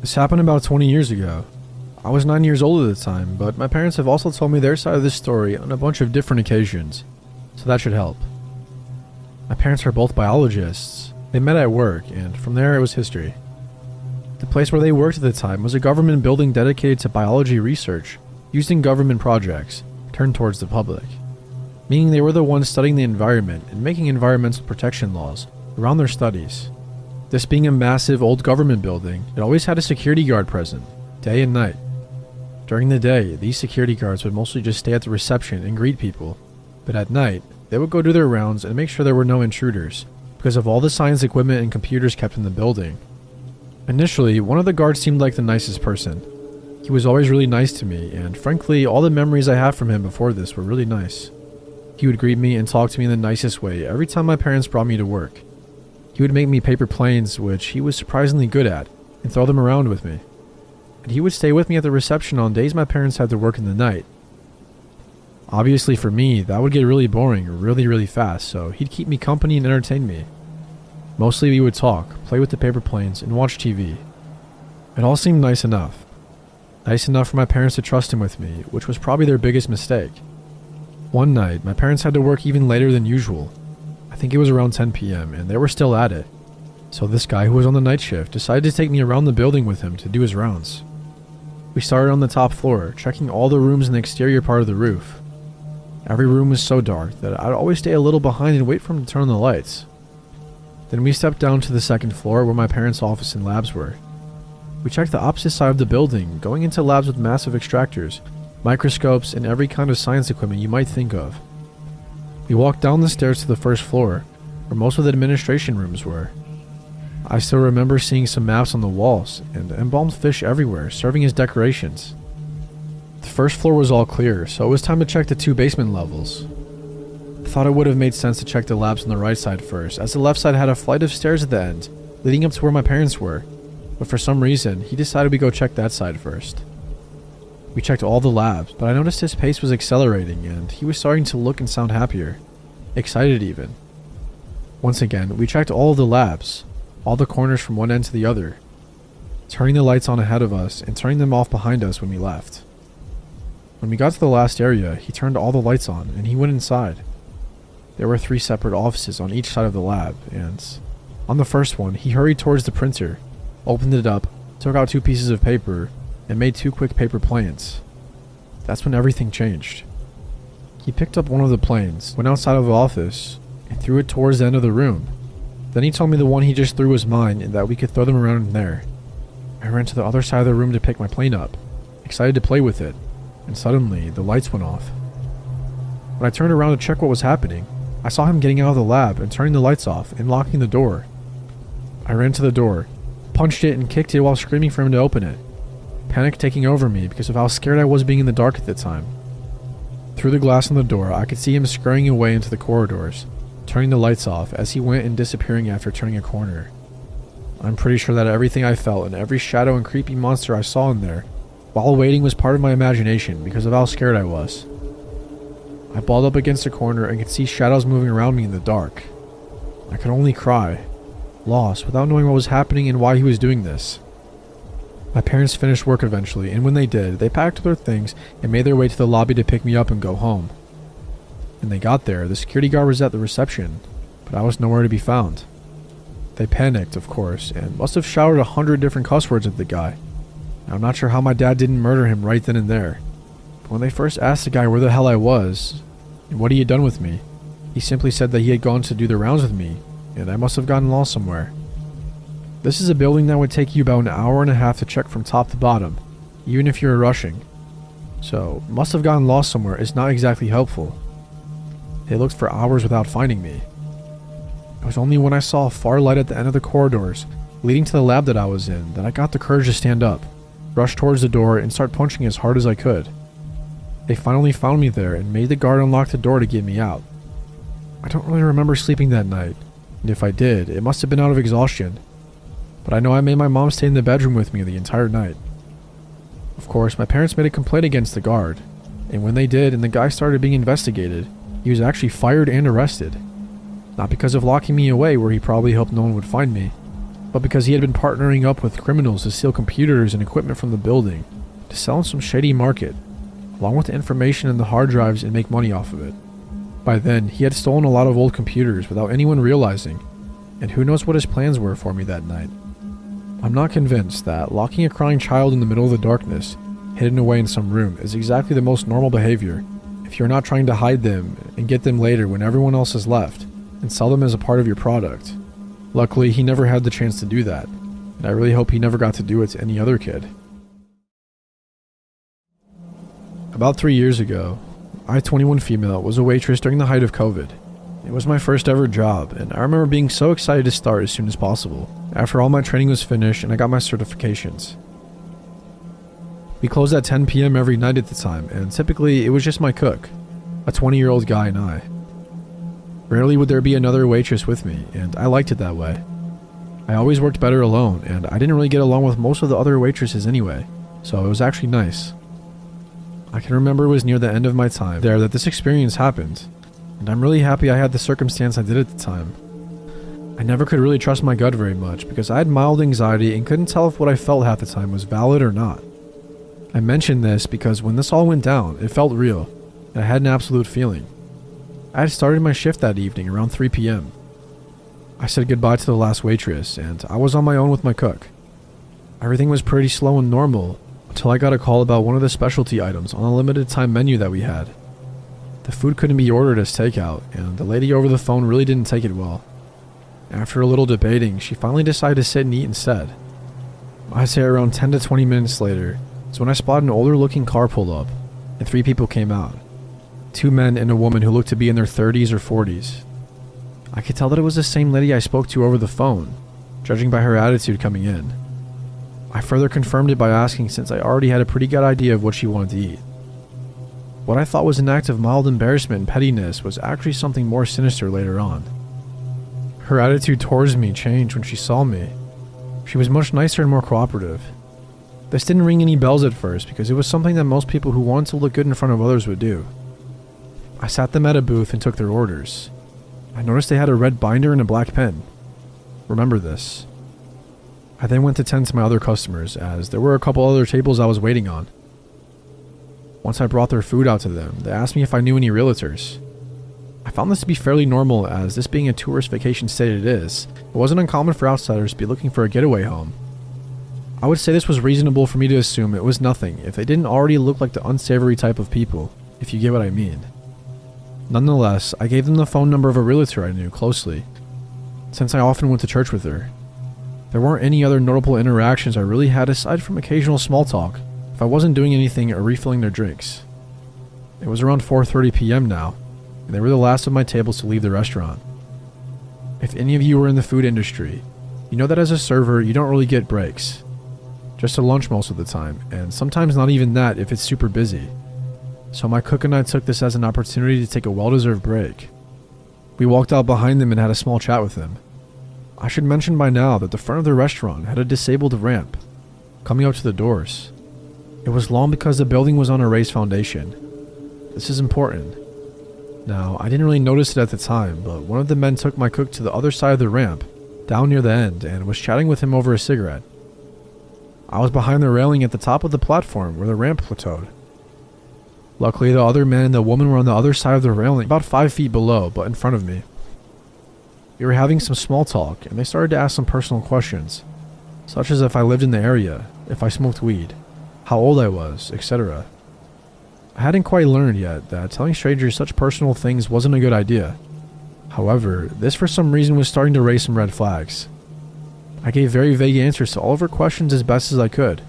This happened about 20 years ago. I was 9 years old at the time, but my parents have also told me their side of this story on a bunch of different occasions, so that should help. My parents are both biologists. They met at work, and from there it was history. The place where they worked at the time was a government building dedicated to biology research, used in government projects, turned towards the public. Meaning they were the ones studying the environment and making environmental protection laws around their studies. This being a massive old government building, it always had a security guard present, day and night. During the day, these security guards would mostly just stay at the reception and greet people, but at night, they would go do their rounds and make sure there were no intruders, because of all the science equipment and computers kept in the building. Initially, one of the guards seemed like the nicest person. He was always really nice to me, and frankly, all the memories I have from him before this were really nice. He would greet me and talk to me in the nicest way every time my parents brought me to work. He would make me paper planes, which he was surprisingly good at, and throw them around with me. And he would stay with me at the reception on days my parents had to work in the night. Obviously for me, that would get really boring really fast, so he'd keep me company and entertain me. Mostly we would talk, play with the paper planes, and watch TV. It all seemed nice enough. Nice enough for my parents to trust him with me, which was probably their biggest mistake. One night, my parents had to work even later than usual. I think it was around 10 p.m. and they were still at it. So this guy who was on the night shift decided to take me around the building with him to do his rounds. We started on the top floor, checking all the rooms in the exterior part of the roof. Every room was so dark that I'd always stay a little behind and wait for him to turn on the lights. Then we stepped down to the second floor where my parents' office and labs were. We checked the opposite side of the building, going into labs with massive extractors, microscopes, and every kind of science equipment you might think of. We walked down the stairs to the first floor, where most of the administration rooms were. I still remember seeing some maps on the walls, and embalmed fish everywhere, serving as decorations. The first floor was all clear, so it was time to check the 2 basement levels. I thought it would have made sense to check the labs on the right side first, as the left side had a flight of stairs at the end, leading up to where my parents were, but for some reason, he decided we go check that side first. We checked all the labs, but I noticed his pace was accelerating, and he was starting to look and sound happier. Excited even. Once again, we checked all of the labs, all the corners from one end to the other, turning the lights on ahead of us and turning them off behind us when we left. When we got to the last area, he turned all the lights on, and he went inside. There were 3 separate offices on each side of the lab, and on the first one, he hurried towards the printer, opened it up, took out 2 pieces of paper, and made 2 quick paper planes. That's when everything changed. He picked up one of the planes, went outside of the office, and threw it towards the end of the room. Then he told me the one he just threw was mine and that we could throw them around in there. I ran to the other side of the room to pick my plane up, excited to play with it, and suddenly the lights went off. When I turned around to check what was happening, I saw him getting out of the lab and turning the lights off and locking the door. I ran to the door, punched it and kicked it while screaming for him to open it. Panic taking over me because of how scared I was being in the dark at the time. Through the glass on the door, I could see him scurrying away into the corridors, turning the lights off as he went and disappearing after turning a corner. I'm pretty sure that everything I felt and every shadow and creepy monster I saw in there while waiting was part of my imagination because of how scared I was. I balled up against a corner and could see shadows moving around me in the dark. I could only cry, lost without knowing what was happening and why he was doing this. My parents finished work eventually, and when they did, they packed up their things and made their way to the lobby to pick me up and go home. When they got there, the security guard was at the reception, but I was nowhere to be found. They panicked, of course, and must have shouted 100 different cuss words at the guy. I'm not sure how my dad didn't murder him right then and there. But when they first asked the guy where the hell I was, and what he had done with me, he simply said that he had gone to do the rounds with me, and I must have gotten lost somewhere. This is a building that would take you about an hour and a half to check from top to bottom, even if you were rushing. So, must have gotten lost somewhere is not exactly helpful. They looked for hours without finding me. It was only when I saw a far light at the end of the corridors, leading to the lab that I was in, that I got the courage to stand up, rush towards the door, and start punching as hard as I could. They finally found me there and made the guard unlock the door to get me out. I don't really remember sleeping that night, and if I did, it must have been out of exhaustion. But I know I made my mom stay in the bedroom with me the entire night. Of course, my parents made a complaint against the guard, and when they did and the guy started being investigated, he was actually fired and arrested. Not because of locking me away where he probably hoped no one would find me, but because he had been partnering up with criminals to steal computers and equipment from the building to sell in some shady market, along with the information in the hard drives and make money off of it. By then, he had stolen a lot of old computers without anyone realizing, and who knows what his plans were for me that night. I'm not convinced that locking a crying child in the middle of the darkness, hidden away in some room, is exactly the most normal behavior if you're not trying to hide them and get them later when everyone else has left and sell them as a part of your product. Luckily, he never had the chance to do that, and I really hope he never got to do it to any other kid. About 3 years ago, I, 21 female, was a waitress during the height of COVID. It was my first ever job, and I remember being so excited to start as soon as possible, after all my training was finished and I got my certifications. We closed at 10 p.m. every night at the time, and typically it was just my cook, a 20-year-old guy, and I. Rarely would there be another waitress with me, and I liked it that way. I always worked better alone, and I didn't really get along with most of the other waitresses anyway, so it was actually nice. I can remember it was near the end of my time there that this experience happened, and I'm really happy I had the circumstance I did at the time. I never could really trust my gut very much because I had mild anxiety and couldn't tell if what I felt half the time was valid or not. I mention this because when this all went down, it felt real, and I had an absolute feeling. I had started my shift that evening around 3 p.m. I said goodbye to the last waitress, and I was on my own with my cook. Everything was pretty slow and normal until I got a call about one of the specialty items on a limited time menu that we had. The food couldn't be ordered as takeout, and the lady over the phone really didn't take it well. After a little debating, she finally decided to sit and eat instead. I'd say around 10 to 20 minutes later is when I spotted an older looking car pull up, and 3 people came out. 2 men and a woman who looked to be in their 30s or 40s. I could tell that it was the same lady I spoke to over the phone, judging by her attitude coming in. I further confirmed it by asking since I already had a pretty good idea of what she wanted to eat. What I thought was an act of mild embarrassment and pettiness was actually something more sinister later on. Her attitude towards me changed when she saw me. She was much nicer and more cooperative. This didn't ring any bells at first because it was something that most people who wanted to look good in front of others would do. I sat them at a booth and took their orders. I noticed they had a red binder and a black pen. Remember this. I then went to tend to my other customers as there were a couple other tables I was waiting on. Once I brought their food out to them, they asked me if I knew any realtors. I found this to be fairly normal as this being a tourist vacation state it is, it wasn't uncommon for outsiders to be looking for a getaway home. I would say this was reasonable for me to assume it was nothing if they didn't already look like the unsavory type of people, if you get what I mean. Nonetheless, I gave them the phone number of a realtor I knew closely, since I often went to church with her. There weren't any other notable interactions I really had aside from occasional small talk if I wasn't doing anything or refilling their drinks. It was around 4:30 p.m. now, and they were the last of my tables to leave the restaurant. If any of you are in the food industry, you know that as a server you don't really get breaks. Just a lunch most of the time, and sometimes not even that if it's super busy. So my cook and I took this as an opportunity to take a well-deserved break. We walked out behind them and had a small chat with them. I should mention by now that the front of the restaurant had a disabled ramp coming up to the doors. It was long because the building was on a raised foundation. This is important. Now, I didn't really notice it at the time, but one of the men took my cook to the other side of the ramp, down near the end, and was chatting with him over a cigarette. I was behind the railing at the top of the platform where the ramp plateaued. Luckily, the other man and the woman were on the other side of the railing, about 5 feet below, but in front of me. We were having some small talk, and they started to ask some personal questions, such as if I lived in the area, if I smoked weed, how old I was, etc. I hadn't quite learned yet that telling strangers such personal things wasn't a good idea. However, this for some reason was starting to raise some red flags. I gave very vague answers to all of her questions as best as I could.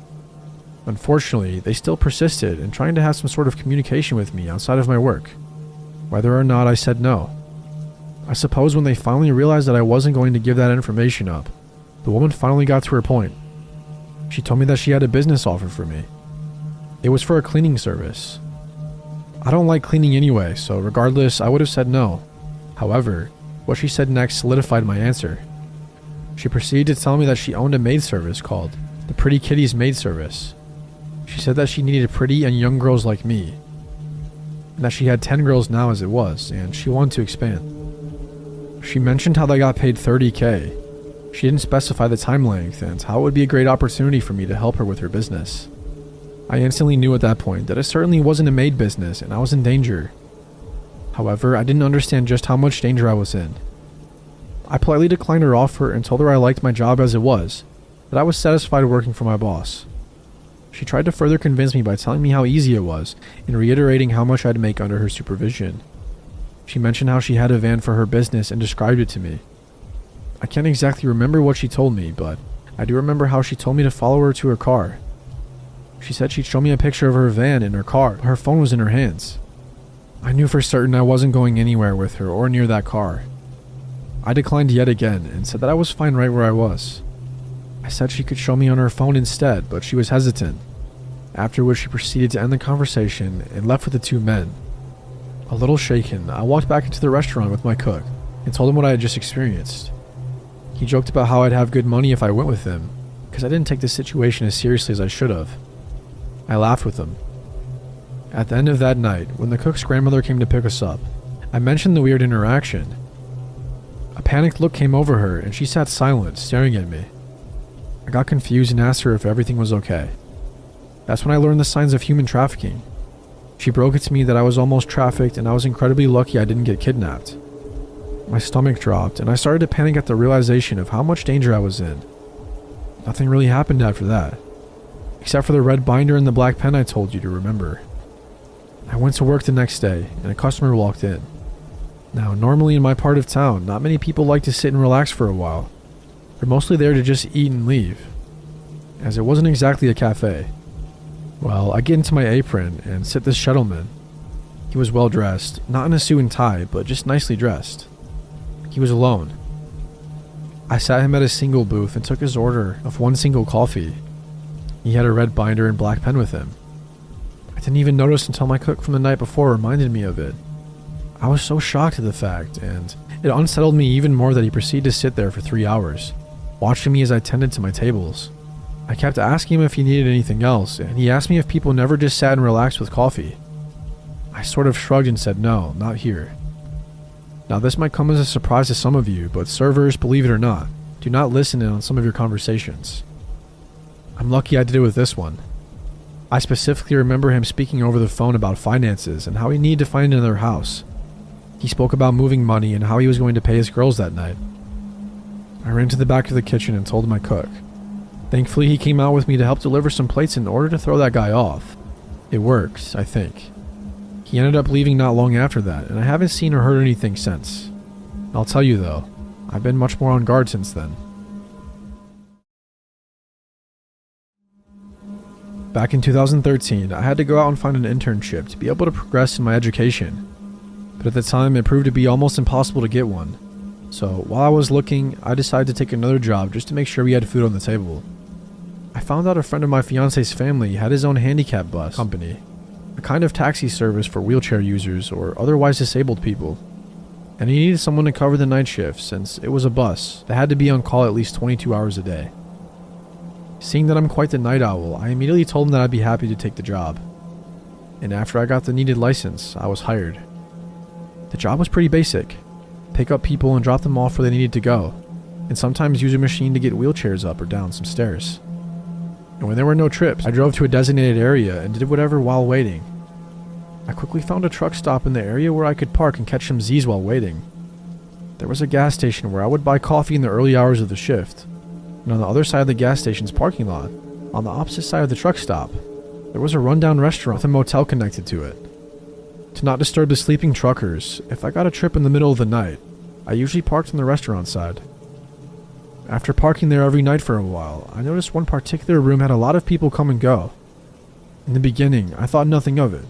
Unfortunately, they still persisted in trying to have some sort of communication with me outside of my work. Whether or not I said no. I suppose when they finally realized that I wasn't going to give that information up, the woman finally got to her point. She told me that she had a business offer for me. It was for a cleaning service. I don't like cleaning anyway, so regardless, I would have said no. However, what she said next solidified my answer. She proceeded to tell me that she owned a maid service called the Pretty Kitties Maid Service. She said that she needed pretty and young girls like me, and that she had 10 girls now as it was, and she wanted to expand. She mentioned how they got paid $30K, She didn't specify the time length and how it would be a great opportunity for me to help her with her business. I instantly knew at that point that it certainly wasn't a maid business and I was in danger. However, I didn't understand just how much danger I was in. I politely declined her offer and told her I liked my job as it was, that I was satisfied working for my boss. She tried to further convince me by telling me how easy it was and reiterating how much I'd make under her supervision. She mentioned how she had a van for her business and described it to me. I can't exactly remember what she told me, but I do remember how she told me to follow her to her car. She said she'd show me a picture of her van in her car, but her phone was in her hands. I knew for certain I wasn't going anywhere with her or near that car. I declined yet again and said that I was fine right where I was. I said she could show me on her phone instead, but she was hesitant, after which she proceeded to end the conversation and left with the two men. A little shaken, I walked back into the restaurant with my cook and told him what I had just experienced. He joked about how I'd have good money if I went with him, because I didn't take the situation as seriously as I should have. I laughed with him. At the end of that night, when the cook's grandmother came to pick us up, I mentioned the weird interaction. A panicked look came over her and she sat silent, staring at me. I got confused and asked her if everything was okay. That's when I learned the signs of human trafficking. She broke it to me that I was almost trafficked and I was incredibly lucky I didn't get kidnapped. My stomach dropped and I started to panic at the realization of how much danger I was in. Nothing really happened after that, except for the red binder and the black pen I told you to remember. I went to work the next day and a customer walked in. Now, normally in my part of town, not many people like to sit and relax for a while. They're mostly there to just eat and leave, as it wasn't exactly a cafe. Well, I get into my apron and sit this gentleman. He was well dressed, not in a suit and tie, but just nicely dressed. He was alone. I sat him at a single booth and took his order of one single coffee. He had a red binder and black pen with him. I didn't even notice until my cook from the night before reminded me of it. I was so shocked at the fact, and it unsettled me even more that he proceeded to sit there for 3 hours, watching me as I tended to my tables. I kept asking him if he needed anything else, and he asked me if people never just sat and relaxed with coffee. I sort of shrugged and said no, not here. Now this might come as a surprise to some of you, but servers, believe it or not, do not listen in on some of your conversations. I'm lucky I did it with this one. I specifically remember him speaking over the phone about finances and how he needed to find another house. He spoke about moving money and how he was going to pay his girls that night. I ran to the back of the kitchen and told my cook. Thankfully, he came out with me to help deliver some plates in order to throw that guy off. It worked, I think. He ended up leaving not long after that, and I haven't seen or heard anything since. I'll tell you though, I've been much more on guard since then. Back in 2013, I had to go out and find an internship to be able to progress in my education. But at the time, it proved to be almost impossible to get one. So, while I was looking, I decided to take another job just to make sure we had food on the table. I found out a friend of my fiance's family had his own handicap bus company, a kind of taxi service for wheelchair users or otherwise disabled people. And he needed someone to cover the night shift since it was a bus that had to be on call at least 22 hours a day. Seeing that I'm quite the night owl, I immediately told him that I'd be happy to take the job. And after I got the needed license, I was hired. The job was pretty basic. Pick up people and drop them off where they needed to go, and sometimes use a machine to get wheelchairs up or down some stairs. And when there were no trips, I drove to a designated area and did whatever while waiting. I quickly found a truck stop in the area where I could park and catch some Z's while waiting. There was a gas station where I would buy coffee in the early hours of the shift, and on the other side of the gas station's parking lot, on the opposite side of the truck stop, there was a rundown restaurant with a motel connected to it. To not disturb the sleeping truckers, if I got a trip in the middle of the night, I usually parked on the restaurant side. After parking there every night for a while, I noticed one particular room had a lot of people come and go. In the beginning, I thought nothing of it.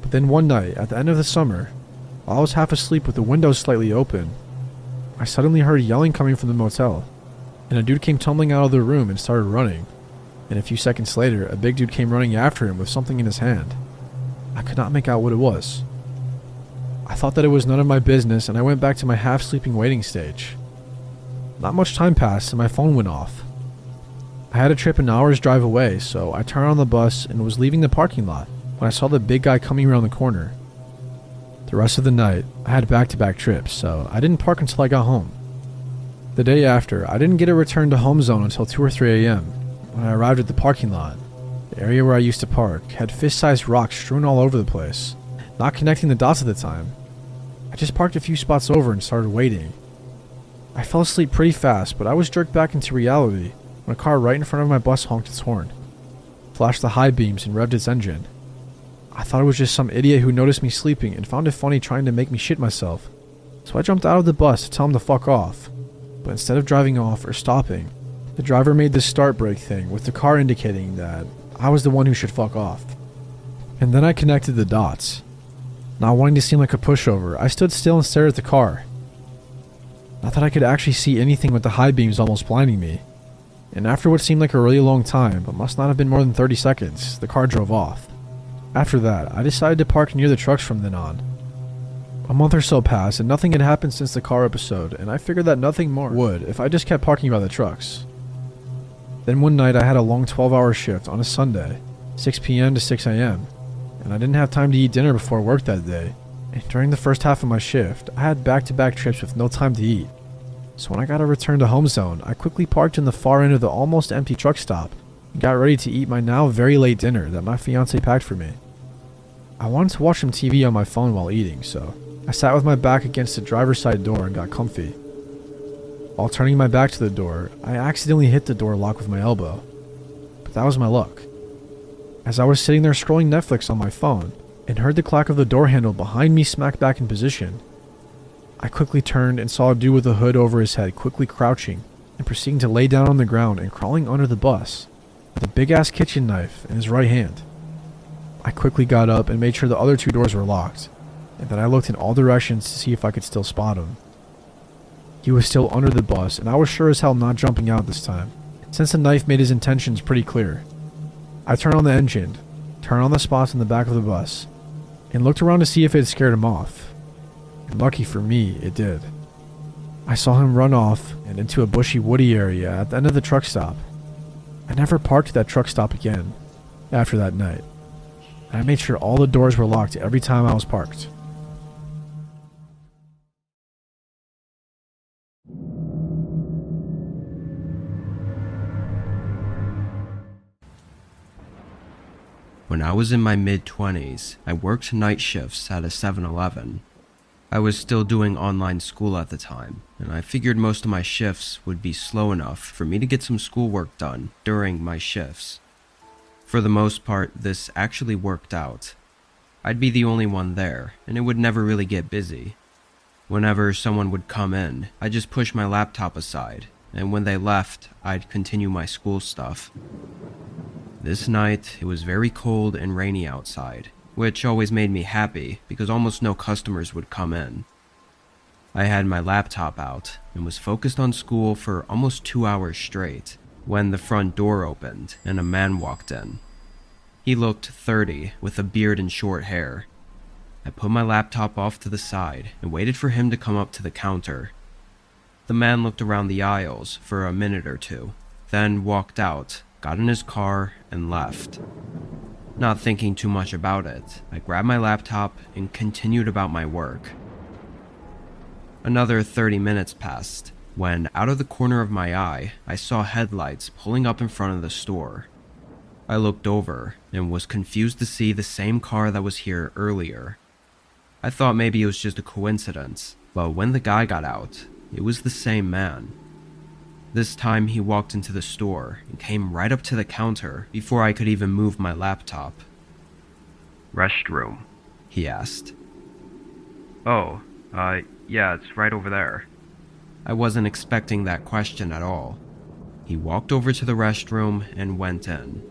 But then one night, at the end of the summer, while I was half asleep with the windows slightly open, I suddenly heard yelling coming from the motel, and a dude came tumbling out of the room and started running, and a few seconds later, a big dude came running after him with something in his hand. I could not make out what it was. I thought that it was none of my business, and I went back to my half-sleeping waiting stage. Not much time passed and my phone went off. I had a trip an hour's drive away, so I turned on the bus and was leaving the parking lot when I saw the big guy coming around the corner. The rest of the night, I had back-to-back trips, so I didn't park until I got home. The day after, I didn't get a return to home zone until 2 or 3 a.m. When I arrived at the parking lot. The area where I used to park had fist-sized rocks strewn all over the place, not connecting the dots at the time. I just parked a few spots over and started waiting. I fell asleep pretty fast, but I was jerked back into reality when a car right in front of my bus honked its horn, flashed the high beams and revved its engine. I thought it was just some idiot who noticed me sleeping and found it funny trying to make me shit myself. So I jumped out of the bus to tell him to fuck off. But instead of driving off or stopping, the driver made this start brake thing with the car indicating that I was the one who should fuck off. And then I connected the dots. Not wanting to seem like a pushover, I stood still and stared at the car. Not that I could actually see anything with the high beams almost blinding me. And after what seemed like a really long time, but must not have been more than 30 seconds, the car drove off. After that, I decided to park near the trucks from then on. A month or so passed and nothing had happened since the car episode, and I figured that nothing more would if I just kept parking by the trucks. Then one night I had a long 12-hour shift on a Sunday, 6 p.m. to 6 a.m., and I didn't have time to eat dinner before work that day. And during the first half of my shift, I had back-to-back trips with no time to eat. So when I got a return to home zone, I quickly parked in the far end of the almost empty truck stop and got ready to eat my now very late dinner that my fiance packed for me. I wanted to watch some TV on my phone while eating, so I sat with my back against the driver's side door and got comfy. While turning my back to the door, I accidentally hit the door lock with my elbow. But that was my luck. As I was sitting there scrolling Netflix on my phone and heard the clack of the door handle behind me smack back in position, I quickly turned and saw a dude with a hood over his head quickly crouching and proceeding to lay down on the ground and crawling under the bus with a big-ass kitchen knife in his right hand. I quickly got up and made sure the other two doors were locked, and then I looked in all directions to see if I could still spot him. He was still under the bus, and I was sure as hell not jumping out this time, since the knife made his intentions pretty clear. I turned on the engine, turned on the spots in the back of the bus, and looked around to see if it had scared him off. And lucky for me, it did. I saw him run off and into a bushy woody area at the end of the truck stop. I never parked at that truck stop again after that night. And I made sure all the doors were locked every time I was parked. When I was in my mid-20s, I worked night shifts at a 7-Eleven. I was still doing online school at the time, and I figured most of my shifts would be slow enough for me to get some schoolwork done during my shifts. For the most part, this actually worked out. I'd be the only one there, and it would never really get busy. Whenever someone would come in, I'd just push my laptop aside, and when they left, I'd continue my school stuff. This night, it was very cold and rainy outside, which always made me happy because almost no customers would come in. I had my laptop out and was focused on school for almost 2 hours straight when the front door opened and a man walked in. He looked 30 with a beard and short hair. I put my laptop off to the side and waited for him to come up to the counter. The man looked around the aisles for a minute or two, then walked out, got in his car, and left. Not thinking too much about it, I grabbed my laptop and continued about my work. Another 30 minutes passed, when out of the corner of my eye, I saw headlights pulling up in front of the store. I looked over and was confused to see the same car that was here earlier. I thought maybe it was just a coincidence, but when the guy got out, it was the same man. This time he walked into the store and came right up to the counter before I could even move my laptop. "Restroom?" he asked. "Oh, yeah, it's right over there." I wasn't expecting that question at all. He walked over to the restroom and went in.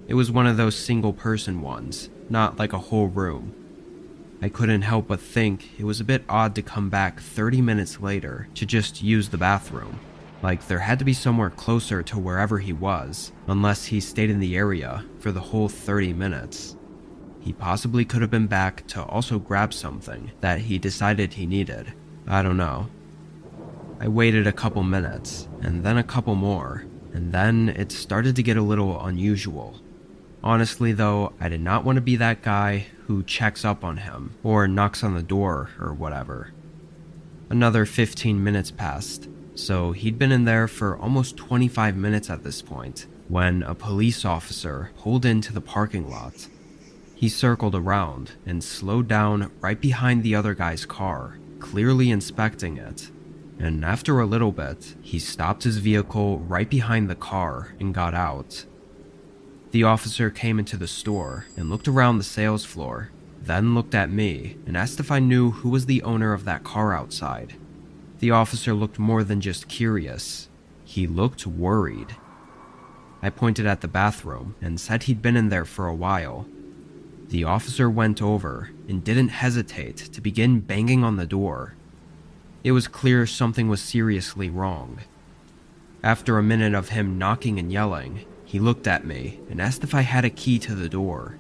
It was one of those single-person ones, not like a whole room. I couldn't help but think it was a bit odd to come back 30 minutes later to just use the bathroom. Like there had to be somewhere closer to wherever he was, unless he stayed in the area for the whole 30 minutes. He possibly could have been back to also grab something that he decided he needed. I don't know. I waited a couple minutes, and then a couple more, and then it started to get a little unusual. Honestly though, I did not want to be that guy who checks up on him, or knocks on the door, or whatever. Another 15 minutes passed, so he'd been in there for almost 25 minutes at this point when a police officer pulled into the parking lot. He circled around and slowed down right behind the other guy's car, clearly inspecting it. And after a little bit, he stopped his vehicle right behind the car and got out. The officer came into the store and looked around the sales floor, then looked at me and asked if I knew who was the owner of that car outside. The officer looked more than just curious. He looked worried. I pointed at the bathroom and said he'd been in there for a while. The officer went over and didn't hesitate to begin banging on the door. It was clear something was seriously wrong. After a minute of him knocking and yelling, he looked at me and asked if I had a key to the door.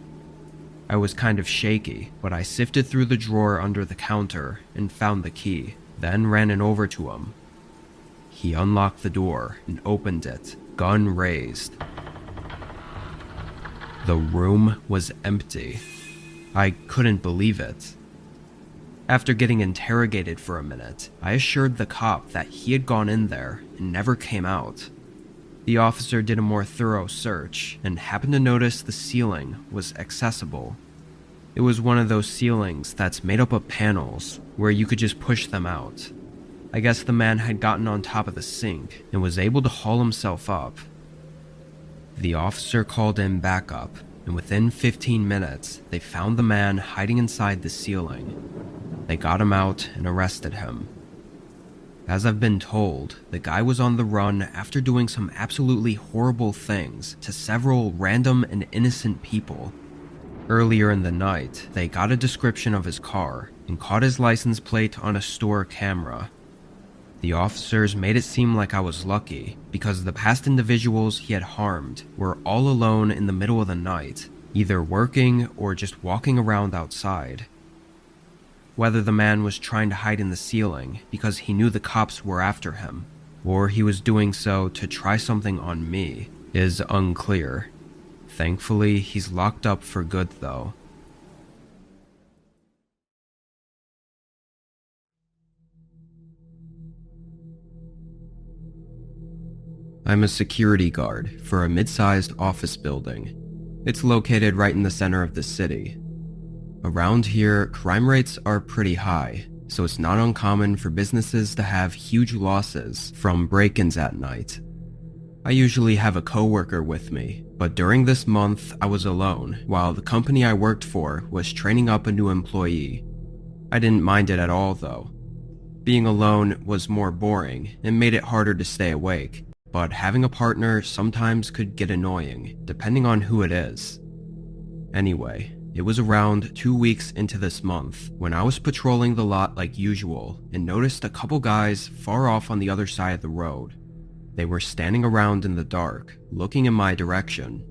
I was kind of shaky, but I sifted through the drawer under the counter and found the key, then ran it over to him. He unlocked the door and opened it, gun raised. The room was empty. I couldn't believe it. After getting interrogated for a minute, I assured the cop that he had gone in there and never came out. The officer did a more thorough search and happened to notice the ceiling was accessible. It was one of those ceilings that's made up of panels where you could just push them out. I guess the man had gotten on top of the sink and was able to haul himself up. The officer called in backup, and within 15 minutes, they found the man hiding inside the ceiling. They got him out and arrested him. As I've been told, the guy was on the run after doing some absolutely horrible things to several random and innocent people. Earlier in the night, they got a description of his car and caught his license plate on a store camera. The officers made it seem like I was lucky because the past individuals he had harmed were all alone in the middle of the night, either working or just walking around outside. Whether the man was trying to hide in the ceiling because he knew the cops were after him, or he was doing so to try something on me, is unclear. Thankfully, he's locked up for good though. I'm a security guard for a mid-sized office building. It's located right in the center of the city. Around here, crime rates are pretty high, so it's not uncommon for businesses to have huge losses from break-ins at night. I usually have a coworker with me, but during this month I was alone while the company I worked for was training up a new employee. I didn't mind it at all though. Being alone was more boring and made it harder to stay awake, but having a partner sometimes could get annoying, depending on who it is. Anyway, it was around 2 weeks into this month when I was patrolling the lot like usual and noticed a couple guys far off on the other side of the road. They were standing around in the dark, looking in my direction.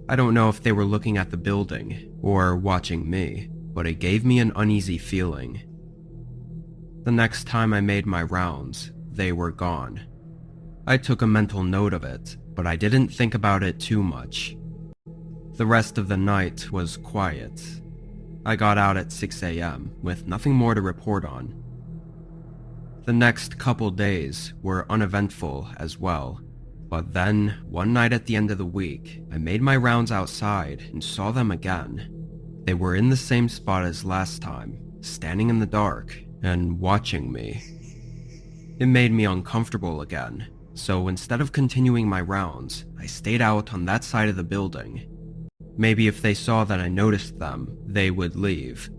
I don't know if they were looking at the building or watching me, but it gave me an uneasy feeling. The next time I made my rounds, they were gone. I took a mental note of it, but I didn't think about it too much. The rest of the night was quiet. I got out at 6 a.m. with nothing more to report on. The next couple days were uneventful as well, but then, one night at the end of the week, I made my rounds outside and saw them again. They were in the same spot as last time, standing in the dark and watching me. It made me uncomfortable again, so instead of continuing my rounds, I stayed out on that side of the building. Maybe if they saw that I noticed them, they would leave.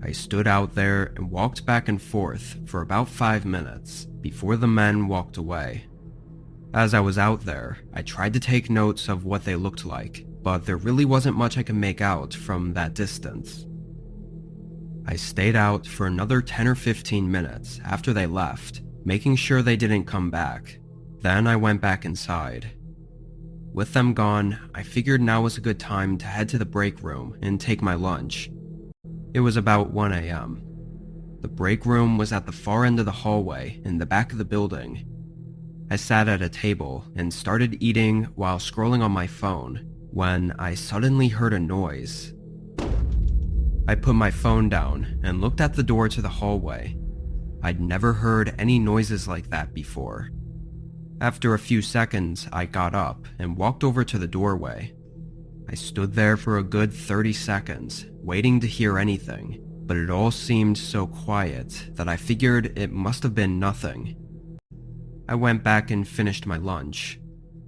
I stood out there and walked back and forth for about 5 minutes before the men walked away. As I was out there, I tried to take notes of what they looked like, but there really wasn't much I could make out from that distance. I stayed out for another 10 or 15 minutes after they left, making sure they didn't come back. Then I went back inside. With them gone, I figured now was a good time to head to the break room and take my lunch. It was about 1 a.m. The break room was at the far end of the hallway in the back of the building. I sat at a table and started eating while scrolling on my phone when I suddenly heard a noise. I put my phone down and looked at the door to the hallway. I'd never heard any noises like that before. After a few seconds, I got up and walked over to the doorway. I stood there for a good 30 seconds, waiting to hear anything, but it all seemed so quiet that I figured it must have been nothing. I went back and finished my lunch.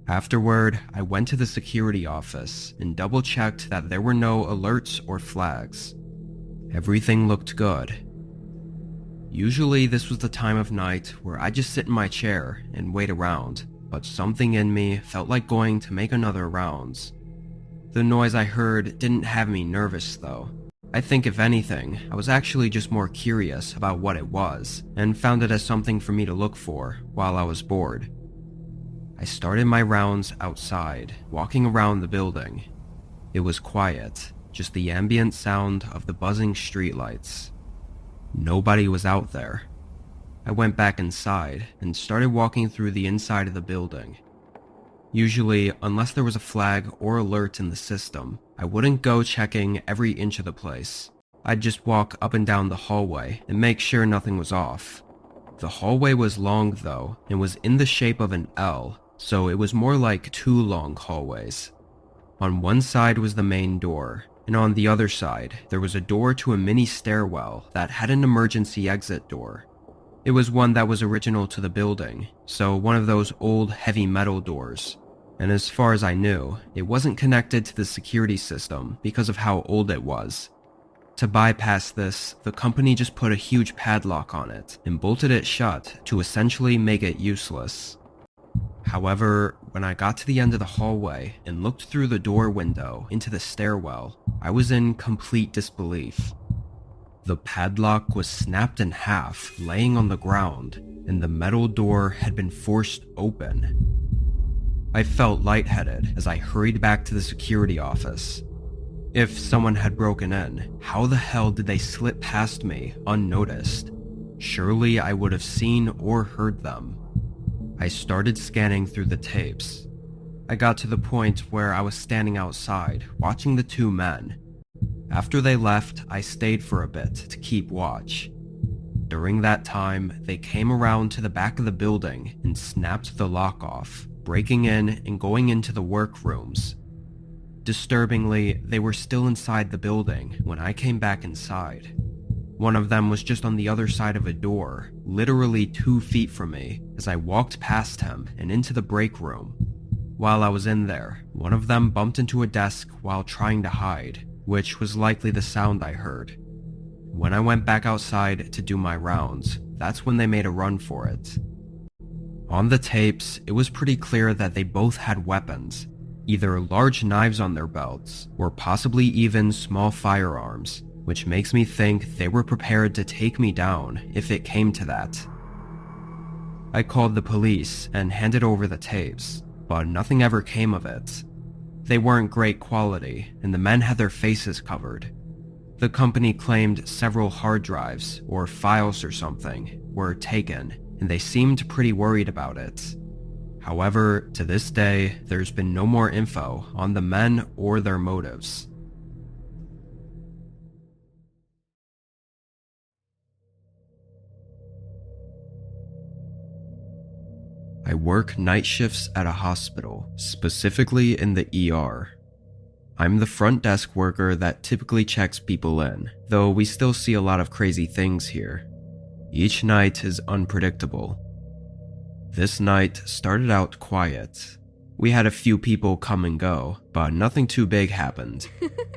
Afterward, I went to the security office and double-checked that there were no alerts or flags. Everything looked good. Usually this was the time of night where I just sit in my chair and wait around, but something in me felt like going to make another rounds. The noise I heard didn't have me nervous though. I think if anything, I was actually just more curious about what it was, and found it as something for me to look for while I was bored. I started my rounds outside, walking around the building. It was quiet, just the ambient sound of the buzzing streetlights. Nobody was out there. I went back inside and started walking through the inside of the building. Usually, unless there was a flag or alert in the system, I wouldn't go checking every inch of the place. I'd just walk up and down the hallway and make sure nothing was off. The hallway was long though, and was in the shape of an L, so it was more like two long hallways. On one side was the main door, and on the other side, there was a door to a mini stairwell that had an emergency exit door. It was one that was original to the building, so one of those old heavy metal doors. And as far as I knew, it wasn't connected to the security system because of how old it was. To bypass this, the company just put a huge padlock on it and bolted it shut to essentially make it useless. However, when I got to the end of the hallway and looked through the door window into the stairwell, I was in complete disbelief. The padlock was snapped in half, laying on the ground, and the metal door had been forced open. I felt lightheaded as I hurried back to the security office. If someone had broken in, how the hell did they slip past me unnoticed? Surely I would have seen or heard them. I started scanning through the tapes. I got to the point where I was standing outside, watching the two men. After they left, I stayed for a bit to keep watch. During that time, they came around to the back of the building and snapped the lock off, breaking in and going into the workrooms. Disturbingly, they were still inside the building when I came back inside. One of them was just on the other side of a door, literally 2 feet from me, as I walked past him and into the break room. While I was in there, one of them bumped into a desk while trying to hide, which was likely the sound I heard. When I went back outside to do my rounds, that's when they made a run for it. On the tapes, it was pretty clear that they both had weapons, either large knives on their belts, or possibly even small firearms, which makes me think they were prepared to take me down if it came to that. I called the police and handed over the tapes, but nothing ever came of it. They weren't great quality, and the men had their faces covered. The company claimed several hard drives, or files or something, were taken, and they seemed pretty worried about it. However, to this day, there's been no more info on the men or their motives. I work night shifts at a hospital, specifically in the ER. I'm the front desk worker that typically checks people in, though we still see a lot of crazy things here. Each night is unpredictable. This night started out quiet. We had a few people come and go, but nothing too big happened.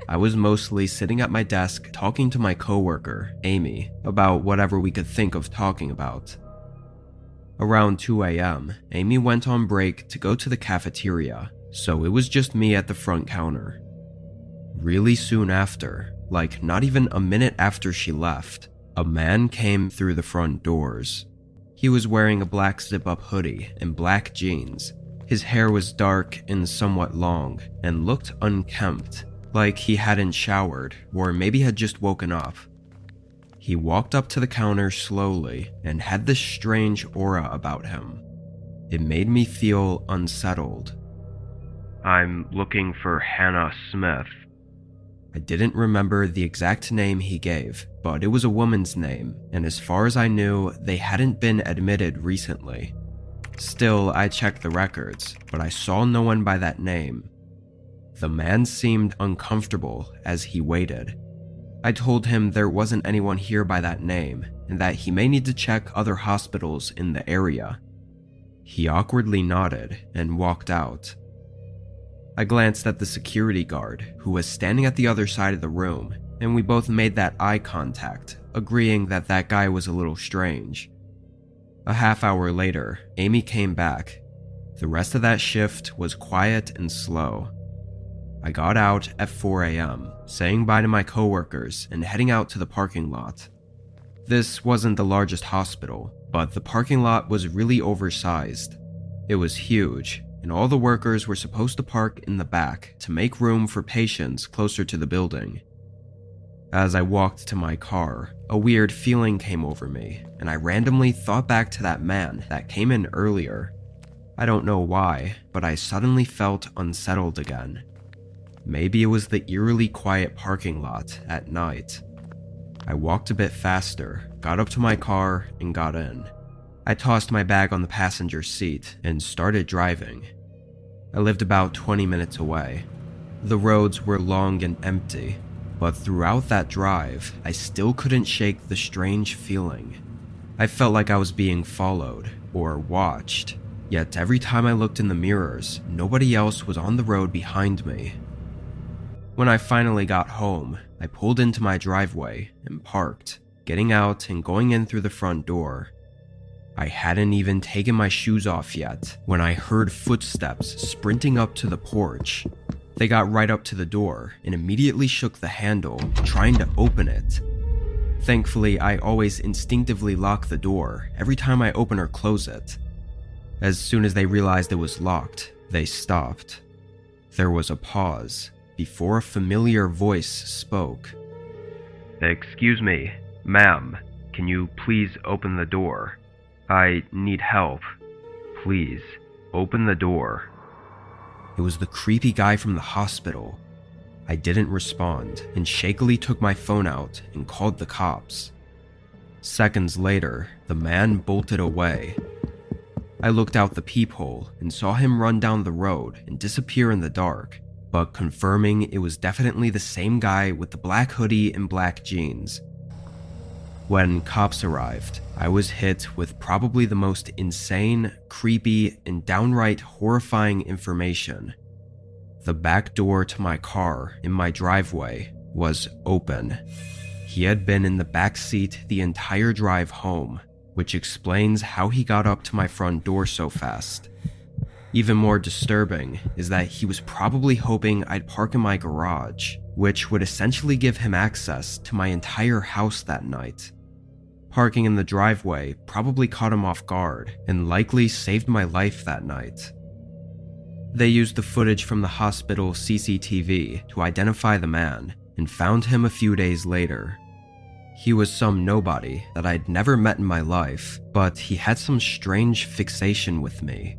I was mostly sitting at my desk talking to my coworker, Amy, about whatever we could think of talking about. Around 2 a.m., Amy went on break to go to the cafeteria, so it was just me at the front counter. Really soon after, like not even a minute after she left, a man came through the front doors. He was wearing a black zip-up hoodie and black jeans. His hair was dark and somewhat long, and looked unkempt, like he hadn't showered or maybe had just woken up. He walked up to the counter slowly and had this strange aura about him. It made me feel unsettled. "I'm looking for Hannah Smith." I didn't remember the exact name he gave, but it was a woman's name, and as far as I knew, they hadn't been admitted recently. Still, I checked the records, but I saw no one by that name. The man seemed uncomfortable as he waited. I told him there wasn't anyone here by that name, and that he may need to check other hospitals in the area. He awkwardly nodded and walked out. I glanced at the security guard, who was standing at the other side of the room, and we both made that eye contact, agreeing that that guy was a little strange. A half hour later, Amy came back. The rest of that shift was quiet and slow. I got out at 4 a.m., saying bye to my coworkers and heading out to the parking lot. This wasn't the largest hospital, but the parking lot was really oversized. It was huge, and all the workers were supposed to park in the back to make room for patients closer to the building. As I walked to my car, a weird feeling came over me, and I randomly thought back to that man that came in earlier. I don't know why, but I suddenly felt unsettled again. Maybe it was the eerily quiet parking lot at night. I walked a bit faster, got up to my car, and got in. I tossed my bag on the passenger seat and started driving. I lived about 20 minutes away. The roads were long and empty, but throughout that drive, I still couldn't shake the strange feeling. I felt like I was being followed or watched, yet every time I looked in the mirrors, nobody else was on the road behind me. When I finally got home, I pulled into my driveway and parked, getting out and going in through the front door. I hadn't even taken my shoes off yet when I heard footsteps sprinting up to the porch. They got right up to the door and immediately shook the handle, trying to open it. Thankfully, I always instinctively lock the door every time I open or close it. As soon as they realized it was locked, they stopped. There was a pause before a familiar voice spoke. "Excuse me, ma'am, can you please open the door? I need help. Please, open the door." It was the creepy guy from the hospital. I didn't respond and shakily took my phone out and called the cops. Seconds later, the man bolted away. I looked out the peephole and saw him run down the road and disappear in the dark, but confirming it was definitely the same guy with the black hoodie and black jeans. When cops arrived, I was hit with probably the most insane, creepy, and downright horrifying information. The back door to my car in my driveway was open. He had been in the back seat the entire drive home, which explains how he got up to my front door so fast. Even more disturbing is that he was probably hoping I'd park in my garage, which would essentially give him access to my entire house that night. Parking in the driveway probably caught him off guard and likely saved my life that night. They used the footage from the hospital CCTV to identify the man and found him a few days later. He was some nobody that I'd never met in my life, but he had some strange fixation with me.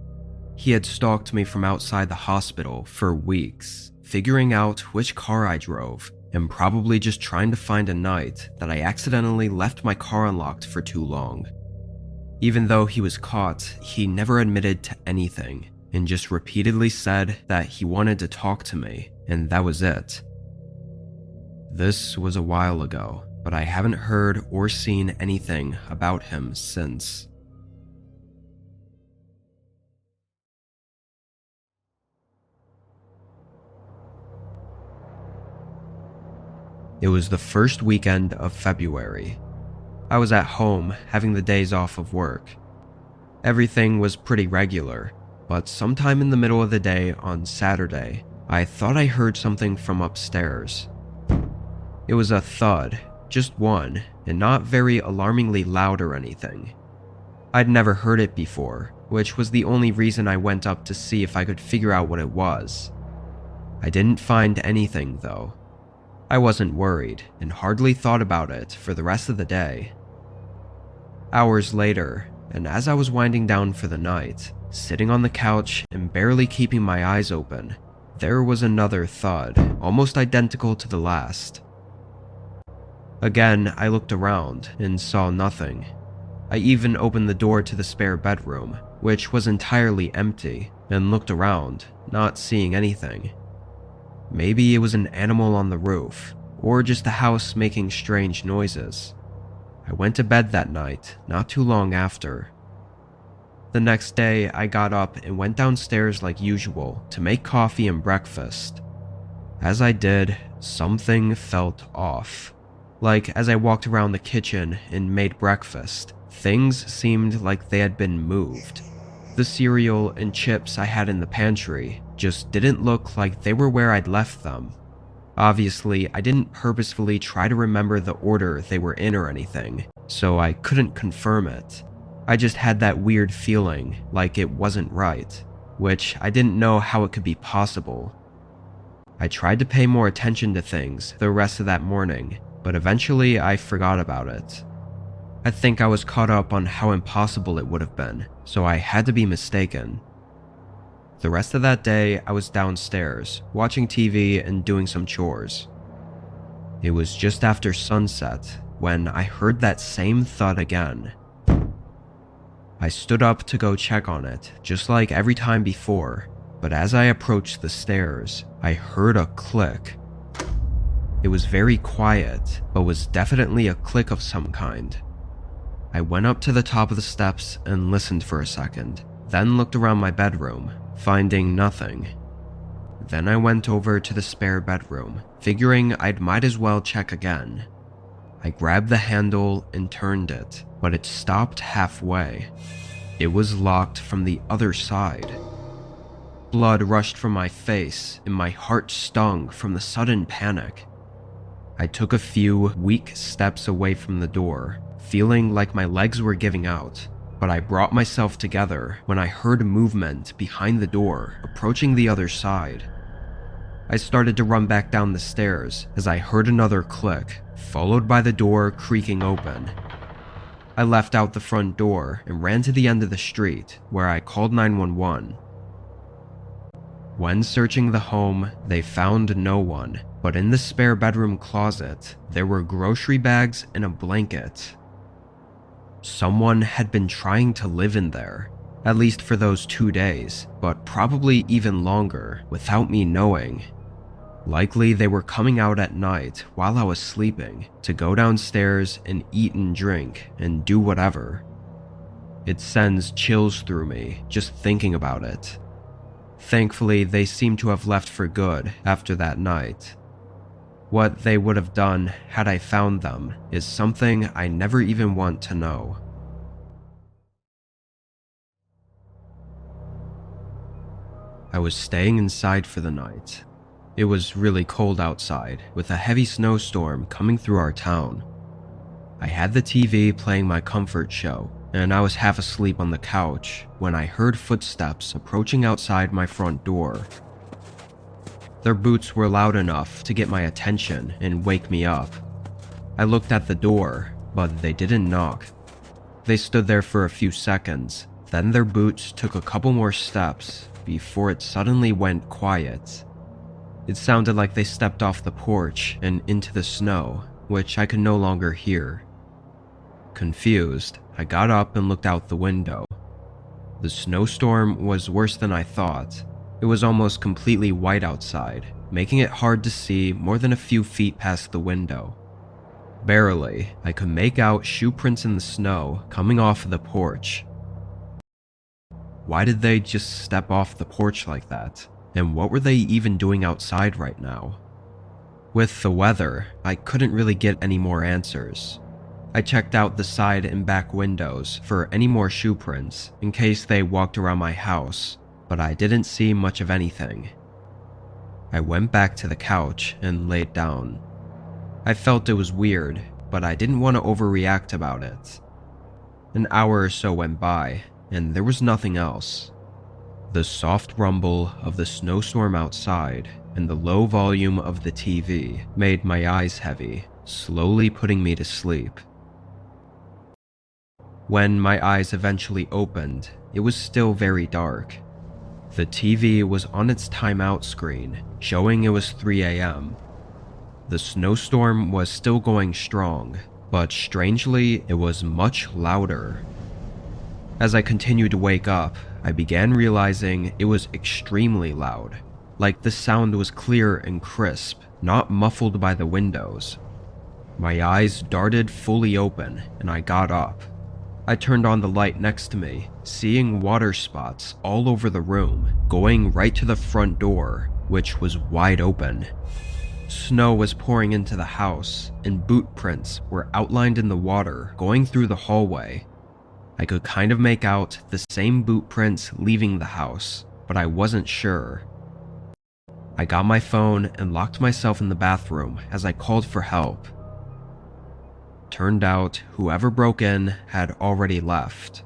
He had stalked me from outside the hospital for weeks, figuring out which car I drove, and probably just trying to find a night that I accidentally left my car unlocked for too long. Even though he was caught, he never admitted to anything, and just repeatedly said that he wanted to talk to me, and that was it. This was a while ago, but I haven't heard or seen anything about him since. It was the first weekend of February. I was at home having the days off of work. Everything was pretty regular, but sometime in the middle of the day on Saturday, I thought I heard something from upstairs. It was a thud, just one, and not very alarmingly loud or anything. I'd never heard it before, which was the only reason I went up to see if I could figure out what it was. I didn't find anything though. I wasn't worried and hardly thought about it for the rest of the day. Hours later, and as I was winding down for the night, sitting on the couch and barely keeping my eyes open, there was another thud, almost identical to the last. Again, I looked around and saw nothing. I even opened the door to the spare bedroom, which was entirely empty, and looked around, not seeing anything. Maybe it was an animal on the roof, or just the house making strange noises. I went to bed that night, not too long after. The next day, I got up and went downstairs like usual to make coffee and breakfast. As I did, something felt off. Like as I walked around the kitchen and made breakfast, things seemed like they had been moved. The cereal and chips I had in the pantry just didn't look like they were where I'd left them. Obviously, I didn't purposefully try to remember the order they were in or anything, so I couldn't confirm it. I just had that weird feeling like it wasn't right, which I didn't know how it could be possible. I tried to pay more attention to things the rest of that morning, but eventually I forgot about it. I think I was caught up on how impossible it would have been, so I had to be mistaken. The rest of that day, I was downstairs, watching TV and doing some chores. It was just after sunset when I heard that same thud again. I stood up to go check on it, just like every time before, but as I approached the stairs, I heard a click. It was very quiet, but was definitely a click of some kind. I went up to the top of the steps and listened for a second, then looked around my bedroom, finding nothing. Then I went over to the spare bedroom, figuring I might as well check again. I grabbed the handle and turned it, but it stopped halfway. It was locked from the other side. Blood rushed from my face, and my heart stung from the sudden panic. I took a few weak steps away from the door, feeling like my legs were giving out, but I brought myself together when I heard movement behind the door, approaching the other side. I started to run back down the stairs as I heard another click, followed by the door creaking open. I left out the front door and ran to the end of the street, where I called 911. When searching the home, they found no one, but in the spare bedroom closet, there were grocery bags and a blanket. Someone had been trying to live in there, at least for those 2 days, but probably even longer without me knowing. Likely they were coming out at night while I was sleeping to go downstairs and eat and drink and do whatever. It sends chills through me just thinking about it. Thankfully, they seem to have left for good after that night. What they would have done had I found them is something I never even want to know. I was staying inside for the night. It was really cold outside, with a heavy snowstorm coming through our town. I had the TV playing my comfort show, and I was half asleep on the couch when I heard footsteps approaching outside my front door. Their boots were loud enough to get my attention and wake me up. I looked at the door, but they didn't knock. They stood there for a few seconds, then their boots took a couple more steps before it suddenly went quiet. It sounded like they stepped off the porch and into the snow, which I could no longer hear. Confused, I got up and looked out the window. The snowstorm was worse than I thought. It was almost completely white outside, making it hard to see more than a few feet past the window. Barely, I could make out shoe prints in the snow coming off of the porch. Why did they just step off the porch like that? And what were they even doing outside right now? With the weather, I couldn't really get any more answers. I checked out the side and back windows for any more shoe prints in case they walked around my house, but I didn't see much of anything. I went back to the couch and laid down. I felt it was weird, but I didn't want to overreact about it. An hour or so went by, and there was nothing else. The soft rumble of the snowstorm outside and the low volume of the TV made my eyes heavy, slowly putting me to sleep. When my eyes eventually opened, it was still very dark. The TV was on its timeout screen, showing it was 3 a.m. The snowstorm was still going strong, but strangely, it was much louder. As I continued to wake up, I began realizing it was extremely loud, like the sound was clear and crisp, not muffled by the windows. My eyes darted fully open, and I got up. I turned on the light next to me, seeing water spots all over the room, going right to the front door, which was wide open. Snow was pouring into the house, and boot prints were outlined in the water going through the hallway. I could kind of make out the same boot prints leaving the house, but I wasn't sure. I got my phone and locked myself in the bathroom as I called for help. Turned out, whoever broke in had already left.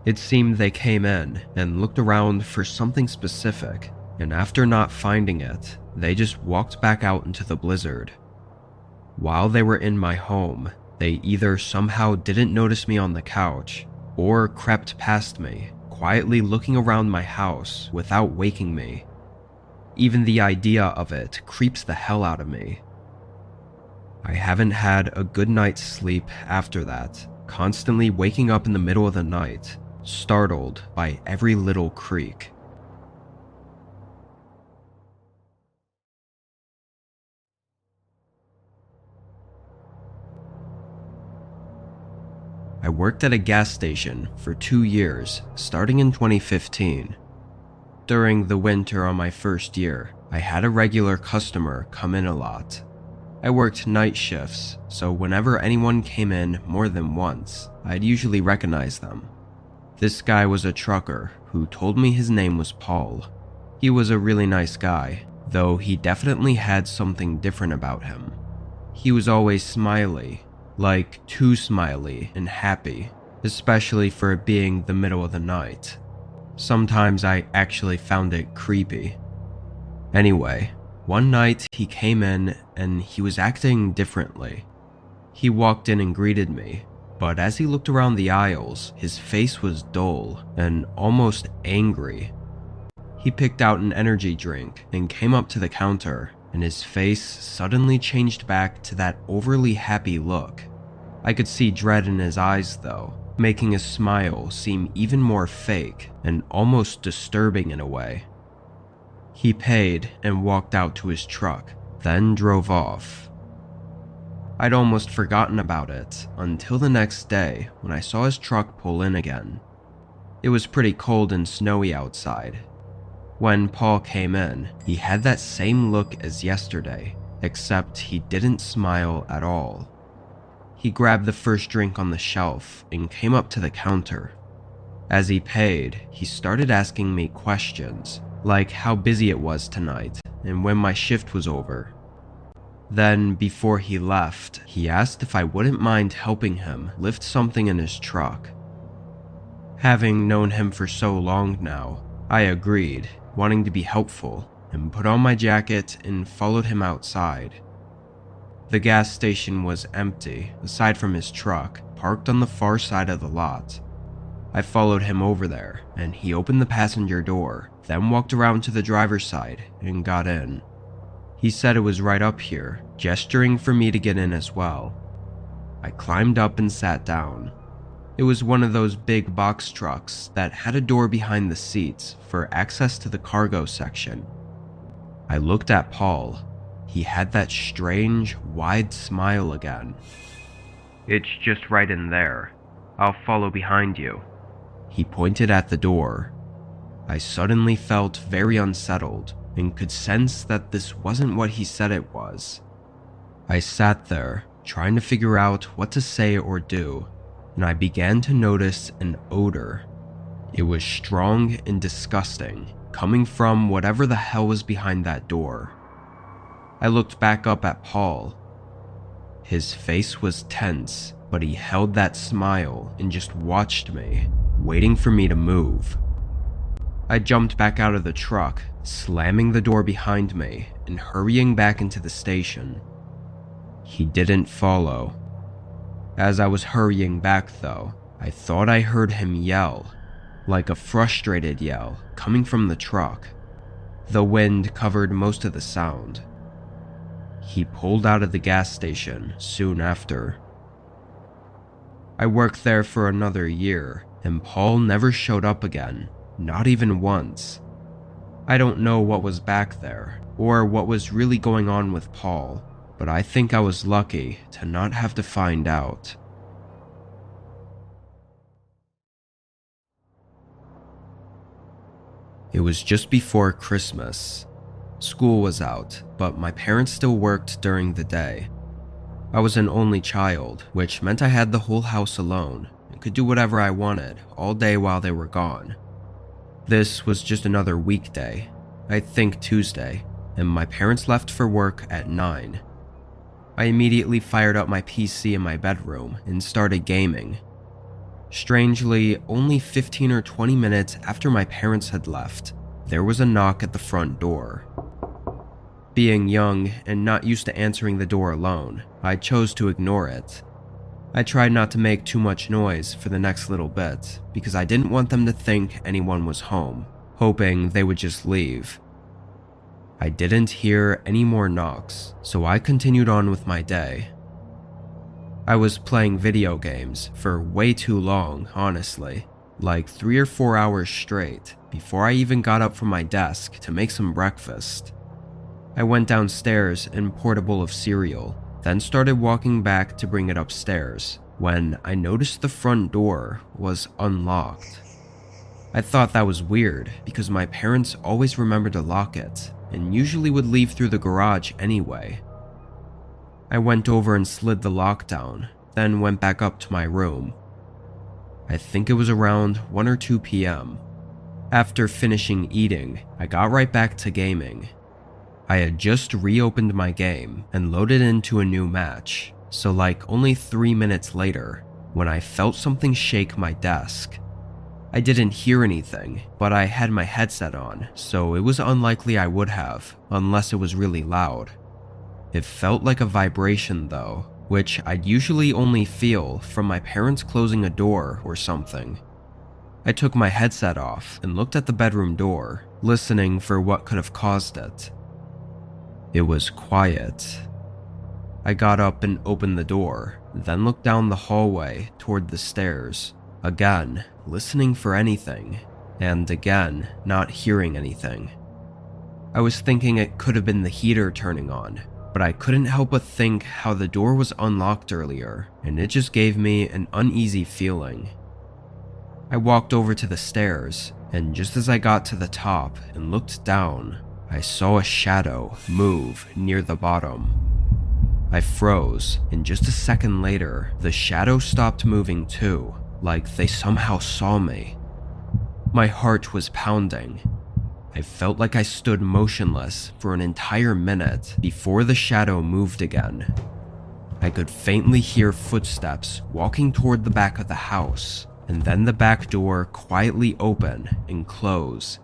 It seemed they came in and looked around for something specific, and after not finding it, they just walked back out into the blizzard. While they were in my home, they either somehow didn't notice me on the couch, or crept past me, quietly looking around my house without waking me. Even the idea of it creeps the hell out of me. I haven't had a good night's sleep after that, constantly waking up in the middle of the night, startled by every little creak. I worked at a gas station for 2 years, starting in 2015. During the winter on my first year, I had a regular customer come in a lot. I worked night shifts, so whenever anyone came in more than once, I'd usually recognize them. This guy was a trucker who told me his name was Paul. He was a really nice guy, though he definitely had something different about him. He was always smiley, like too smiley and happy, especially for it being the middle of the night. Sometimes I actually found it creepy. Anyway, one night he came in and he was acting differently. He walked in and greeted me, but as he looked around the aisles, his face was dull and almost angry. He picked out an energy drink and came up to the counter, and his face suddenly changed back to that overly happy look. I could see dread in his eyes though, making his smile seem even more fake and almost disturbing in a way. He paid and walked out to his truck, then drove off. I'd almost forgotten about it until the next day when I saw his truck pull in again. It was pretty cold and snowy outside. When Paul came in, he had that same look as yesterday, except he didn't smile at all. He grabbed the first drink on the shelf and came up to the counter. As he paid, he started asking me questions, like how busy it was tonight and when my shift was over. Then, before he left, he asked if I wouldn't mind helping him lift something in his truck. Having known him for so long now, I agreed, wanting to be helpful, and put on my jacket and followed him outside. The gas station was empty, aside from his truck, parked on the far side of the lot. I followed him over there, and he opened the passenger door, then walked around to the driver's side and got in. He said it was right up here, gesturing for me to get in as well. I climbed up and sat down. It was one of those big box trucks that had a door behind the seats for access to the cargo section. I looked at Paul. He had that strange, wide smile again. "It's just right in there. I'll follow behind you." He pointed at the door. I suddenly felt very unsettled and could sense that this wasn't what he said it was. I sat there, trying to figure out what to say or do, and I began to notice an odor. It was strong and disgusting, coming from whatever the hell was behind that door. I looked back up at Paul. His face was tense, but he held that smile and just watched me, waiting for me to move. I jumped back out of the truck, slamming the door behind me and hurrying back into the station. He didn't follow. As I was hurrying back though, I thought I heard him yell. like a frustrated yell coming from the truck. The wind covered most of the sound. He pulled out of the gas station soon after. I worked there for another year, and Paul never showed up again, not even once. I don't know what was back there, or what was really going on with Paul, but I think I was lucky to not have to find out. It was just before Christmas. School was out, but my parents still worked during the day. I was an only child, which meant I had the whole house alone and could do whatever I wanted all day while they were gone. This was just another weekday, I think Tuesday, and my parents left for work at 9. I immediately fired up my PC in my bedroom and started gaming. Strangely, only 15 or 20 minutes after my parents had left, there was a knock at the front door. Being young and not used to answering the door alone, I chose to ignore it. I tried not to make too much noise for the next little bit because I didn't want them to think anyone was home, hoping they would just leave. I didn't hear any more knocks, so I continued on with my day. I was playing video games for way too long, honestly, like 3 or 4 hours straight before I even got up from my desk to make some breakfast. I went downstairs and poured a bowl of cereal, then started walking back to bring it upstairs when I noticed the front door was unlocked. I thought that was weird because my parents always remembered to lock it and usually would leave through the garage anyway. I went over and slid the lock down, then went back up to my room. I think it was around 1 or 2 p.m. After finishing eating, I got right back to gaming. I had just reopened my game and loaded into a new match, so like only 3 minutes later, when I felt something shake my desk. I didn't hear anything, but I had my headset on, so it was unlikely I would have, unless it was really loud. It felt like a vibration though, which I'd usually only feel from my parents closing a door or something. I took my headset off and looked at the bedroom door, listening for what could have caused it. It was quiet. I got up and opened the door, then looked down the hallway toward the stairs, again listening for anything, and again not hearing anything. I was thinking it could have been the heater turning on, but I couldn't help but think how the door was unlocked earlier, and it just gave me an uneasy feeling. I walked over to the stairs, and just as I got to the top and looked down, I saw a shadow move near the bottom. I froze, and just a second later, the shadow stopped moving too, like they somehow saw me. My heart was pounding. I felt like I stood motionless for an entire minute before the shadow moved again. I could faintly hear footsteps walking toward the back of the house, and then the back door quietly open and close,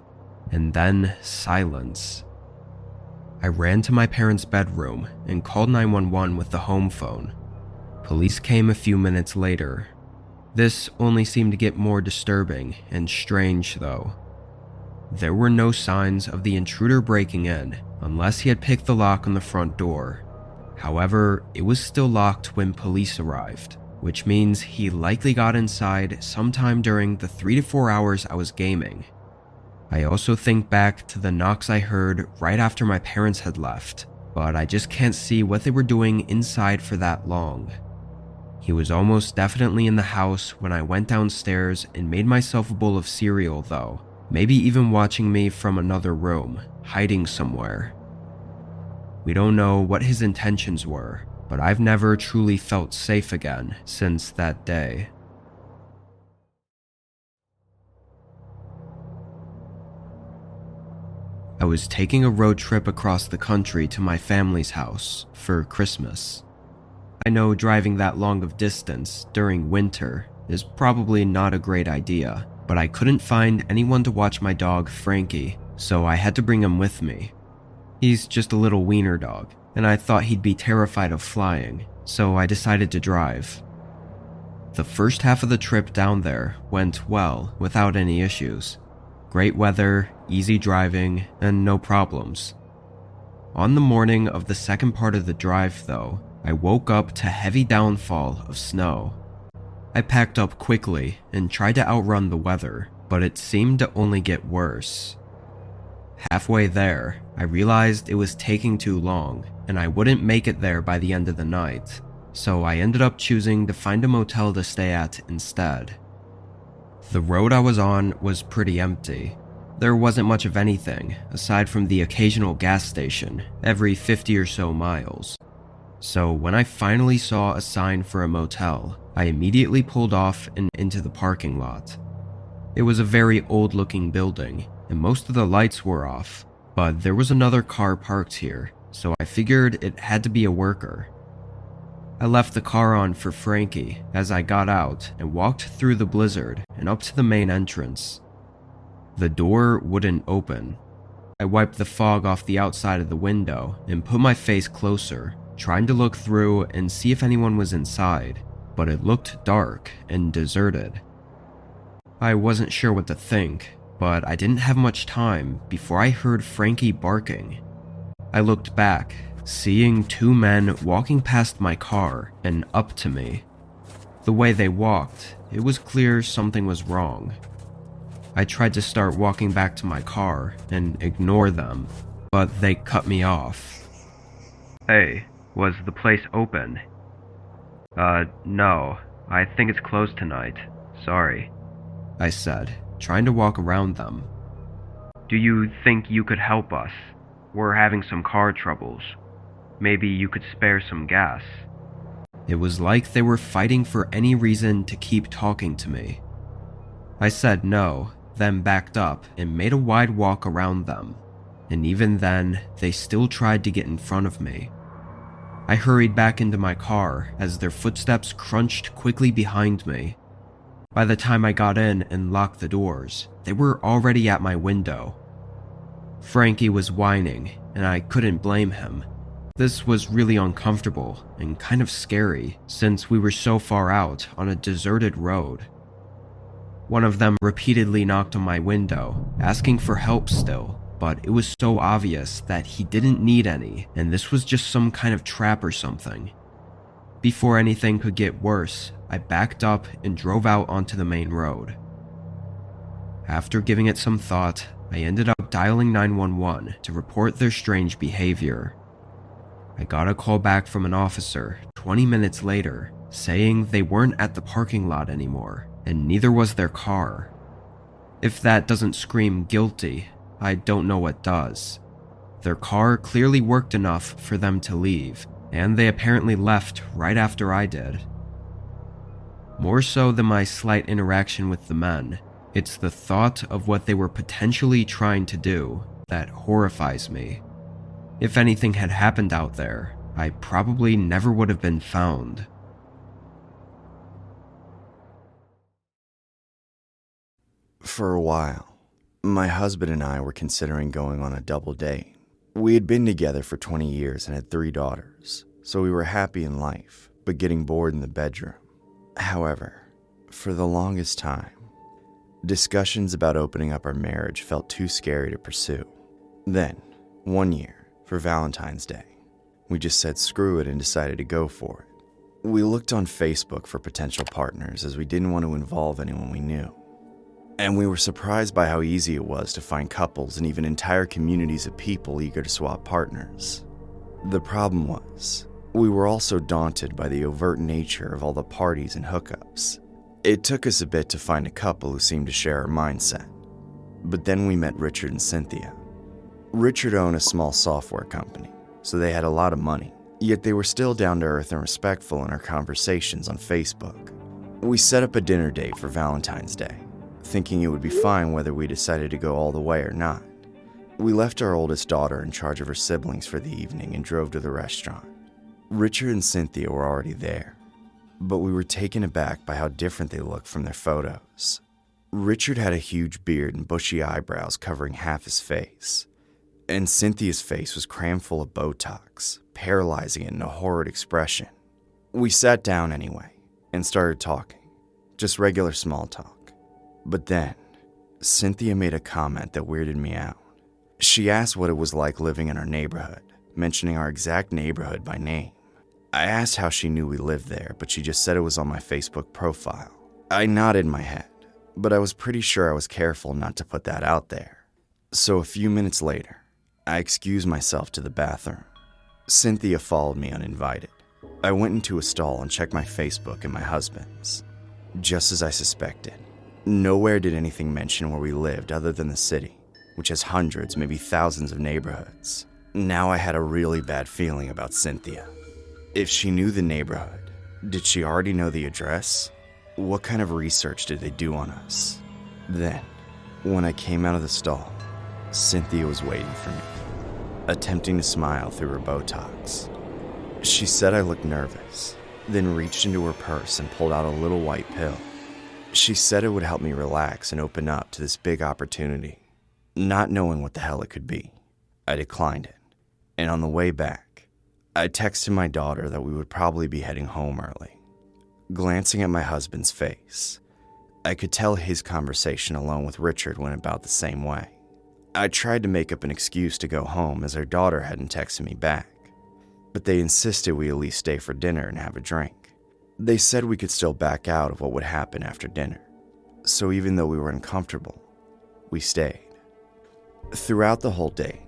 and then silence. I ran to my parents' bedroom and called 911 with the home phone. Police came a few minutes later. This only seemed to get more disturbing and strange though. There were no signs of the intruder breaking in unless he had picked the lock on the front door. However, it was still locked when police arrived, which means he likely got inside sometime during the 3 to 4 hours I was gaming. I also think back to the knocks I heard right after my parents had left, but I just can't see what they were doing inside for that long. He was almost definitely in the house when I went downstairs and made myself a bowl of cereal though, maybe even watching me from another room, hiding somewhere. We don't know what his intentions were, but I've never truly felt safe again since that day. I was taking a road trip across the country to my family's house for Christmas. I know driving that long of distance during winter is probably not a great idea, but I couldn't find anyone to watch my dog Frankie, so I had to bring him with me. He's just a little wiener dog, and I thought he'd be terrified of flying, so I decided to drive. The first half of the trip down there went well without any issues. Great weather, easy driving, and no problems. On the morning of the second part of the drive, though, I woke up to heavy downfall of snow. I packed up quickly and tried to outrun the weather, but it seemed to only get worse. Halfway there, I realized it was taking too long, and I wouldn't make it there by the end of the night, so I ended up choosing to find a motel to stay at instead. The road I was on was pretty empty. There wasn't much of anything, aside from the occasional gas station, every 50 or so miles. So when I finally saw a sign for a motel, I immediately pulled off and into the parking lot. It was a very old-looking building, and most of the lights were off, but there was another car parked here, so I figured it had to be a worker. I left the car on for Frankie as I got out and walked through the blizzard and up to the main entrance. The door wouldn't open. I wiped the fog off the outside of the window and put my face closer, trying to look through and see if anyone was inside, but it looked dark and deserted. I wasn't sure what to think, but I didn't have much time before I heard Frankie barking. I looked back, seeing two men walking past my car and up to me. The way they walked, it was clear something was wrong. I tried to start walking back to my car and ignore them, but they cut me off. "Hey, was the place open?" No. I think it's closed tonight. Sorry," I said, trying to walk around them. "Do you think you could help us? We're having some car troubles. Maybe you could spare some gas." It was like they were fighting for any reason to keep talking to me. I said no, then backed up and made a wide walk around them, and even then, they still tried to get in front of me. I hurried back into my car as their footsteps crunched quickly behind me. By the time I got in and locked the doors, they were already at my window. Frankie was whining, and I couldn't blame him. This was really uncomfortable and kind of scary since we were so far out on a deserted road. One of them repeatedly knocked on my window, asking for help still, but it was so obvious that he didn't need any, and this was just some kind of trap or something. Before anything could get worse, I backed up and drove out onto the main road. After giving it some thought, I ended up dialing 911 to report their strange behavior. I got a call back from an officer 20 minutes later, saying they weren't at the parking lot anymore, and neither was their car. If that doesn't scream guilty, I don't know what does. Their car clearly worked enough for them to leave, and they apparently left right after I did. More so than my slight interaction with the men, it's the thought of what they were potentially trying to do that horrifies me. If anything had happened out there, I probably never would have been found. For a while, my husband and I were considering going on a double date. We had been together for 20 years and had 3 daughters, so we were happy in life, but getting bored in the bedroom. However, for the longest time, discussions about opening up our marriage felt too scary to pursue. Then, one year, for Valentine's Day, we just said screw it and decided to go for it. We looked on Facebook for potential partners as we didn't want to involve anyone we knew. And we were surprised by how easy it was to find couples and even entire communities of people eager to swap partners. The problem was, we were also daunted by the overt nature of all the parties and hookups. It took us a bit to find a couple who seemed to share our mindset. But then we met Richard and Cynthia. Richard owned a small software company, so they had a lot of money, yet they were still down to earth and respectful in our conversations on Facebook. We set up a dinner date for Valentine's Day, thinking it would be fine whether we decided to go all the way or not. We left our oldest daughter in charge of her siblings for the evening and drove to the restaurant. Richard and Cynthia were already there, but we were taken aback by how different they looked from their photos. Richard had a huge beard and bushy eyebrows covering half his face, and Cynthia's face was crammed full of Botox, paralyzing it in a horrid expression. We sat down anyway and started talking. just regular small talk. But then, Cynthia made a comment that weirded me out. She asked what it was like living in our neighborhood, mentioning our exact neighborhood by name. I asked how she knew we lived there, but she just said it was on my Facebook profile. I nodded my head, but I was pretty sure I was careful not to put that out there. So a few minutes later, I excused myself to the bathroom. Cynthia followed me uninvited. I went into a stall and checked my Facebook and my husband's. Just as I suspected, nowhere did anything mention where we lived other than the city, which has hundreds, maybe thousands of neighborhoods. Now I had a really bad feeling about Cynthia. If she knew the neighborhood, did she already know the address? What kind of research did they do on us? Then, when I came out of the stall, Cynthia was waiting for me, attempting to smile through her Botox. She said I looked nervous, then reached into her purse and pulled out a little white pill. She said it would help me relax and open up to this big opportunity. Not knowing what the hell it could be, I declined it. And on the way back, I texted my daughter that we would probably be heading home early. Glancing at my husband's face, I could tell his conversation alone with Richard went about the same way. I tried to make up an excuse to go home as our daughter hadn't texted me back, but they insisted we at least stay for dinner and have a drink. They said we could still back out of what would happen after dinner, so even though we were uncomfortable, we stayed. Throughout the whole day,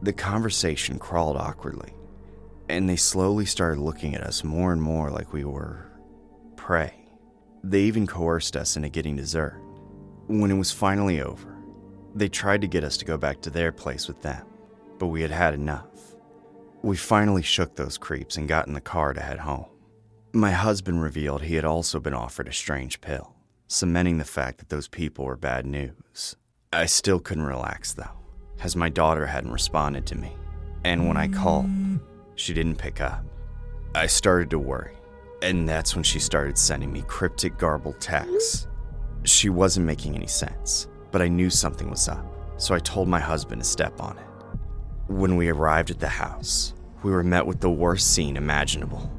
the conversation crawled awkwardly, and they slowly started looking at us more and more like we were prey. They even coerced us into getting dessert. When it was finally over, they tried to get us to go back to their place with them, but we had had enough. We finally shook those creeps and got in the car to head home. My husband revealed he had also been offered a strange pill, cementing the fact that those people were bad news. I still couldn't relax though, as my daughter hadn't responded to me, and when I called, she didn't pick up. I started to worry, and that's when she started sending me cryptic, garbled texts. She wasn't making any sense, but I knew something was up, so I told my husband to step on it. When we arrived at the house, we were met with the worst scene imaginable.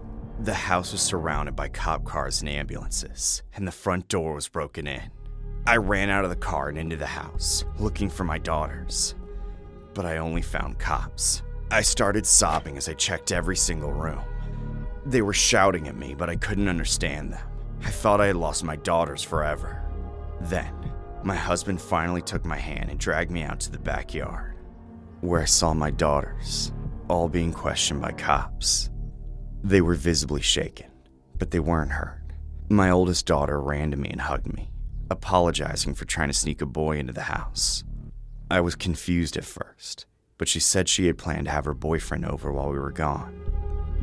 The house was surrounded by cop cars and ambulances, and the front door was broken in. I ran out of the car and into the house, looking for my daughters, but I only found cops. I started sobbing as I checked every single room. They were shouting at me, but I couldn't understand them. I thought I had lost my daughters forever. Then, my husband finally took my hand and dragged me out to the backyard, where I saw my daughters, all being questioned by cops. They were visibly shaken, but they weren't hurt. My oldest daughter ran to me and hugged me, apologizing for trying to sneak a boy into the house. I was confused at first, but she said she had planned to have her boyfriend over while we were gone.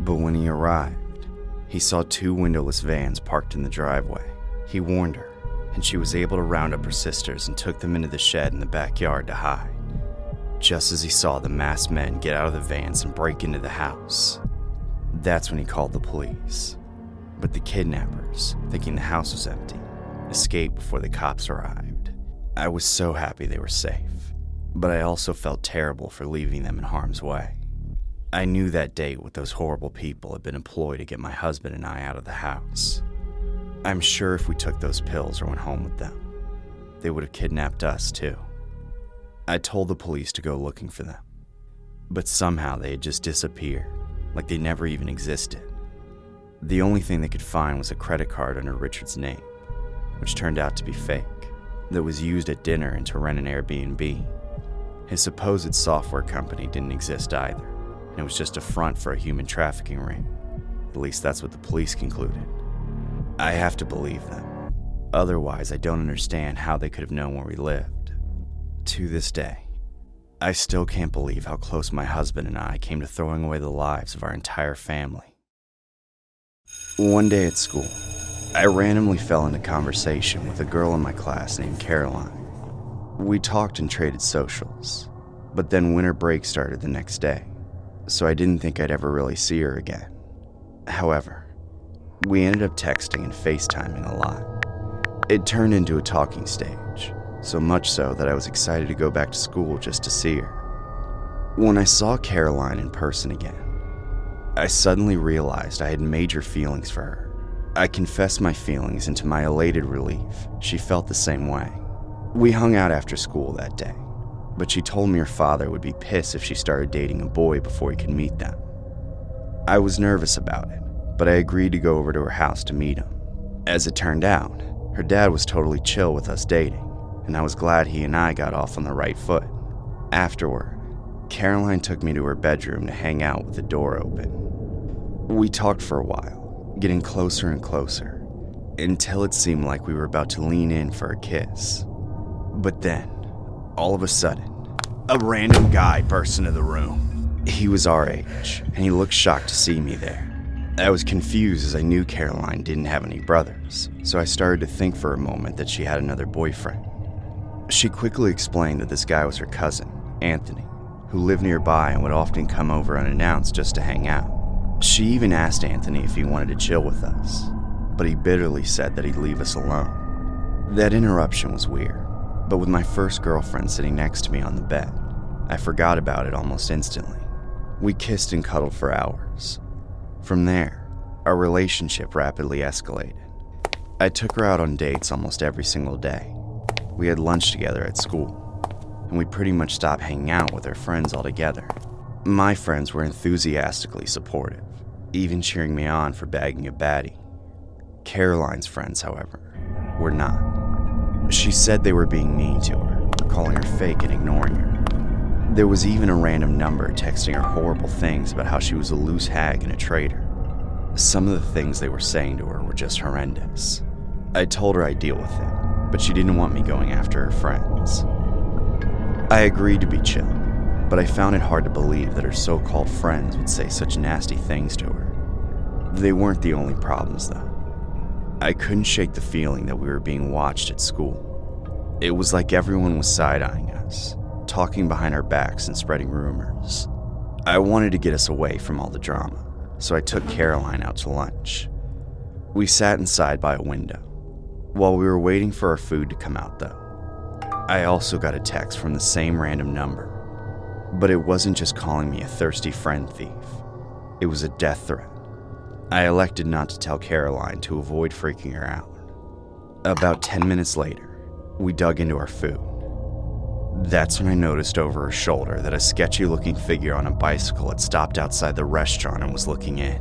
But when he arrived, he saw 2 windowless vans parked in the driveway. He warned her, and she was able to round up her sisters and took them into the shed in the backyard to hide. Just as he saw the masked men get out of the vans and break into the house, that's when he called the police. But the kidnappers, thinking the house was empty, escaped before the cops arrived. I was so happy they were safe, but I also felt terrible for leaving them in harm's way. I knew that date with those horrible people had been employed to get my husband and I out of the house. I'm sure if we took those pills or went home with them, they would have kidnapped us too. I told the police to go looking for them, but somehow they had just disappeared, like they never even existed. The only thing they could find was a credit card under Richard's name, which turned out to be fake, that was used at dinner and to rent an Airbnb. His supposed software company didn't exist either, and it was just a front for a human trafficking ring. At least that's what the police concluded. I have to believe them. Otherwise, I don't understand how they could have known where we lived. To this day, I still can't believe how close my husband and I came to throwing away the lives of our entire family. One day at school, I randomly fell into conversation with a girl in my class named Caroline. We talked and traded socials, but then winter break started the next day, so I didn't think I'd ever really see her again. However, we ended up texting and FaceTiming a lot. It turned into a talking stage, so much so that I was excited to go back to school just to see her. When I saw Caroline in person again, I suddenly realized I had major feelings for her. I confessed my feelings, and to my elated relief, she felt the same way. We hung out after school that day, but she told me her father would be pissed if she started dating a boy before he could meet them. I was nervous about it, but I agreed to go over to her house to meet him. As it turned out, her dad was totally chill with us dating, and I was glad he and I got off on the right foot. Afterward, Caroline took me to her bedroom to hang out with the door open. We talked for a while, getting closer and closer, until it seemed like we were about to lean in for a kiss. But then, all of a sudden, a random guy burst into the room. He was our age, and he looked shocked to see me there. I was confused as I knew Caroline didn't have any brothers, so I started to think for a moment that she had another boyfriend. She quickly explained that this guy was her cousin, Anthony, who lived nearby and would often come over unannounced just to hang out. She even asked Anthony if he wanted to chill with us, but he bitterly said that he'd leave us alone. That interruption was weird, but with my first girlfriend sitting next to me on the bed, I forgot about it almost instantly. We kissed and cuddled for hours. From there, our relationship rapidly escalated. I took her out on dates almost every single day. We had lunch together at school, and we pretty much stopped hanging out with her friends altogether. My friends were enthusiastically supportive, even cheering me on for bagging a baddie. Caroline's friends, however, were not. She said they were being mean to her, calling her fake and ignoring her. There was even a random number texting her horrible things about how she was a loose hag and a traitor. Some of the things they were saying to her were just horrendous. I told her I'd deal with it, but she didn't want me going after her friends. I agreed to be chill, but I found it hard to believe that her so-called friends would say such nasty things to her. They weren't the only problems, though. I couldn't shake the feeling that we were being watched at school. It was like everyone was side-eyeing us, talking behind our backs and spreading rumors. I wanted to get us away from all the drama, so I took Caroline out to lunch. We sat inside by a window. While we were waiting for our food to come out, though, I also got a text from the same random number. But it wasn't just calling me a thirsty friend thief. It was a death threat. I elected not to tell Caroline to avoid freaking her out. About 10 minutes later, we dug into our food. That's when I noticed over her shoulder that a sketchy-looking figure on a bicycle had stopped outside the restaurant and was looking in.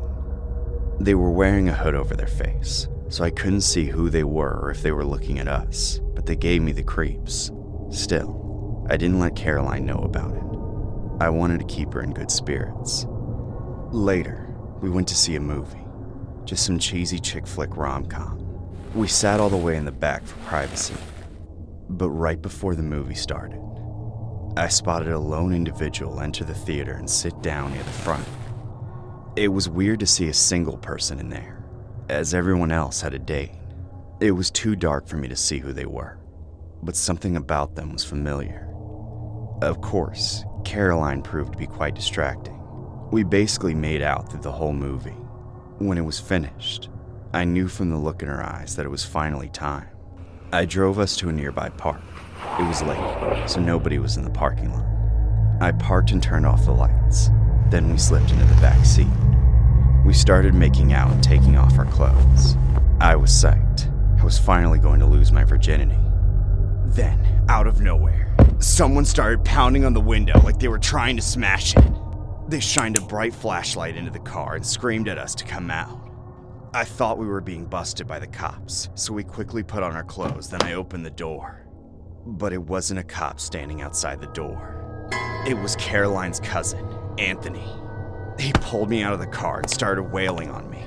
They were wearing a hood over their face, so I couldn't see who they were or if they were looking at us, but they gave me the creeps. Still, I didn't let Caroline know about it. I wanted to keep her in good spirits. Later, we went to see a movie. Just some cheesy chick flick rom-com. We sat all the way in the back for privacy. But right before the movie started, I spotted a lone individual enter the theater and sit down near the front. It was weird to see a single person in there, as everyone else had a date. It was too dark for me to see who they were, but something about them was familiar. Of course, Caroline proved to be quite distracting. We basically made out through the whole movie. When it was finished, I knew from the look in her eyes that it was finally time. I drove us to a nearby park. It was late, so nobody was in the parking lot. I parked and turned off the lights. Then we slipped into the back seat. We started making out and taking off our clothes. I was psyched. I was finally going to lose my virginity. Then, out of nowhere, someone started pounding on the window like they were trying to smash it. They shined a bright flashlight into the car and screamed at us to come out. I thought we were being busted by the cops, so we quickly put on our clothes, then I opened the door. But it wasn't a cop standing outside the door. It was Caroline's cousin, Anthony. He pulled me out of the car and started wailing on me.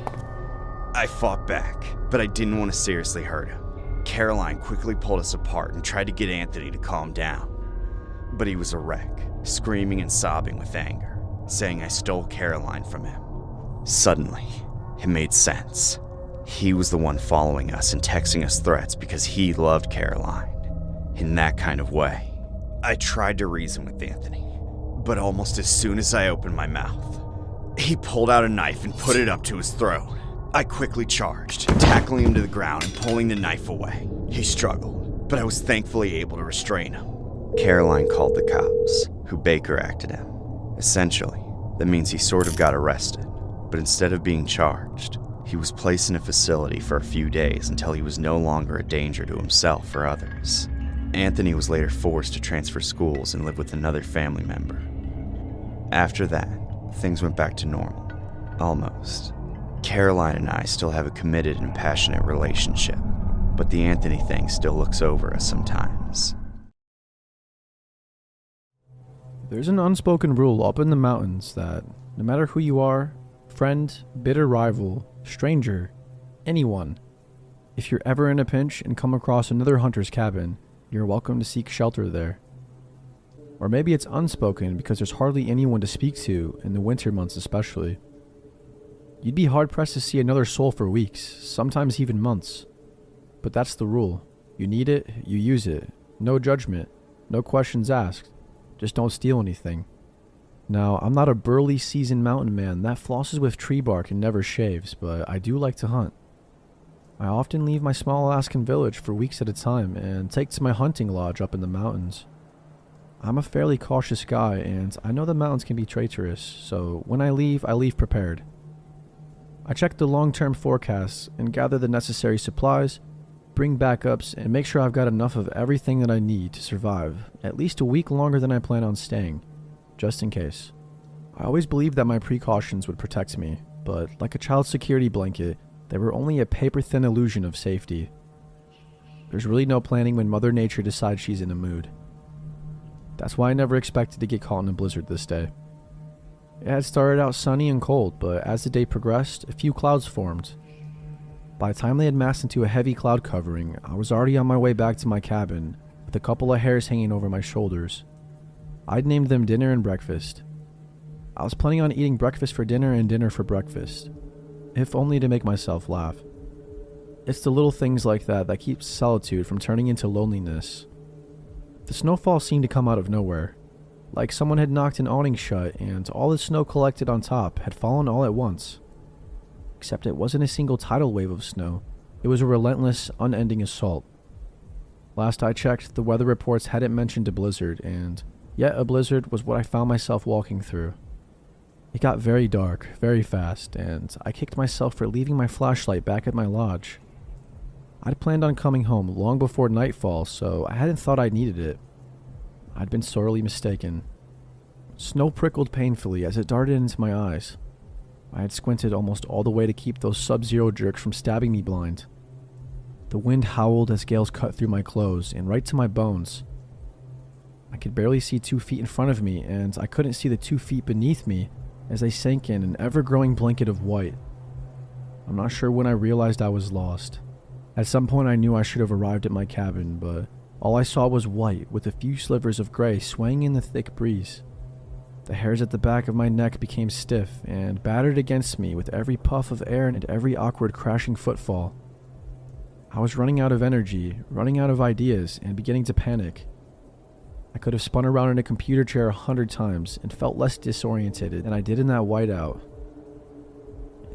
I fought back, but I didn't want to seriously hurt him. Caroline quickly pulled us apart and tried to get Anthony to calm down. But he was a wreck, screaming and sobbing with anger, saying I stole Caroline from him. Suddenly, it made sense. He was the one following us and texting us threats because he loved Caroline. In that kind of way. I tried to reason with Anthony, but almost as soon as I opened my mouth, he pulled out a knife and put it up to his throat. I quickly charged, tackling him to the ground and pulling the knife away. He struggled, but I was thankfully able to restrain him. Caroline called the cops, who Baker acted him. Essentially, that means he sort of got arrested, but instead of being charged, He was placed in a facility for a few days until he was no longer a danger to himself or others. Anthony was later forced to transfer schools and live with another family member. After that, things went back to normal. Almost. Caroline and I still have a committed and passionate relationship, but the Anthony thing still looks over us sometimes. There's an unspoken rule up in the mountains that no matter who you are, friend, bitter rival, stranger, anyone, if you're ever in a pinch and come across another hunter's cabin, you're welcome to seek shelter there. Or maybe it's unspoken because there's hardly anyone to speak to in the winter months especially. You'd be hard-pressed to see another soul for weeks, sometimes even months. But that's the rule. You need it, you use it. No judgment, no questions asked. Just don't steal anything. Now, I'm not a burly seasoned mountain man that flosses with tree bark and never shaves, but I do like to hunt. I often leave my small Alaskan village for weeks at a time and take to my hunting lodge up in the mountains. I'm a fairly cautious guy and I know the mountains can be traitorous, so when I leave prepared. I check the long-term forecasts and gather the necessary supplies, bring backups, and make sure I've got enough of everything that I need to survive at least a week longer than I plan on staying, just in case. I always believed that my precautions would protect me, but like a child's security blanket, they were only a paper-thin illusion of safety. There's really no planning when Mother Nature decides she's in a mood. That's why I never expected to get caught in a blizzard this day. It had started out sunny and cold, but as the day progressed, a few clouds formed. By the time they had massed into a heavy cloud covering, I was already on my way back to my cabin, with a couple of hairs hanging over my shoulders. I'd named them dinner and breakfast. I was planning on eating breakfast for dinner and dinner for breakfast, if only to make myself laugh. It's the little things like that that keep solitude from turning into loneliness. The snowfall seemed to come out of nowhere, like someone had knocked an awning shut and all the snow collected on top had fallen all at once. Except it wasn't a single tidal wave of snow, it was a relentless, unending assault. Last I checked, the weather reports hadn't mentioned a blizzard, and yet a blizzard was what I found myself walking through. It got very dark, very fast, and I kicked myself for leaving my flashlight back at my lodge. I'd planned on coming home long before nightfall, so I hadn't thought I needed it. I'd been sorely mistaken. Snow prickled painfully as it darted into my eyes. I had squinted almost all the way to keep those sub-zero jerks from stabbing me blind. The wind howled as gales cut through my clothes and right to my bones. I could barely see 2 feet in front of me, and I couldn't see the 2 feet beneath me as they sank in an ever-growing blanket of white. I'm not sure when I realized I was lost. At some point I knew I should have arrived at my cabin, but all I saw was white with a few slivers of gray swaying in the thick breeze. The hairs at the back of my neck became stiff and battered against me with every puff of air and every awkward crashing footfall. I was running out of energy, running out of ideas, and beginning to panic. I could have spun around in a computer chair 100 times and felt less disoriented than I did in that whiteout.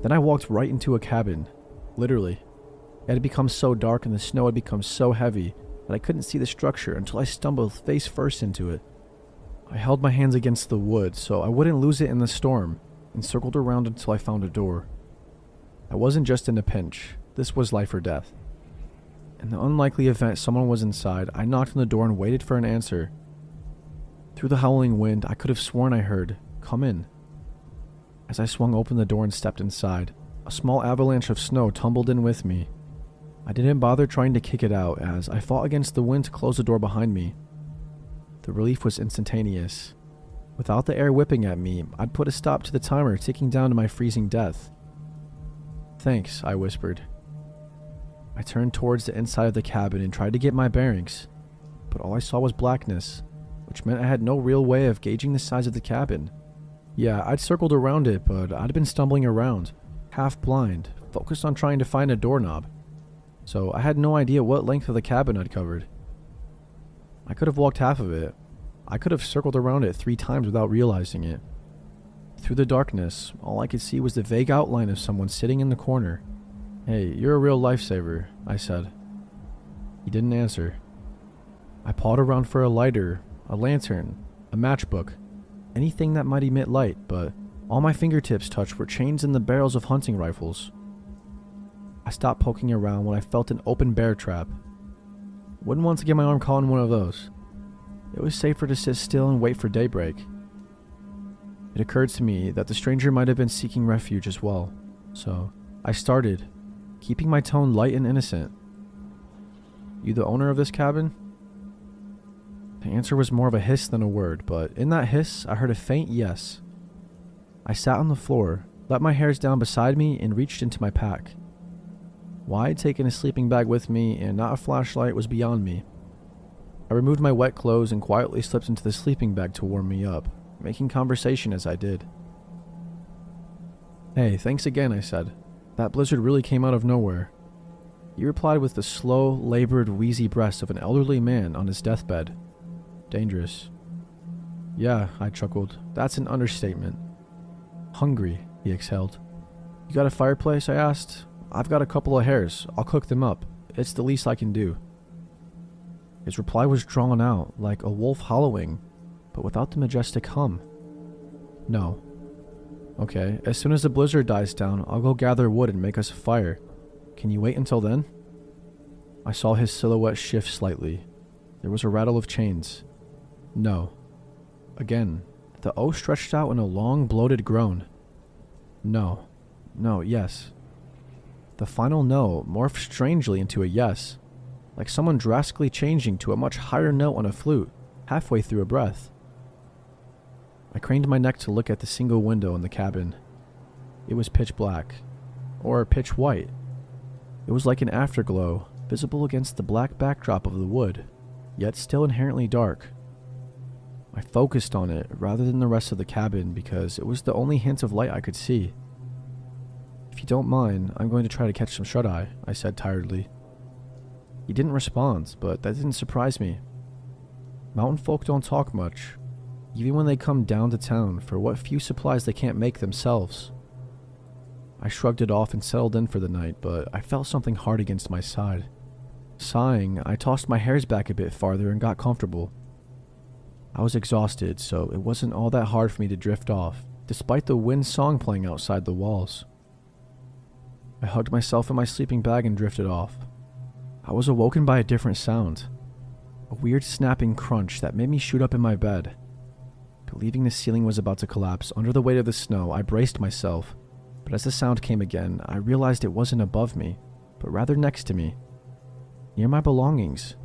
Then I walked right into a cabin, literally. It had become so dark and the snow had become so heavy that I couldn't see the structure until I stumbled face first into it. I held my hands against the wood so I wouldn't lose it in the storm and circled around until I found a door. I wasn't just in a pinch, this was life or death. In the unlikely event someone was inside, I knocked on the door and waited for an answer. Through the howling wind, I could have sworn I heard, "Come in." As I swung open the door and stepped inside, a small avalanche of snow tumbled in with me. I didn't bother trying to kick it out as I fought against the wind to close the door behind me. The relief was instantaneous. Without the air whipping at me, I'd put a stop to the timer ticking down to my freezing death. "Thanks," I whispered. I turned towards the inside of the cabin and tried to get my bearings, but all I saw was blackness, which meant I had no real way of gauging the size of the cabin. Yeah, I'd circled around it, but I'd been stumbling around, half blind, focused on trying to find a doorknob, so I had no idea what length of the cabin I'd covered. I could have walked half of it. I could have circled around it 3 times without realizing it. Through the darkness, all I could see was the vague outline of someone sitting in the corner. "Hey, you're a real lifesaver," I said. He didn't answer. I pawed around for a lighter, a lantern, a matchbook, anything that might emit light, but all my fingertips touched were chains and the barrels of hunting rifles. I stopped poking around when I felt an open bear trap. Wouldn't want to get my arm caught in one of those. It was safer to sit still and wait for daybreak. It occurred to me that the stranger might have been seeking refuge as well, so I started, keeping my tone light and innocent. "You the owner of this cabin?" The answer was more of a hiss than a word, but in that hiss, I heard a faint yes. I sat on the floor, let my hairs down beside me, and reached into my pack. Why I'd taken a sleeping bag with me and not a flashlight was beyond me. I removed my wet clothes and quietly slipped into the sleeping bag to warm me up, making conversation as I did. "Hey, thanks again," I said. "That blizzard really came out of nowhere." He replied with the slow, labored, wheezy breath of an elderly man on his deathbed. "Dangerous." "Yeah," I chuckled. "That's an understatement." "Hungry," he exhaled. "You got a fireplace?" I asked. "I've got a couple of hares. I'll cook them up. It's the least I can do." His reply was drawn out, like a wolf howling, but without the majestic hum. "No." "Okay, as soon as the blizzard dies down, I'll go gather wood and make us a fire. Can you wait until then?" I saw his silhouette shift slightly. There was a rattle of chains. "No." Again, the O stretched out in a long, bloated groan. "No. No, yes." The final no morphed strangely into a yes, like someone drastically changing to a much higher note on a flute, halfway through a breath. I craned my neck to look at the single window in the cabin. It was pitch black, or pitch white. It was like an afterglow, visible against the black backdrop of the wood, yet still inherently dark. I focused on it rather than the rest of the cabin because it was the only hint of light I could see. "If you don't mind, I'm going to try to catch some shut-eye," I said tiredly. He didn't respond, but that didn't surprise me. Mountain folk don't talk much, even when they come down to town for what few supplies they can't make themselves. I shrugged it off and settled in for the night, but I felt something hard against my side. Sighing, I tossed my hairs back a bit farther and got comfortable. I was exhausted, so it wasn't all that hard for me to drift off, despite the wind song playing outside the walls. I hugged myself in my sleeping bag and drifted off. I was awoken by a different sound, a weird snapping crunch that made me shoot up in my bed. Believing the ceiling was about to collapse under the weight of the snow, I braced myself, but as the sound came again, I realized it wasn't above me, but rather next to me, near my belongings.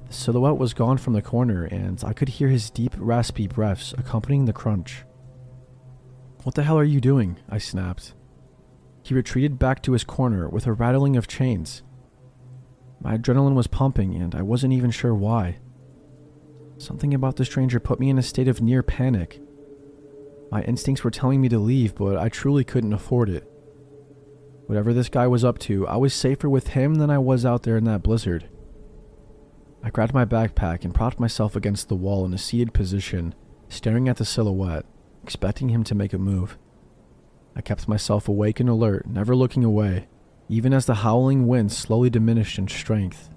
The silhouette was gone from the corner, and I could hear his deep, raspy breaths accompanying the crunch. "What the hell are you doing?" I snapped. He retreated back to his corner with a rattling of chains. My adrenaline was pumping, and I wasn't even sure why. Something about the stranger put me in a state of near panic. My instincts were telling me to leave, but I truly couldn't afford it. Whatever this guy was up to, I was safer with him than I was out there in that blizzard. I grabbed my backpack and propped myself against the wall in a seated position, staring at the silhouette, expecting him to make a move. I kept myself awake and alert, never looking away, even as the howling wind slowly diminished in strength.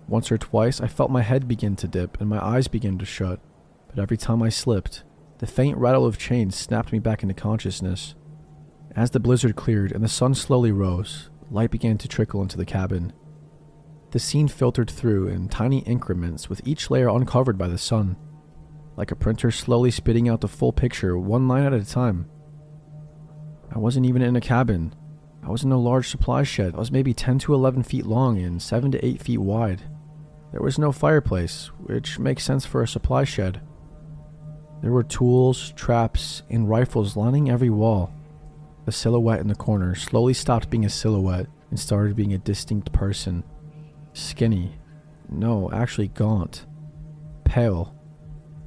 Once or twice, I felt my head begin to dip and my eyes begin to shut, but every time I slipped, the faint rattle of chains snapped me back into consciousness. As the blizzard cleared and the sun slowly rose, light began to trickle into the cabin. The scene filtered through in tiny increments with each layer uncovered by the sun, like a printer slowly spitting out the full picture one line at a time. I wasn't even in a cabin. I was in a large supply shed that was maybe 10 to 11 feet long and 7 to 8 feet wide. There was no fireplace, which makes sense for a supply shed. There were tools, traps, and rifles lining every wall. The silhouette in the corner slowly stopped being a silhouette and started being a distinct person. Skinny. No, actually gaunt. Pale.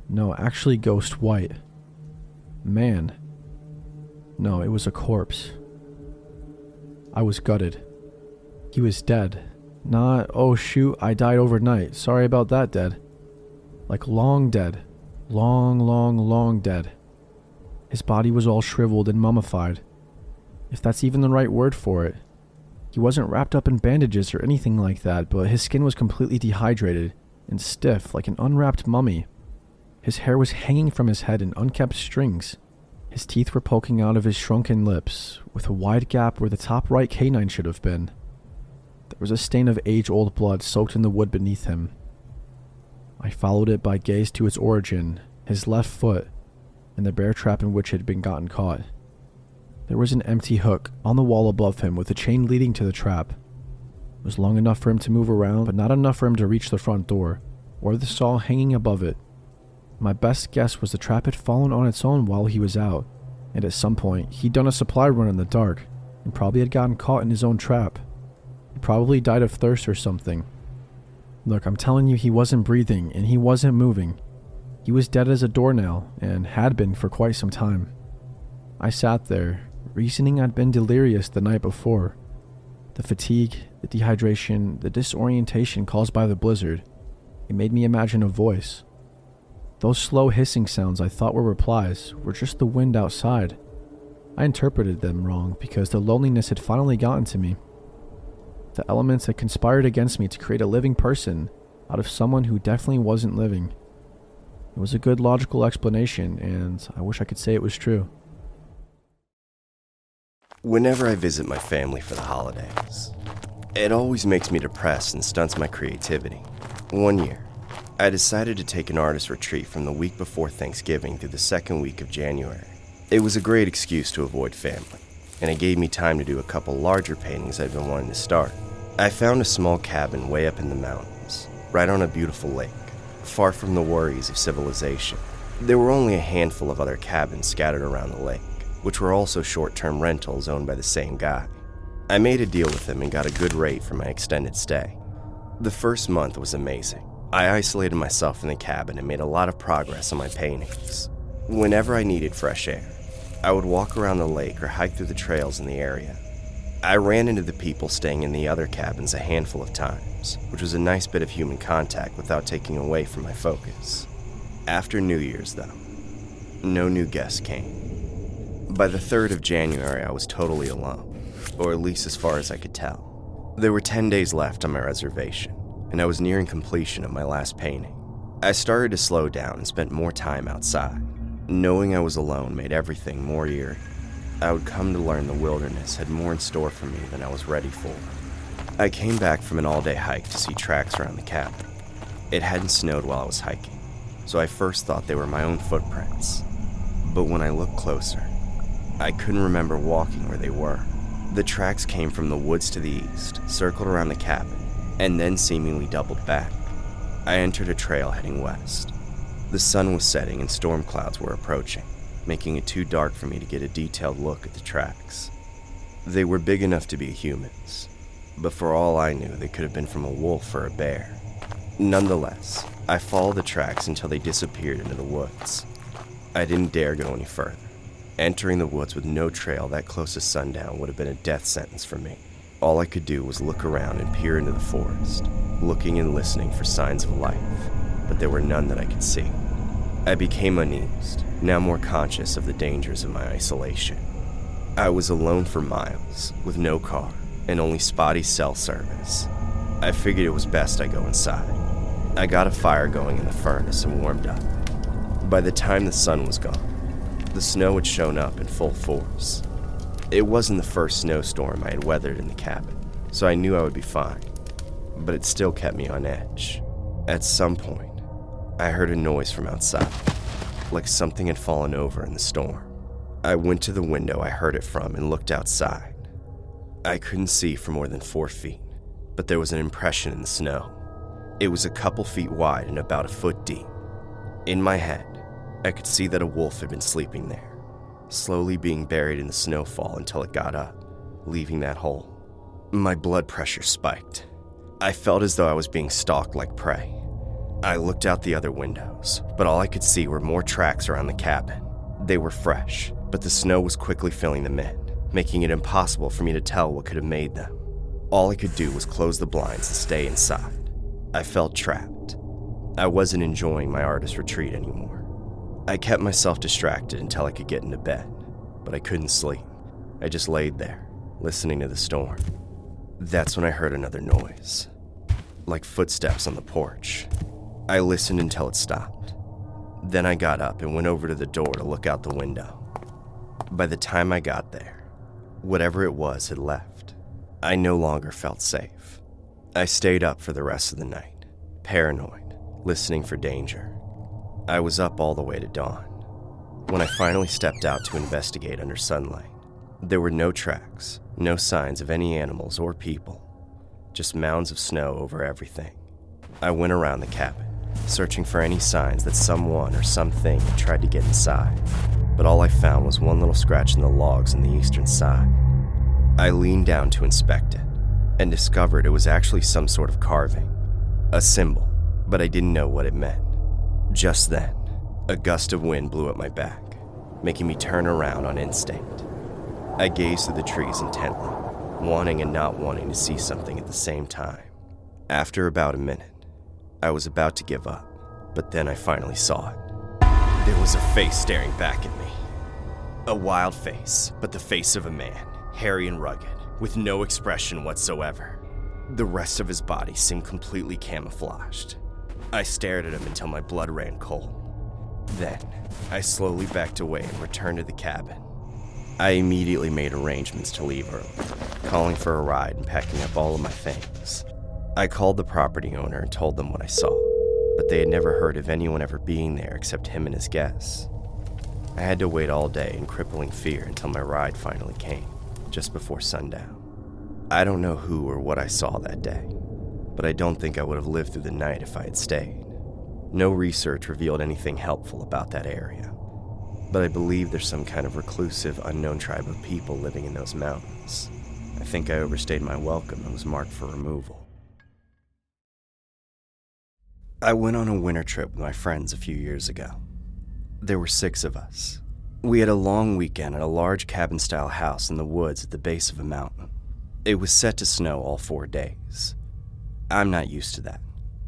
No, actually ghost white. Man. No, it was a corpse. I was gutted. He was dead. Not, "Oh shoot, I died overnight. Sorry about that, dead." Like long dead. Long dead. His body was all shriveled and mummified, if that's even the right word for it. He wasn't wrapped up in bandages or anything like that, but his skin was completely dehydrated and stiff like an unwrapped mummy. His hair was hanging from his head in unkempt strings. His teeth were poking out of his shrunken lips, with a wide gap where the top right canine should have been. There was a stain of age-old blood soaked in the wood beneath him. I followed it by gaze to its origin, his left foot, and the bear trap in which it had been gotten caught. There was an empty hook on the wall above him with a chain leading to the trap. It was long enough for him to move around, but not enough for him to reach the front door, or the saw hanging above it. My best guess was the trap had fallen on its own while he was out, and at some point he'd done a supply run in the dark, and probably had gotten caught in his own trap. He probably died of thirst or something. Look, I'm telling you, he wasn't breathing, and he wasn't moving. He was dead as a doornail, and had been for quite some time. I sat there, reasoning I'd been delirious the night before. The fatigue, the dehydration, the disorientation caused by the blizzard. It made me imagine a voice. Those slow hissing sounds I thought were replies were just the wind outside. I interpreted them wrong because the loneliness had finally gotten to me. The elements had conspired against me to create a living person out of someone who definitely wasn't living. It was a good logical explanation, and I wish I could say it was true. Whenever I visit my family for the holidays, it always makes me depressed and stunts my creativity. One year, I decided to take an artist retreat from the week before Thanksgiving through the second week of January. It was a great excuse to avoid family, and it gave me time to do a couple larger paintings I'd been wanting to start. I found a small cabin way up in the mountains, right on a beautiful lake, far from the worries of civilization. There were only a handful of other cabins scattered around the lake, which were also short-term rentals owned by the same guy. I made a deal with him and got a good rate for my extended stay. The first month was amazing. I isolated myself in the cabin and made a lot of progress on my paintings. Whenever I needed fresh air, I would walk around the lake or hike through the trails in the area. I ran into the people staying in the other cabins a handful of times, which was a nice bit of human contact without taking away from my focus. After New Year's, though, no new guests came. By the 3rd of January, I was totally alone, or at least as far as I could tell. There were 10 days left on my reservation, and I was nearing completion of my last painting. I started to slow down and spent more time outside. Knowing I was alone made everything more eerie. I would come to learn the wilderness had more in store for me than I was ready for. I came back from an all-day hike to see tracks around the cabin. It hadn't snowed while I was hiking, so I first thought they were my own footprints. But when I looked closer, I couldn't remember walking where they were. The tracks came from the woods to the east, circled around the cabin, and then seemingly doubled back. I entered a trail heading west. The sun was setting and storm clouds were approaching, making it too dark for me to get a detailed look at the tracks. They were big enough to be humans, but for all I knew, they could have been from a wolf or a bear. Nonetheless, I followed the tracks until they disappeared into the woods. I didn't dare go any further. Entering the woods with no trail that close to sundown would have been a death sentence for me. All I could do was look around and peer into the forest, looking and listening for signs of life, but there were none that I could see. I became uneased, now more conscious of the dangers of my isolation. I was alone for miles, with no car, and only spotty cell service. I figured it was best I go inside. I got a fire going in the furnace and warmed up. By the time the sun was gone, the snow had shown up in full force. It wasn't the first snowstorm I had weathered in the cabin, so I knew I would be fine, but it still kept me on edge. At some point, I heard a noise from outside, like something had fallen over in the storm. I went to the window I heard it from and looked outside. I couldn't see for more than 4 feet, but there was an impression in the snow. It was a couple feet wide and about a foot deep. In my head, I could see that a wolf had been sleeping there, slowly being buried in the snowfall until it got up, leaving that hole. My blood pressure spiked. I felt as though I was being stalked like prey. I looked out the other windows, but all I could see were more tracks around the cabin. They were fresh, but the snow was quickly filling them in, making it impossible for me to tell what could have made them. All I could do was close the blinds and stay inside. I felt trapped. I wasn't enjoying my artist retreat anymore. I kept myself distracted until I could get into bed, but I couldn't sleep. I just laid there, listening to the storm. That's when I heard another noise, like footsteps on the porch. I listened until it stopped. Then I got up and went over to the door to look out the window. By the time I got there, whatever it was had left. I no longer felt safe. I stayed up for the rest of the night, paranoid, listening for danger. I was up all the way to dawn. When I finally stepped out to investigate under sunlight, there were no tracks, no signs of any animals or people, just mounds of snow over everything. I went around the cabin, searching for any signs that someone or something had tried to get inside, but all I found was one little scratch in the logs on the eastern side. I leaned down to inspect it, and discovered it was actually some sort of carving, a symbol, but I didn't know what it meant. Just then, a gust of wind blew at my back, making me turn around on instinct. I gazed through the trees intently, wanting and not wanting to see something at the same time. After about a minute, I was about to give up, but then I finally saw it. There was a face staring back at me. A wild face, but the face of a man, hairy and rugged, with no expression whatsoever. The rest of his body seemed completely camouflaged. I stared at him until my blood ran cold. Then, I slowly backed away and returned to the cabin. I immediately made arrangements to leave early, calling for a ride and packing up all of my things. I called the property owner and told them what I saw, but they had never heard of anyone ever being there except him and his guests. I had to wait all day in crippling fear until my ride finally came, just before sundown. I don't know who or what I saw that day, but I don't think I would have lived through the night if I had stayed. No research revealed anything helpful about that area, but I believe there's some kind of reclusive, unknown tribe of people living in those mountains. I think I overstayed my welcome and was marked for removal. I went on a winter trip with my friends a few years ago. There were 6 of us. We had a long weekend at a large cabin-style house in the woods at the base of a mountain. It was set to snow all 4 days. I'm not used to that,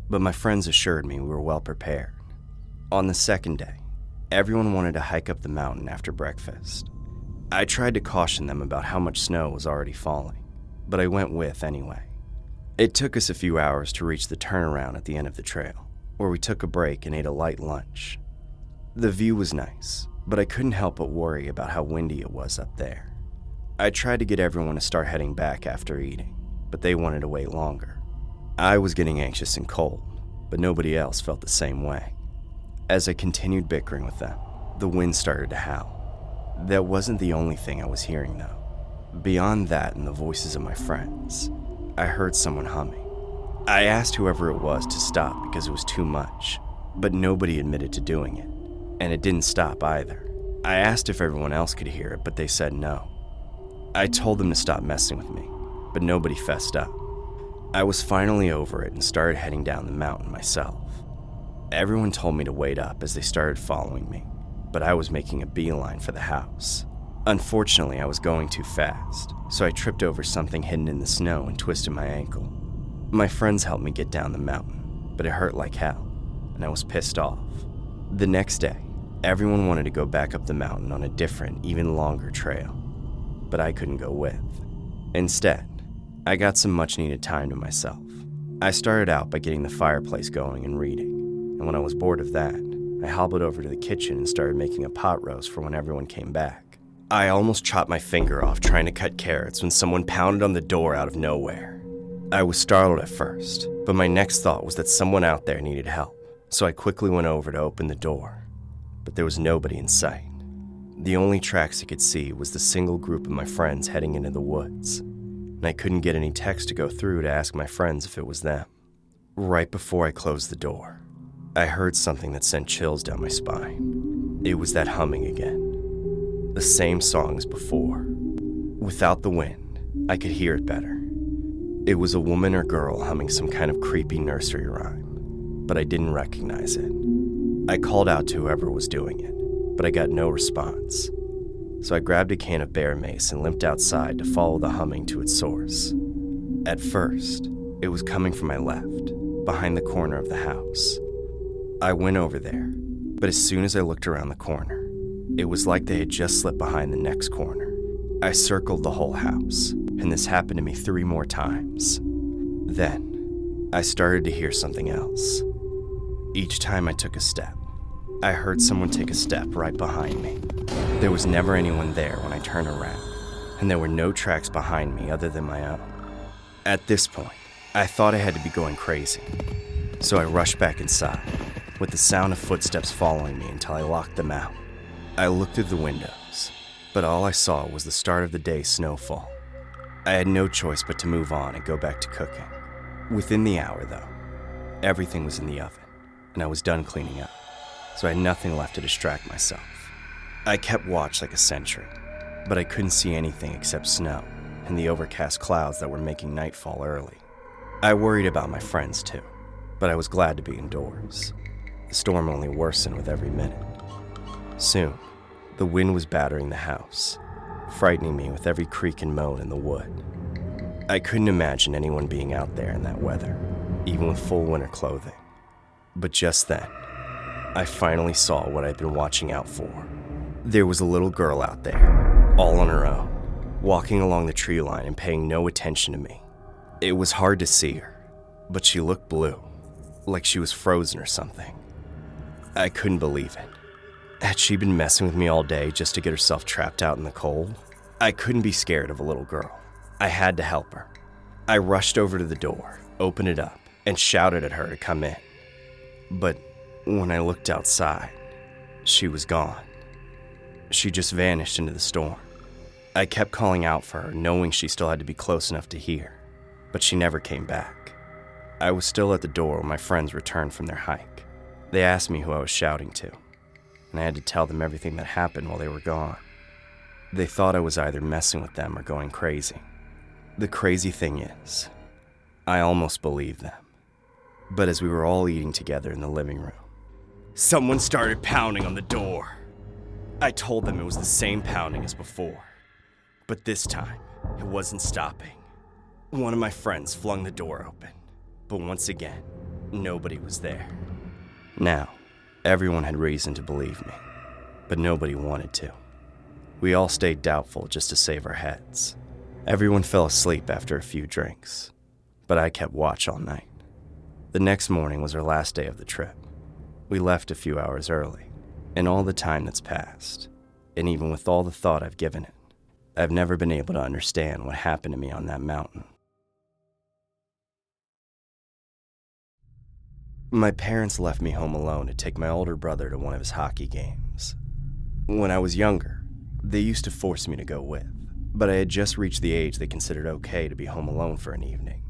but my friends assured me we were well prepared. On the second day, everyone wanted to hike up the mountain after breakfast. I tried to caution them about how much snow was already falling, but I went with anyway. It took us a few hours to reach the turnaround at the end of the trail, where we took a break and ate a light lunch. The view was nice, but I couldn't help but worry about how windy it was up there. I tried to get everyone to start heading back after eating, but they wanted to wait longer. I was getting anxious and cold, but nobody else felt the same way. As I continued bickering with them, the wind started to howl. That wasn't the only thing I was hearing, though. Beyond that and the voices of my friends, I heard someone humming. I asked whoever it was to stop because it was too much, but nobody admitted to doing it, and it didn't stop either. I asked if everyone else could hear it, but they said no. I told them to stop messing with me, but nobody fessed up. I was finally over it and started heading down the mountain myself. Everyone told me to wait up as they started following me, but I was making a beeline for the house. Unfortunately, I was going too fast, so I tripped over something hidden in the snow and twisted my ankle. My friends helped me get down the mountain, but it hurt like hell, and I was pissed off. The next day, everyone wanted to go back up the mountain on a different, even longer trail, but I couldn't go with. Instead, I got some much-needed time to myself. I started out by getting the fireplace going and reading, and when I was bored of that, I hobbled over to the kitchen and started making a pot roast for when everyone came back. I almost chopped my finger off trying to cut carrots when someone pounded on the door out of nowhere. I was startled at first, but my next thought was that someone out there needed help, so I quickly went over to open the door, but there was nobody in sight. The only tracks I could see was the single group of my friends heading into the woods, and I couldn't get any text to go through to ask my friends if it was them. Right before I closed the door, I heard something that sent chills down my spine. It was that humming again. The same song as before. Without the wind, I could hear it better. It was a woman or girl humming some kind of creepy nursery rhyme, but I didn't recognize it. I called out to whoever was doing it, but I got no response. So I grabbed a can of bear mace and limped outside to follow the humming to its source. At first, it was coming from my left, behind the corner of the house. I went over there, but as soon as I looked around the corner, it was like they had just slipped behind the next corner. I circled the whole house, and this happened to me 3 more times. Then, I started to hear something else. Each time I took a step, I heard someone take a step right behind me. There was never anyone there when I turned around, and there were no tracks behind me other than my own. At this point, I thought I had to be going crazy, so I rushed back inside, with the sound of footsteps following me until I locked them out. I looked through the windows, but all I saw was the start of the day's snowfall. I had no choice but to move on and go back to cooking. Within the hour, though, everything was in the oven, and I was done cleaning up, so I had nothing left to distract myself. I kept watch like a sentry, but I couldn't see anything except snow and the overcast clouds that were making nightfall early. I worried about my friends too, but I was glad to be indoors. The storm only worsened with every minute. Soon, the wind was battering the house, frightening me with every creak and moan in the wood. I couldn't imagine anyone being out there in that weather, even with full winter clothing. But just then, I finally saw what I'd been watching out for. There was a little girl out there, all on her own, walking along the tree line and paying no attention to me. It was hard to see her, but she looked blue, like she was frozen or something. I couldn't believe it. Had she been messing with me all day just to get herself trapped out in the cold? I couldn't be scared of a little girl. I had to help her. I rushed over to the door, opened it up, and shouted at her to come in. But when I looked outside, she was gone. She just vanished into the storm. I kept calling out for her, knowing she still had to be close enough to hear, but she never came back. I was still at the door when my friends returned from their hike. They asked me who I was shouting to, and I had to tell them everything that happened while they were gone. They thought I was either messing with them or going crazy. The crazy thing is, I almost believed them. But as we were all eating together in the living room, someone started pounding on the door. I told them it was the same pounding as before, but this time, it wasn't stopping. One of my friends flung the door open, but once again, nobody was there. Now, everyone had reason to believe me, but nobody wanted to. We all stayed doubtful just to save our heads. Everyone fell asleep after a few drinks, but I kept watch all night. The next morning was our last day of the trip. We left a few hours early, and all the time that's passed, and even with all the thought I've given it, I've never been able to understand what happened to me on that mountain. My parents left me home alone to take my older brother to one of his hockey games. When I was younger, they used to force me to go with, but I had just reached the age they considered okay to be home alone for an evening.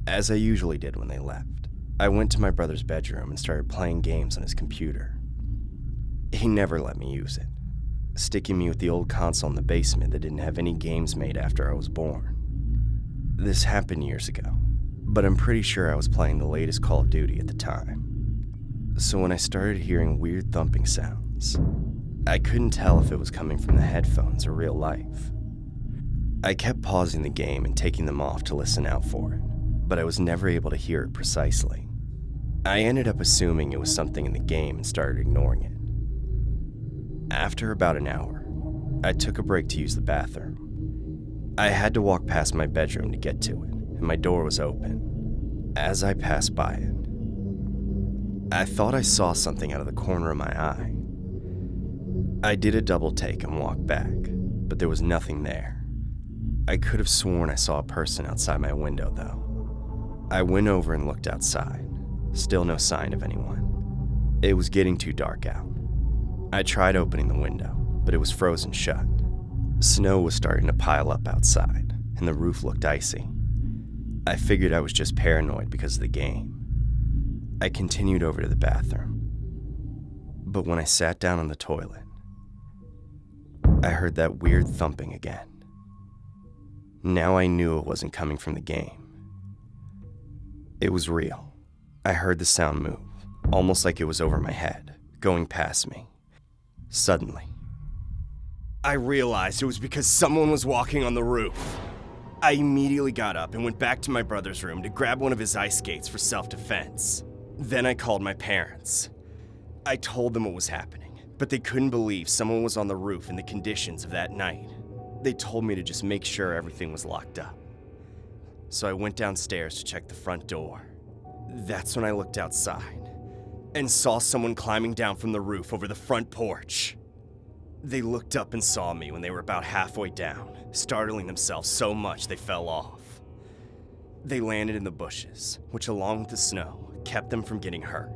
As I usually did when they left, I went to my brother's bedroom and started playing games on his computer. He never let me use it, sticking me with the old console in the basement that didn't have any games made after I was born. This happened years ago, but I'm pretty sure I was playing the latest Call of Duty at the time. So when I started hearing weird thumping sounds, I couldn't tell if it was coming from the headphones or real life. I kept pausing the game and taking them off to listen out for it, but I was never able to hear it precisely. I ended up assuming it was something in the game and started ignoring it. After about an hour, I took a break to use the bathroom. I had to walk past my bedroom to get to it, and my door was open. As I passed by it, I thought I saw something out of the corner of my eye. I did a double take and walked back, but there was nothing there. I could have sworn I saw a person outside my window, though. I went over and looked outside. Still no sign of anyone. It was getting too dark out. I tried opening the window, but it was frozen shut. Snow was starting to pile up outside, and the roof looked icy. I figured I was just paranoid because of the game. I continued over to the bathroom. But when I sat down on the toilet, I heard that weird thumping again. Now I knew it wasn't coming from the game. It was real. I heard the sound move, almost like it was over my head, going past me. Suddenly, I realized it was because someone was walking on the roof. I immediately got up and went back to my brother's room to grab one of his ice skates for self-defense. Then I called my parents. I told them what was happening, but they couldn't believe someone was on the roof in the conditions of that night. They told me to just make sure everything was locked up. So I went downstairs to check the front door. That's when I looked outside and saw someone climbing down from the roof over the front porch. They looked up and saw me when they were about halfway down, startling themselves so much they fell off. They landed in the bushes, which along with the snow, kept them from getting hurt.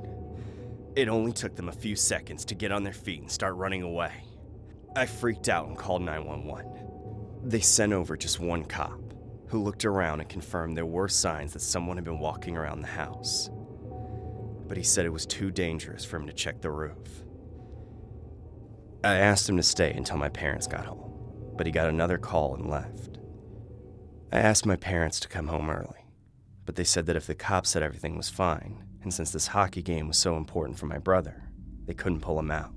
It only took them a few seconds to get on their feet and start running away. I freaked out and called 911. They sent over just one cop, who looked around and confirmed there were signs that someone had been walking around the house. But he said it was too dangerous for him to check the roof. I asked him to stay until my parents got home, but he got another call and left. I asked my parents to come home early, but they said that if the cops said everything was fine, and since this hockey game was so important for my brother, they couldn't pull him out.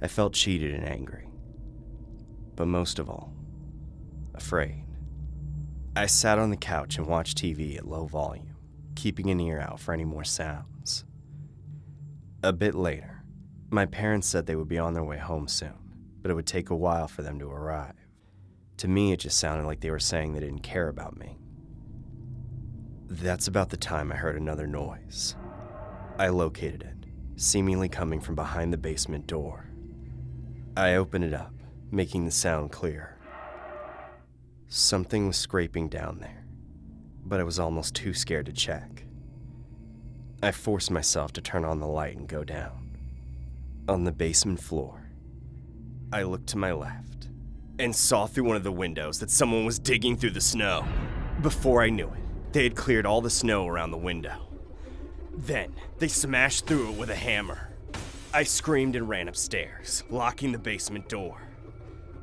I felt cheated and angry, but most of all, afraid. I sat on the couch and watched TV at low volume, keeping an ear out for any more sounds. A bit later, my parents said they would be on their way home soon, but it would take a while for them to arrive. To me, it just sounded like they were saying they didn't care about me. That's about the time I heard another noise. I located it, seemingly coming from behind the basement door. I opened it up, making the sound clearer. Something was scraping down there, but I was almost too scared to check. I forced myself to turn on the light and go down. On the basement floor, I looked to my left and saw through one of the windows that someone was digging through the snow. Before I knew it, they had cleared all the snow around the window. Then, they smashed through it with a hammer. I screamed and ran upstairs, locking the basement door.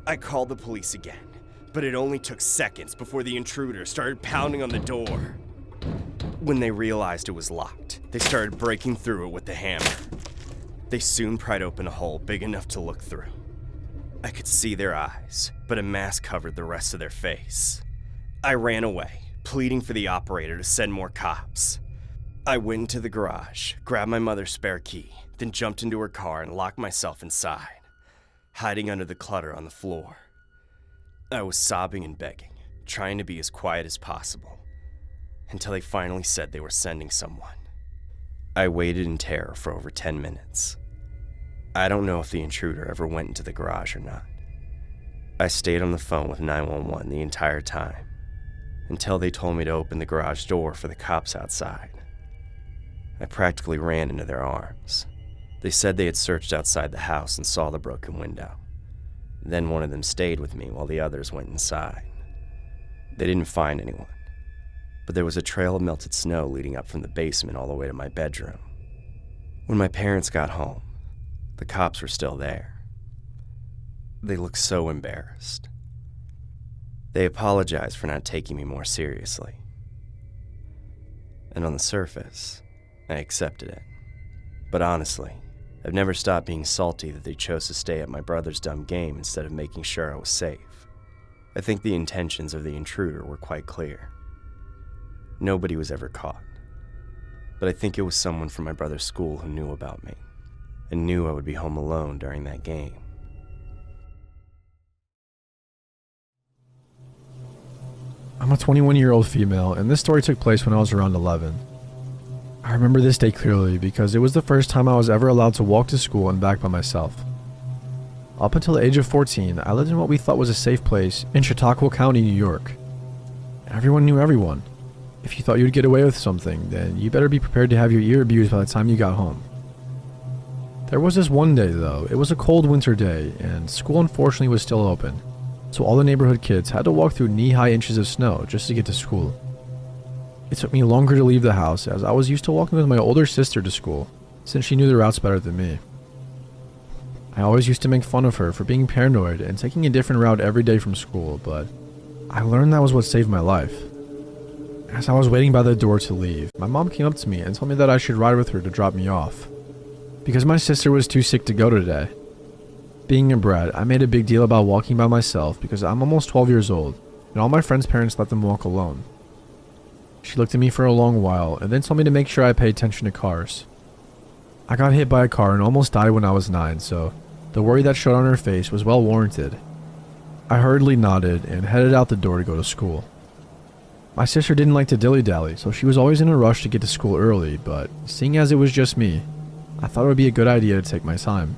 I called the police again, but it only took seconds before the intruder started pounding on the door. When they realized it was locked, they started breaking through it with the hammer. They soon pried open a hole big enough to look through. I could see their eyes, but a mask covered the rest of their face. I ran away, pleading for the operator to send more cops. I went into the garage, grabbed my mother's spare key, then jumped into her car and locked myself inside, hiding under the clutter on the floor. I was sobbing and begging, trying to be as quiet as possible, until they finally said they were sending someone. I waited in terror for over 10 minutes. I don't know if the intruder ever went into the garage or not. I stayed on the phone with 911 the entire time, until they told me to open the garage door for the cops outside. I practically ran into their arms. They said they had searched outside the house and saw the broken window. Then one of them stayed with me while the others went inside. They didn't find anyone, but there was a trail of melted snow leading up from the basement all the way to my bedroom. When my parents got home, the cops were still there. They looked so embarrassed. They apologized for not taking me more seriously. And on the surface, I accepted it. But honestly, I've never stopped being salty that they chose to stay at my brother's dumb game instead of making sure I was safe. I think the intentions of the intruder were quite clear. Nobody was ever caught, but I think it was someone from my brother's school who knew about me and knew I would be home alone during that game. I'm a 21-year-old female, and this story took place when I was around 11. I remember this day clearly because it was the first time I was ever allowed to walk to school and back by myself. Up until the age of 14, I lived in what we thought was a safe place in Chautauqua County, New York. Everyone knew everyone. If you thought you'd get away with something, then you better be prepared to have your ear abused by the time you got home. There was this one day though, it was a cold winter day, and school unfortunately was still open, so all the neighborhood kids had to walk through knee-high inches of snow just to get to school. It took me longer to leave the house as I was used to walking with my older sister to school, since she knew the routes better than me. I always used to make fun of her for being paranoid and taking a different route every day from school, but I learned that was what saved my life. As I was waiting by the door to leave, my mom came up to me and told me that I should ride with her to drop me off, because my sister was too sick to go today. Being a brat, I made a big deal about walking by myself because I'm almost 12 years old, and all my friends' parents let them walk alone. She looked at me for a long while and then told me to make sure I pay attention to cars. I got hit by a car and almost died when I was 9, so the worry that showed on her face was well warranted. I hurriedly nodded and headed out the door to go to school. My sister didn't like to dilly-dally, so she was always in a rush to get to school early, but seeing as it was just me, I thought it would be a good idea to take my time.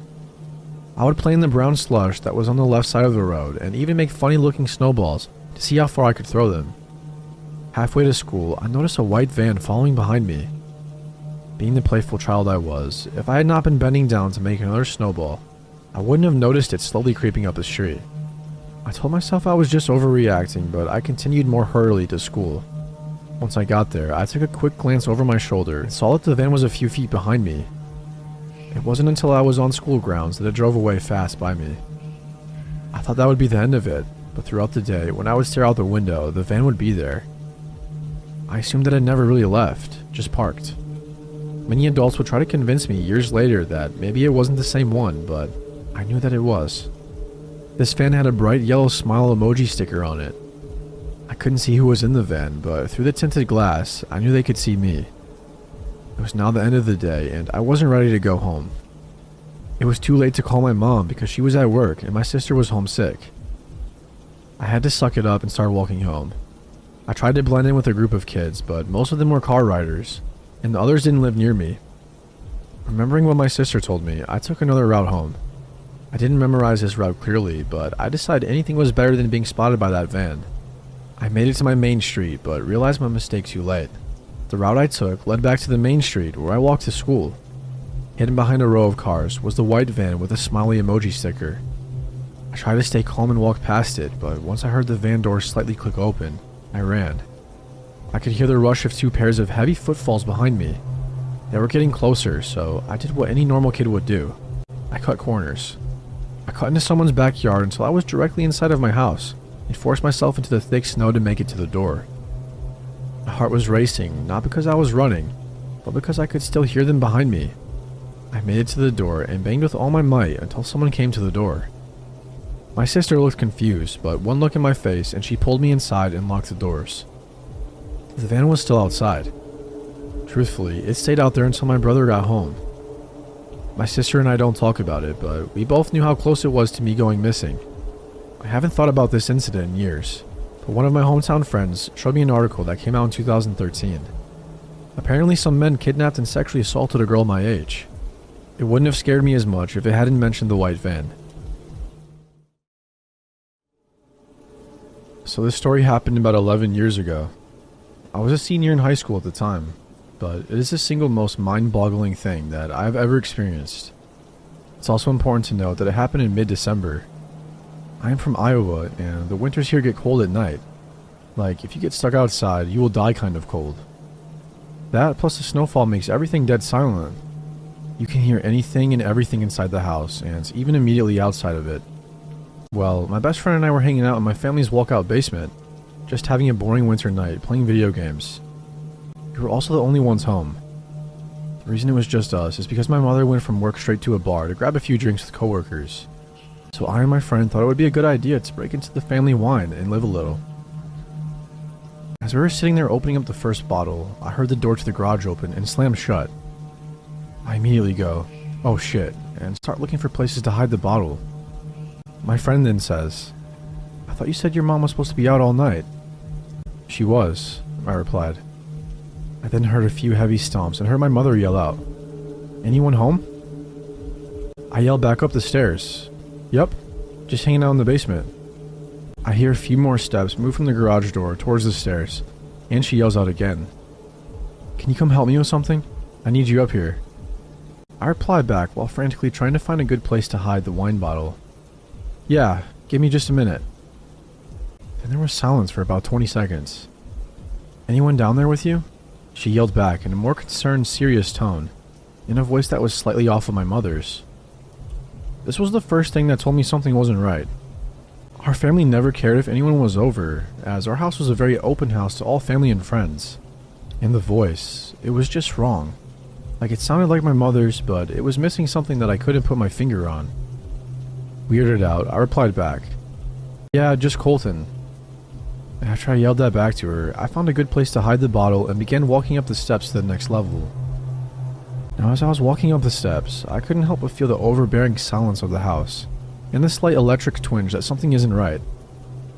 I would play in the brown slush that was on the left side of the road and even make funny looking snowballs to see how far I could throw them. Halfway to school, I noticed a white van following behind me. Being the playful child I was, if I had not been bending down to make another snowball, I wouldn't have noticed it slowly creeping up the street. I told myself I was just overreacting, but I continued more hurriedly to school. Once I got there, I took a quick glance over my shoulder and saw that the van was a few feet behind me. It wasn't until I was on school grounds that it drove away fast by me. I thought that would be the end of it, but throughout the day, when I would stare out the window, the van would be there. I assumed that it never really left, just parked. Many adults would try to convince me years later that maybe it wasn't the same one, but I knew that it was. This van had a bright yellow smile emoji sticker on it. I couldn't see who was in the van, but through the tinted glass, I knew they could see me. It was now the end of the day, and I wasn't ready to go home. It was too late to call my mom because she was at work and my sister was homesick. I had to suck it up and start walking home. I tried to blend in with a group of kids, but most of them were car riders, and the others didn't live near me. Remembering what my sister told me, I took another route home. I didn't memorize this route clearly, but I decided anything was better than being spotted by that van. I made it to my main street, but realized my mistake too late. The route I took led back to the main street where I walked to school. Hidden behind a row of cars was the white van with a smiley emoji sticker. I tried to stay calm and walk past it, but once I heard the van door slightly click open, I ran. I could hear the rush of two pairs of heavy footfalls behind me. They were getting closer, so I did what any normal kid would do. I cut corners. I cut into someone's backyard until I was directly inside of my house, and forced myself into the thick snow to make it to the door. My heart was racing, not because I was running, but because I could still hear them behind me. I made it to the door and banged with all my might until someone came to the door. My sister looked confused, but one look in my face and she pulled me inside and locked the doors. The van was still outside. Truthfully, it stayed out there until my brother got home. My sister and I don't talk about it, but we both knew how close it was to me going missing. I haven't thought about this incident in years, but one of my hometown friends showed me an article that came out in 2013. Apparently some men kidnapped and sexually assaulted a girl my age. It wouldn't have scared me as much if it hadn't mentioned the white van. So this story happened about 11 years ago. I was a senior in high school at the time, but it is the single most mind-boggling thing that I've ever experienced. It's also important to note that it happened in mid-December. I am from Iowa, and the winters here get cold at night. Like, if you get stuck outside, you will die kind of cold. That, plus the snowfall, makes everything dead silent. You can hear anything and everything inside the house, and even immediately outside of it. Well, my best friend and I were hanging out in my family's walkout basement, just having a boring winter night, playing video games. We were also the only ones home. The reason it was just us is because my mother went from work straight to a bar to grab a few drinks with coworkers. So I and my friend thought it would be a good idea to break into the family wine and live a little. As we were sitting there opening up the first bottle, I heard the door to the garage open and slam shut. I immediately go, "Oh shit," and start looking for places to hide the bottle. My friend then says, "I thought you said your mom was supposed to be out all night." "She was," I replied. I then heard a few heavy stomps and heard my mother yell out, "Anyone home?" I yelled back up the stairs. "Yep, just hanging out in the basement." I hear a few more steps move from the garage door towards the stairs, and she yells out again, "Can you come help me with something? I need you up here." I reply back while frantically trying to find a good place to hide the wine bottle. "Yeah, give me just a minute." Then there was silence for about 20 seconds. "Anyone down there with you?" She yelled back in a more concerned, serious tone, in a voice that was slightly off of my mother's. This was the first thing that told me something wasn't right. Our family never cared if anyone was over, as our house was a very open house to all family and friends. And the voice, it was just wrong. Like it sounded like my mother's, but it was missing something that I couldn't put my finger on. Weirded out, I replied back, "Yeah, just Colton." And after I yelled that back to her, I found a good place to hide the bottle and began walking up the steps to the next level. Now as I was walking up the steps, I couldn't help but feel the overbearing silence of the house, and the slight electric twinge that something isn't right.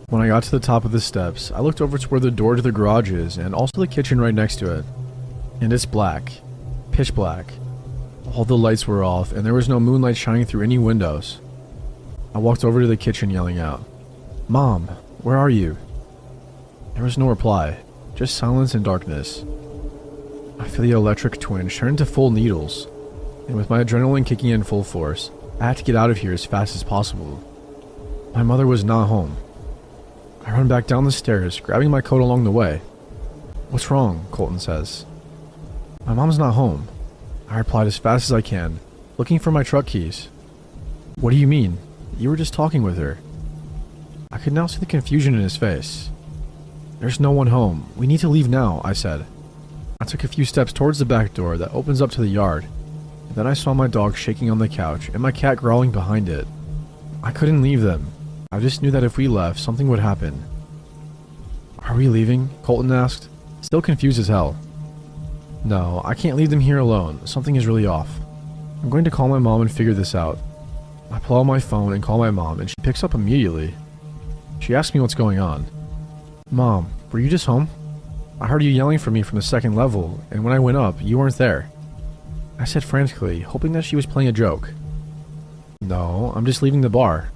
When I got to the top of the steps, I looked over to where the door to the garage is, and also the kitchen right next to it. And it's black. Pitch black. All the lights were off, and there was no moonlight shining through any windows. I walked over to the kitchen yelling out, "Mom, where are you?" There was no reply, just silence and darkness. I feel the electric twinge turn into full needles, and with my adrenaline kicking in full force, I had to get out of here as fast as possible. My mother was not home. I run back down the stairs, grabbing my coat along the way. "What's wrong?" Colton says. "My mom's not home," I replied as fast as I can, looking for my truck keys. "What do you mean? You were just talking with her." I could now see the confusion in his face. "There's no one home. We need to leave now," I said. I took a few steps towards the back door that opens up to the yard. Then I saw my dog shaking on the couch and my cat growling behind it. I couldn't leave them. I just knew that if we left, something would happen. "Are we leaving?" Colton asked, still confused as hell. "No, I can't leave them here alone. Something is really off. I'm going to call my mom and figure this out." I pull out my phone and call my mom, and she picks up immediately. She asks me what's going on. "Mom, were you just home? I heard you yelling for me from the second level, and when I went up, you weren't there." I said frantically, hoping that she was playing a joke. "No, I'm just leaving the bar.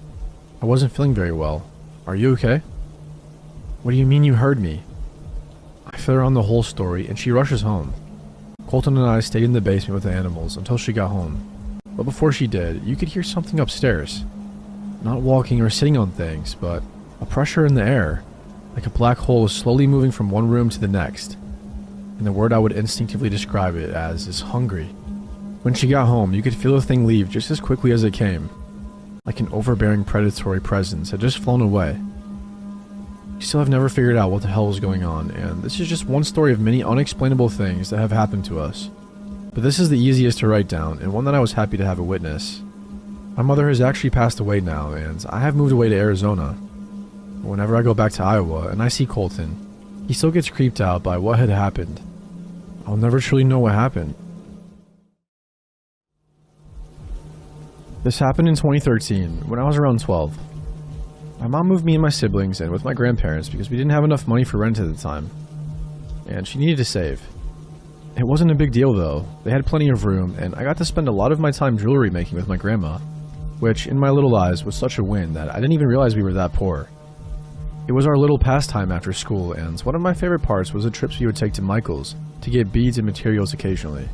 I wasn't feeling very well. Are you okay?" "What do you mean you heard me?" I fill her on the whole story, and she rushes home. Colton and I stayed in the basement with the animals until she got home. But before she did, you could hear something upstairs. Not walking or sitting on things, but a pressure in the air, like a black hole was slowly moving from one room to the next. And the word I would instinctively describe it as is hungry. When she got home, you could feel the thing leave just as quickly as it came. Like an overbearing predatory presence had just flown away. We still have never figured out what the hell was going on, and this is just one story of many unexplainable things that have happened to us. But this is the easiest to write down, and one that I was happy to have a witness. My mother has actually passed away now, and I have moved away to Arizona. Whenever I go back to Iowa and I see Colton, he still gets creeped out by what had happened. I'll never truly know what happened. This happened in 2013, when I was around 12. My mom moved me and my siblings in with my grandparents because we didn't have enough money for rent at the time, and she needed to save. It wasn't a big deal though. They had plenty of room, and I got to spend a lot of my time jewelry making with my grandma, which in my little eyes was such a win that I didn't even realize we were that poor. It was our little pastime after school, and one of my favorite parts was the trips we would take to Michael's to get beads and materials occasionally.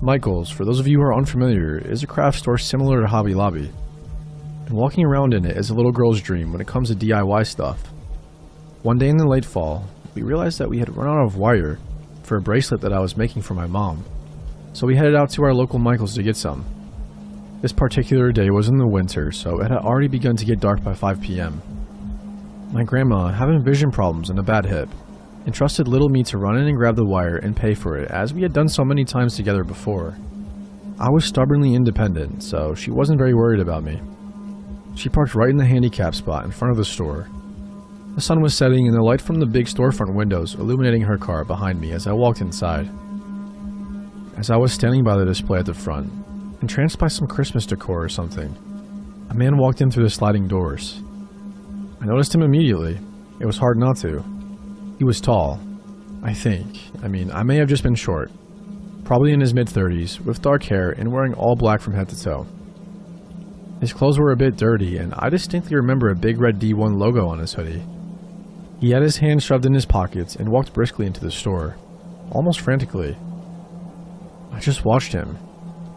Michael's, for those of you who are unfamiliar, is a craft store similar to Hobby Lobby, and walking around in it is a little girl's dream when it comes to DIY stuff. One day in the late fall, we realized that we had run out of wire for a bracelet that I was making for my mom, so we headed out to our local Michael's to get some. This particular day was in the winter, so it had already begun to get dark by 5 p.m. My grandma, having vision problems and a bad hip, entrusted little me to run in and grab the wire and pay for it, as we had done so many times together before. I was stubbornly independent, so she wasn't very worried about me. She parked right in the handicap spot in front of the store. The sun was setting and the light from the big storefront windows illuminating her car behind me as I walked inside. As I was standing by the display at the front, entranced by some Christmas decor or something, a man walked in through the sliding doors. I noticed him immediately. It was hard not to. He was tall, I think. I may have just been short. Probably in his mid-30s, with dark hair and wearing all black from head to toe. His clothes were a bit dirty, and I distinctly remember a big red D1 logo on his hoodie. He had his hands shoved in his pockets and walked briskly into the store, almost frantically. I just watched him.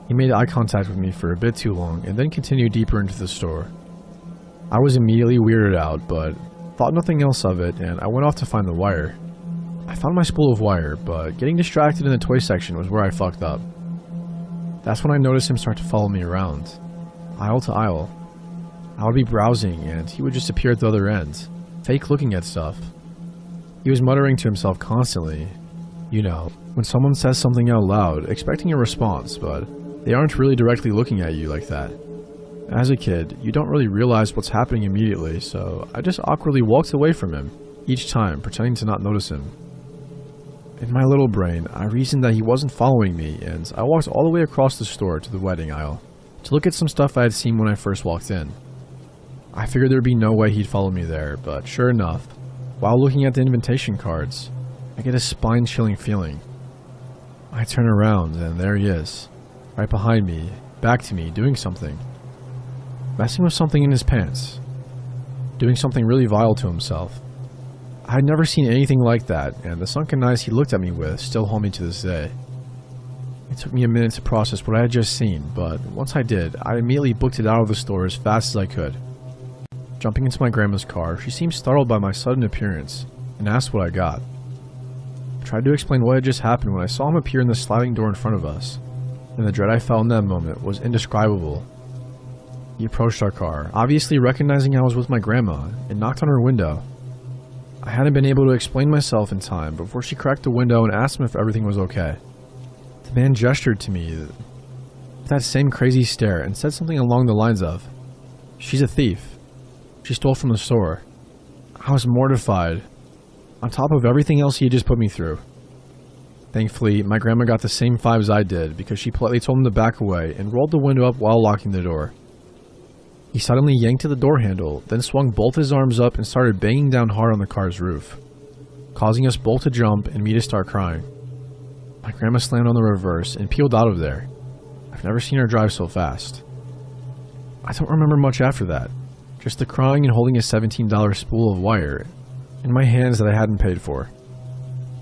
He made eye contact with me for a bit too long and then continued deeper into the store. I was immediately weirded out, but thought nothing else of it, and I went off to find the wire. I found my spool of wire, but getting distracted in the toy section was where I fucked up. That's when I noticed him start to follow me around, aisle to aisle. I would be browsing, and he would just appear at the other end, fake looking at stuff. He was muttering to himself constantly. You know, when someone says something out loud, expecting a response, but they aren't really directly looking at you like that. As a kid, you don't really realize what's happening immediately, so I just awkwardly walked away from him, each time pretending to not notice him. In my little brain, I reasoned that he wasn't following me, and I walked all the way across the store to the wedding aisle to look at some stuff I had seen when I first walked in. I figured there'd be no way he'd follow me there, but sure enough, while looking at the invitation cards, I get a spine-chilling feeling. I turn around, and there he is, right behind me, back to me, doing something. messing with something in his pants, doing something really vile to himself. I had never seen anything like that, and the sunken eyes he looked at me with still haunt me to this day. It took me a minute to process what I had just seen, but once I did, I immediately booked it out of the store as fast as I could. Jumping into my grandma's car, she seemed startled by my sudden appearance and asked what I got. I tried to explain what had just happened when I saw him appear in the sliding door in front of us, and the dread I felt in that moment was indescribable. He approached our car, obviously recognizing I was with my grandma, and knocked on her window. I hadn't been able to explain myself in time before she cracked the window and asked him if everything was okay. The man gestured to me with that same crazy stare and said something along the lines of, "She's a thief. She stole from the store." I was mortified, on top of everything else he had just put me through. Thankfully, my grandma got the same vibes I did because she politely told him to back away and rolled the window up while locking the door. He suddenly yanked at the door handle, then swung both his arms up and started banging down hard on the car's roof, causing us both to jump and me to start crying. My grandma slammed on the reverse and peeled out of there. I've never seen her drive so fast. I don't remember much after that, just the crying and holding a $17 spool of wire in my hands that I hadn't paid for.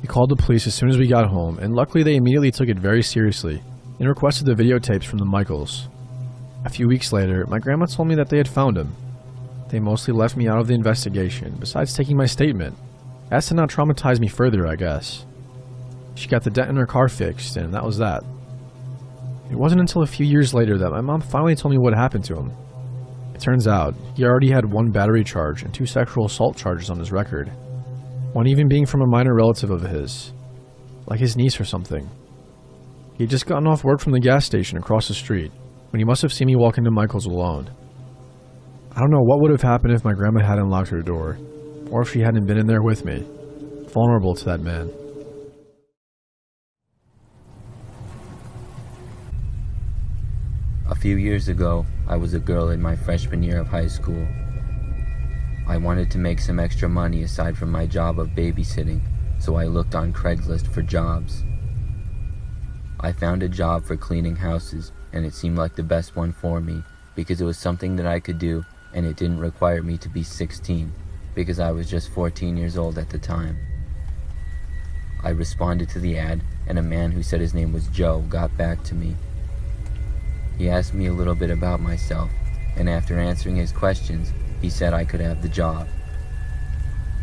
We called the police as soon as we got home, and luckily they immediately took it very seriously and requested the videotapes from the Michaels. A few weeks later, my grandma told me that they had found him. They mostly left me out of the investigation, besides taking my statement, as to not traumatize me further, I guess. She got the dent in her car fixed, and that was that. It wasn't until a few years later that my mom finally told me what happened to him. It turns out, he already had 1 battery charge and 2 sexual assault charges on his record, one even being from a minor relative of his, like his niece or something. He had just gotten off work from the gas station across the street, when he must have seen me walk into Michael's alone. I don't know what would have happened if my grandma hadn't locked her door, or if she hadn't been in there with me, vulnerable to that man. A few years ago, I was a girl in my freshman year of high school. I wanted to make some extra money aside from my job of babysitting, so I looked on Craigslist for jobs. I found a job for cleaning houses, and it seemed like the best one for me because it was something that I could do and it didn't require me to be 16 because I was just 14 years old at the time. I responded to the ad, and a man who said his name was Joe got back to me. He asked me a little bit about myself, and after answering his questions, he said I could have the job.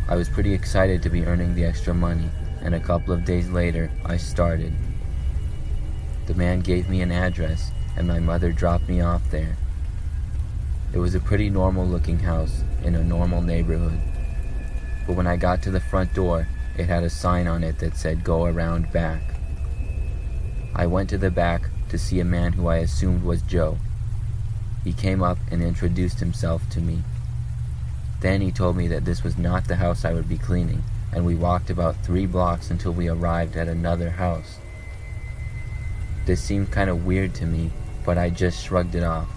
I was pretty excited to be earning the extra money, and a couple of days later, I started. The man gave me an address, and my mother dropped me off there. It was a pretty normal looking house in a normal neighborhood, but when I got to the front door, it had a sign on it that said "Go around back." I went to the back to see a man who I assumed was Joe. He came up and introduced himself to me. Then he told me that this was not the house I would be cleaning, and we walked about 3 blocks until we arrived at another house. This seemed kind of weird to me, but I just shrugged it off.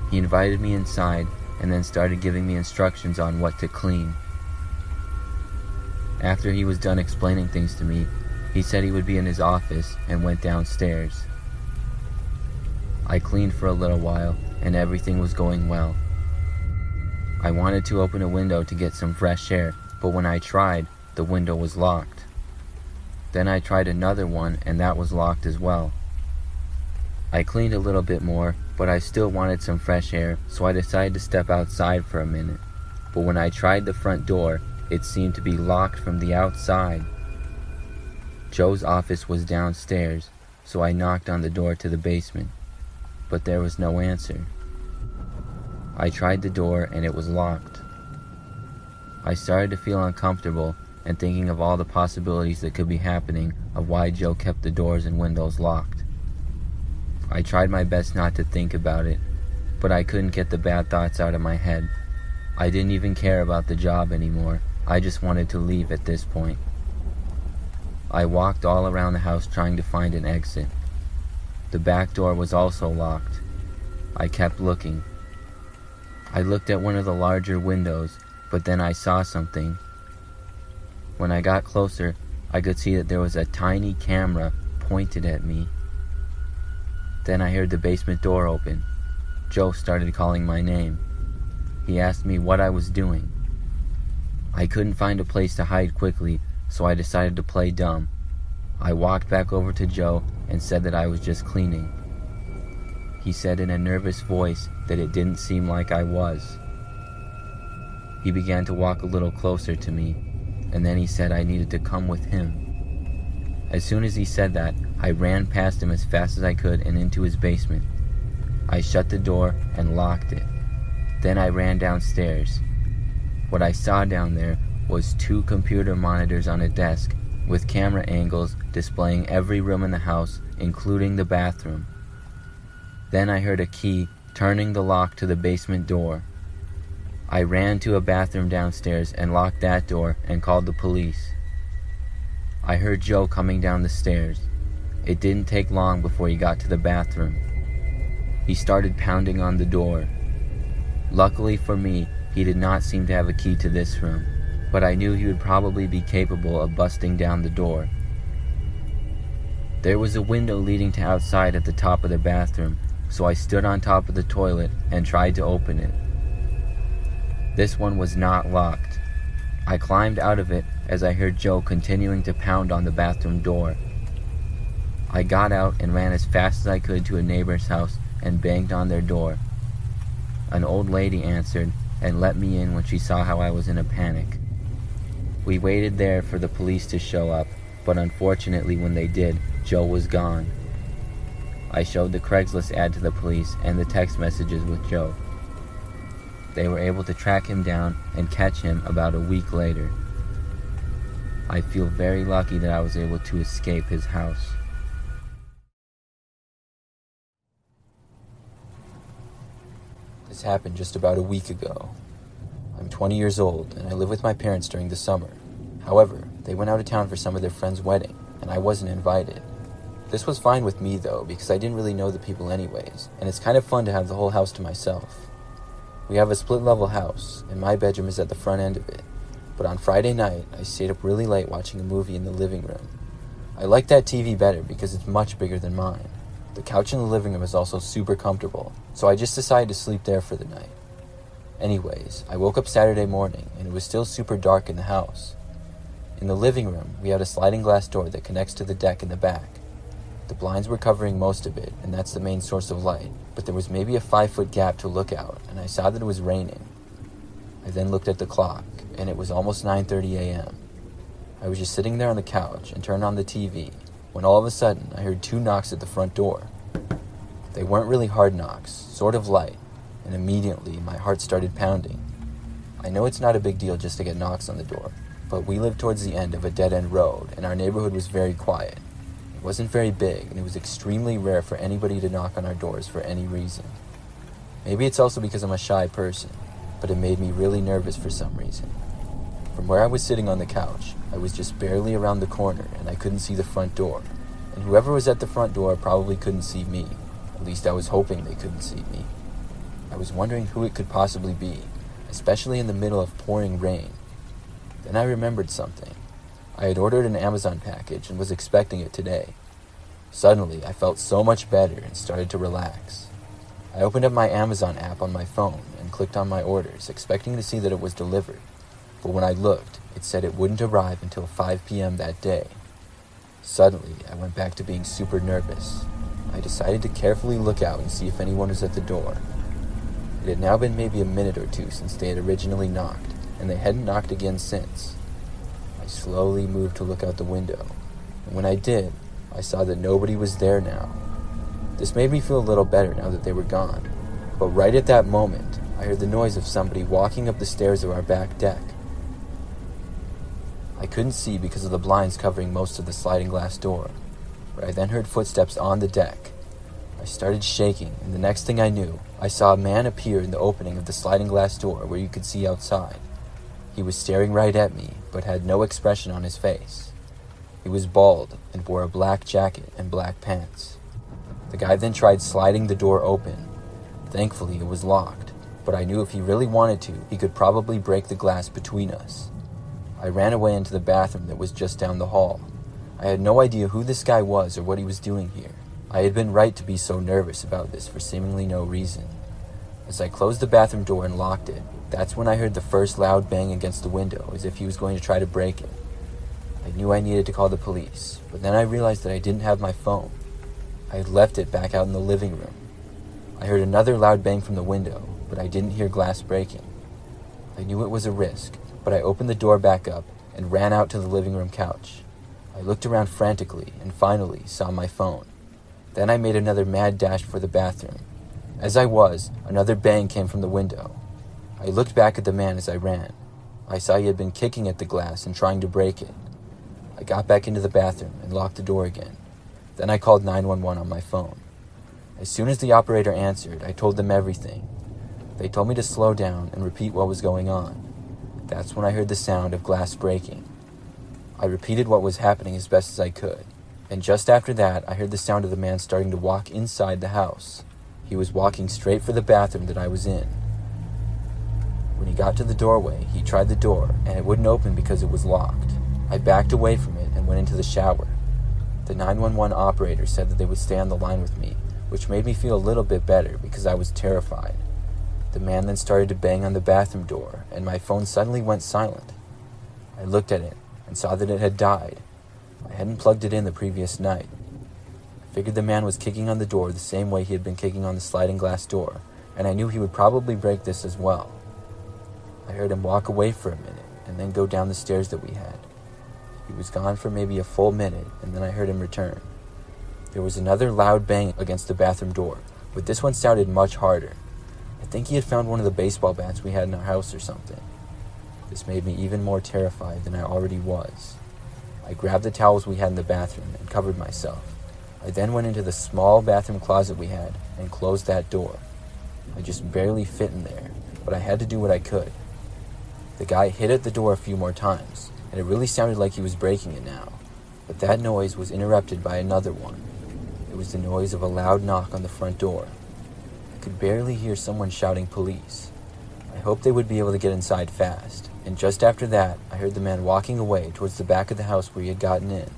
He invited me inside and then started giving me instructions on what to clean. After he was done explaining things to me, he said he would be in his office and went downstairs. I cleaned for a little while and everything was going well. I wanted to open a window to get some fresh air, but when I tried, the window was locked. Then I tried another one and that was locked as well. I cleaned a little bit more, but I still wanted some fresh air, so I decided to step outside for a minute. But when I tried the front door, it seemed to be locked from the outside. Joe's office was downstairs, so I knocked on the door to the basement, but there was no answer. I tried the door and it was locked. I started to feel uncomfortable and thinking of all the possibilities that could be happening of why Joe kept the doors and windows locked. I tried my best not to think about it, but I couldn't get the bad thoughts out of my head. I didn't even care about the job anymore. I just wanted to leave at this point. I walked all around the house trying to find an exit. The back door was also locked. I kept looking. I looked at one of the larger windows, but then I saw something. When I got closer, I could see that there was a tiny camera pointed at me. Then I heard the basement door open. Joe started calling my name. He asked me what I was doing. I couldn't find a place to hide quickly, so I decided to play dumb. I walked back over to Joe and said that I was just cleaning. He said in a nervous voice that it didn't seem like I was. He began to walk a little closer to me, and then he said I needed to come with him. As soon as he said that, I ran past him as fast as I could and into his basement. I shut the door and locked it. Then I ran downstairs. What I saw down there was 2 computer monitors on a desk with camera angles displaying every room in the house, including the bathroom. Then I heard a key turning the lock to the basement door. I ran to a bathroom downstairs and locked that door and called the police. I heard Joe coming down the stairs. It didn't take long before he got to the bathroom. He started pounding on the door. Luckily for me, he did not seem to have a key to this room, but I knew he would probably be capable of busting down the door. There was a window leading to outside at the top of the bathroom, so I stood on top of the toilet and tried to open it. This one was not locked. I climbed out of it as I heard Joe continuing to pound on the bathroom door. I got out and ran as fast as I could to a neighbor's house and banged on their door. An old lady answered and let me in when she saw how I was in a panic. We waited there for the police to show up, but unfortunately when they did, Joe was gone. I showed the Craigslist ad to the police and the text messages with Joe. They were able to track him down and catch him about a week later. I feel very lucky that I was able to escape his house. This happened just about a week ago. I'm 20 years old and I live with my parents during the summer. However, they went out of town for some of their friend's wedding and I wasn't invited. This was fine with me though, because I didn't really know the people anyways, and it's kind of fun to have the whole house to myself. We have a split-level house, and my bedroom is at the front end of it. But on Friday night, I stayed up really late watching a movie in the living room. I like that TV better because it's much bigger than mine. The couch in the living room is also super comfortable, so I just decided to sleep there for the night. Anyways, I woke up Saturday morning, and it was still super dark in the house. In the living room, we had a sliding glass door that connects to the deck in the back. The blinds were covering most of it, and that's the main source of light, but there was maybe a 5-foot gap to look out, and I saw that it was raining. I then looked at the clock, and it was almost 9:30 a.m. I was just sitting there on the couch and turned on the TV, when all of a sudden I heard 2 knocks at the front door. They weren't really hard knocks, sort of light, and immediately my heart started pounding. I know it's not a big deal just to get knocks on the door, but we lived towards the end of a dead-end road, and our neighborhood was very quiet. It wasn't very big, and it was extremely rare for anybody to knock on our doors for any reason. Maybe it's also because I'm a shy person, but it made me really nervous for some reason. From where I was sitting on the couch, I was just barely around the corner, and I couldn't see the front door. And whoever was at the front door probably couldn't see me. At least I was hoping they couldn't see me. I was wondering who it could possibly be, especially in the middle of pouring rain. Then I remembered something. I had ordered an Amazon package and was expecting it today. Suddenly, I felt so much better and started to relax. I opened up my Amazon app on my phone and clicked on my orders, expecting to see that it was delivered. But when I looked, it said it wouldn't arrive until 5 p.m. that day. Suddenly, I went back to being super nervous. I decided to carefully look out and see if anyone was at the door. It had now been maybe a minute or 2 since they had originally knocked, and they hadn't knocked again since. I slowly moved to look out the window, and when I did, I saw that nobody was there now. This made me feel a little better now that they were gone, but right at that moment, I heard the noise of somebody walking up the stairs of our back deck. I couldn't see because of the blinds covering most of the sliding glass door, but I then heard footsteps on the deck. I started shaking, and the next thing I knew, I saw a man appear in the opening of the sliding glass door where you could see outside. He was staring right at me, but had no expression on his face. He was bald and wore a black jacket and black pants. The guy then tried sliding the door open. Thankfully, it was locked, but I knew if he really wanted to, he could probably break the glass between us. I ran away into the bathroom that was just down the hall. I had no idea who this guy was or what he was doing here. I had been right to be so nervous about this for seemingly no reason. As I closed the bathroom door and locked it, that's when I heard the first loud bang against the window, as if he was going to try to break it. I knew I needed to call the police, but then I realized that I didn't have my phone. I had left it back out in the living room. I heard another loud bang from the window, but I didn't hear glass breaking. I knew it was a risk, but I opened the door back up and ran out to the living room couch. I looked around frantically and finally saw my phone. Then I made another mad dash for the bathroom. As I was, another bang came from the window. I looked back at the man as I ran. I saw he had been kicking at the glass and trying to break it. I got back into the bathroom and locked the door again. Then I called 911 on my phone. As soon as the operator answered, I told them everything. They told me to slow down and repeat what was going on. That's when I heard the sound of glass breaking. I repeated what was happening as best as I could, and just after that, I heard the sound of the man starting to walk inside the house. He was walking straight for the bathroom that I was in. When he got to the doorway, he tried the door, and it wouldn't open because it was locked. I backed away from it and went into the shower. The 911 operator said that they would stay on the line with me, which made me feel a little bit better because I was terrified. The man then started to bang on the bathroom door, and my phone suddenly went silent. I looked at it and saw that it had died. I hadn't plugged it in the previous night. I figured the man was kicking on the door the same way he had been kicking on the sliding glass door, and I knew he would probably break this as well. I heard him walk away for a minute and then go down the stairs that we had. He was gone for maybe a full minute, and then I heard him return. There was another loud bang against the bathroom door, but this one sounded much harder. I think he had found one of the baseball bats we had in our house or something. This made me even more terrified than I already was. I grabbed the towels we had in the bathroom and covered myself. I then went into the small bathroom closet we had and closed that door. I just barely fit in there, but I had to do what I could. The guy hit at the door a few more times, and it really sounded like he was breaking it now, but that noise was interrupted by another one. It was the noise of a loud knock on the front door. I could barely hear someone shouting police. I hoped they would be able to get inside fast, and just after that, I heard the man walking away towards the back of the house where he had gotten in.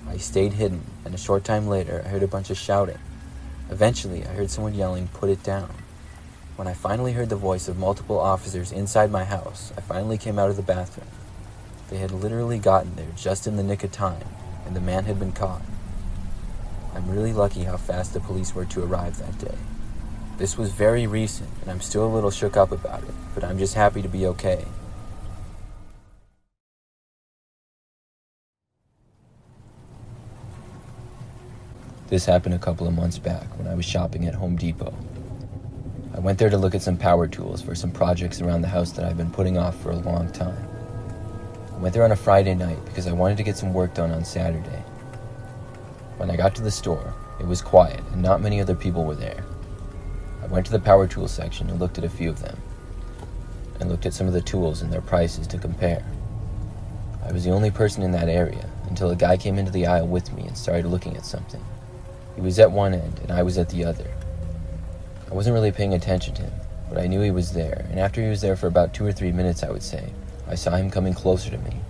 I stayed hidden, and a short time later, I heard a bunch of shouting. Eventually, I heard someone yelling, "Put it down." When I finally heard the voice of multiple officers inside my house, I finally came out of the bathroom. They had literally gotten there just in the nick of time, and the man had been caught. I'm really lucky how fast the police were to arrive that day. This was very recent, and I'm still a little shook up about it, but I'm just happy to be okay. This happened a couple of months back when I was shopping at Home Depot. I went there to look at some power tools for some projects around the house that I've been putting off for a long time. I went there on a Friday night because I wanted to get some work done on Saturday. When I got to the store, it was quiet and not many other people were there. I went to the power tools section and looked at a few of them, and looked at some of the tools and their prices to compare. I was the only person in that area until a guy came into the aisle with me and started looking at something. He was at one end and I was at the other. I wasn't really paying attention to him, but I knew he was there, and after he was there for about 2 or 3 minutes, I would say, I saw him coming closer to me.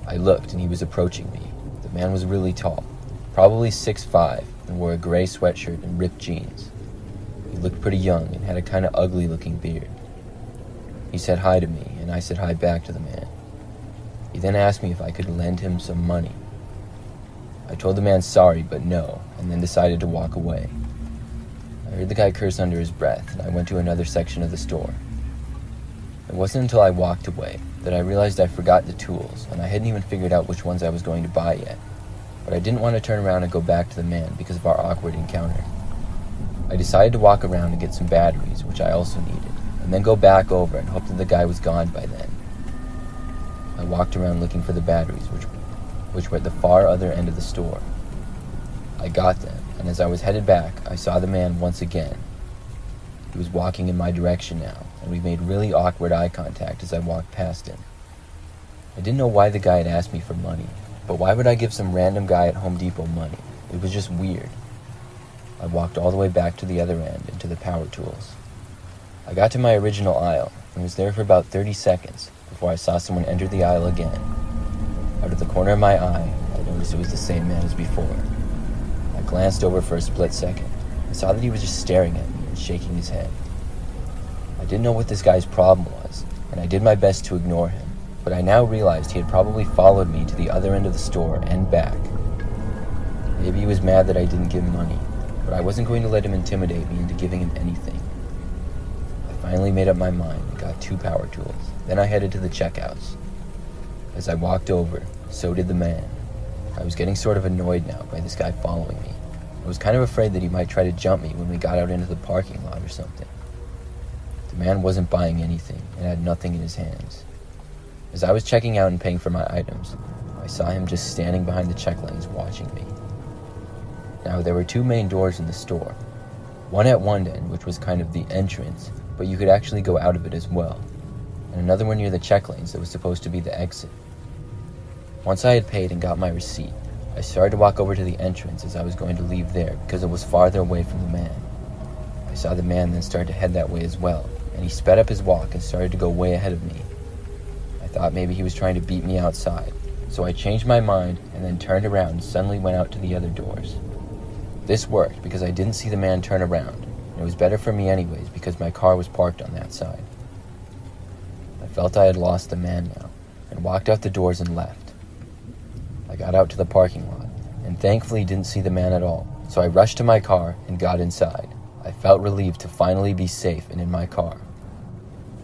I looked and he was approaching me. The man was really tall, probably 6'5", and wore a gray sweatshirt and ripped jeans. He looked pretty young and had a kind of ugly looking beard. He said hi to me, and I said hi back to the man. He then asked me if I could lend him some money. I told the man sorry, but no, and then decided to walk away. I heard the guy curse under his breath, and I went to another section of the store. It wasn't until I walked away that I realized I forgot the tools, and I hadn't even figured out which ones I was going to buy yet. But I didn't want to turn around and go back to the man because of our awkward encounter. I decided to walk around and get some batteries, which I also needed, and then go back over and hope that the guy was gone by then. I walked around looking for the batteries, which were at the far other end of the store. I got them, and as I was headed back, I saw the man once again. He was walking in my direction now, and we made really awkward eye contact as I walked past him. I didn't know why the guy had asked me for money, but why would I give some random guy at Home Depot money? It was just weird. I walked all the way back to the other end and to the power tools. I got to my original aisle and was there for about 30 seconds before I saw someone enter the aisle again. Out of the corner of my eye, I noticed it was the same man as before. I glanced over for a split second and saw that he was just staring at me and shaking his head. I didn't know what this guy's problem was, and I did my best to ignore him, but I now realized he had probably followed me to the other end of the store and back. Maybe he was mad that I didn't give him money, but I wasn't going to let him intimidate me into giving him anything. I finally made up my mind and got 2 power tools. Then I headed to the checkouts. As I walked over, so did the man. I was getting sort of annoyed now by this guy following me. I was kind of afraid that he might try to jump me when we got out into the parking lot or something. The man wasn't buying anything and had nothing in his hands. As I was checking out and paying for my items, I saw him just standing behind the check lanes watching me. Now, there were 2 main doors in the store. One at one end, which was kind of the entrance, but you could actually go out of it as well. And another one near the check lanes that was supposed to be the exit. Once I had paid and got my receipt, I started to walk over to the entrance as I was going to leave there because it was farther away from the man. I saw the man then start to head that way as well, and he sped up his walk and started to go way ahead of me. I thought maybe he was trying to beat me outside, so I changed my mind and then turned around and suddenly went out to the other doors. This worked because I didn't see the man turn around, and it was better for me anyways because my car was parked on that side. I felt I had lost the man now, and walked out the doors and left. I got out to the parking lot, and thankfully didn't see the man at all, so I rushed to my car and got inside. I felt relieved to finally be safe and in my car.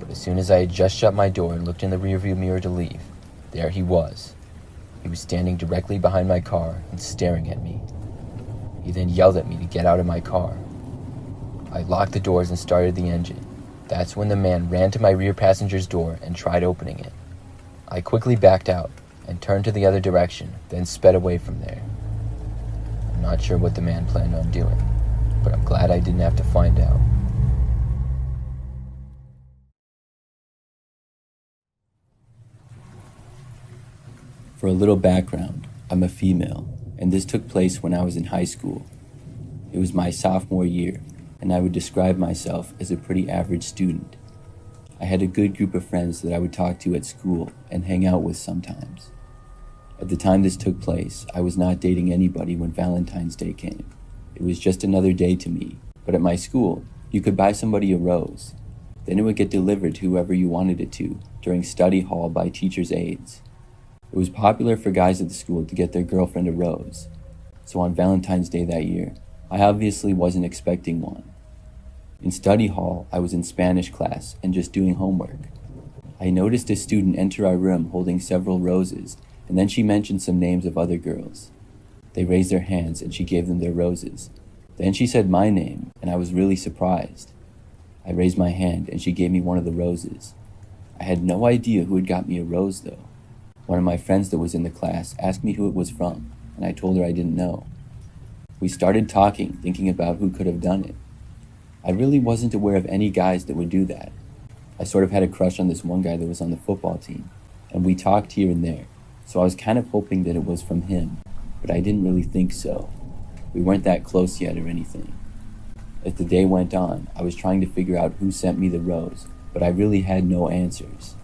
But as soon as I had just shut my door and looked in the rearview mirror to leave, there he was. He was standing directly behind my car and staring at me. He then yelled at me to get out of my car. I locked the doors and started the engine. That's when the man ran to my rear passenger's door and tried opening it. I quickly backed out and turned to the other direction, then sped away from there. I'm not sure what the man planned on doing, but I'm glad I didn't have to find out. For a little background, I'm a female, and this took place when I was in high school. It was my sophomore year, and I would describe myself as a pretty average student. I had a good group of friends that I would talk to at school and hang out with sometimes. At the time this took place, I was not dating anybody when Valentine's Day came. It was just another day to me, but at my school, you could buy somebody a rose. Then it would get delivered to whoever you wanted it to during study hall by teachers' aides. It was popular for guys at the school to get their girlfriend a rose. So on Valentine's Day that year, I obviously wasn't expecting one. In study hall, I was in Spanish class and just doing homework. I noticed a student enter our room holding several roses, and then she mentioned some names of other girls. They raised their hands and she gave them their roses. Then she said my name, and I was really surprised. I raised my hand and she gave me one of the roses. I had no idea who had got me a rose though. One of my friends that was in the class asked me who it was from, and I told her I didn't know. We started talking, thinking about who could have done it. I really wasn't aware of any guys that would do that. I sort of had a crush on this one guy that was on the football team, and we talked here and there, so I was kind of hoping that it was from him, but I didn't really think so. We weren't that close yet or anything. As the day went on, I was trying to figure out who sent me the rose, but I really had no answers.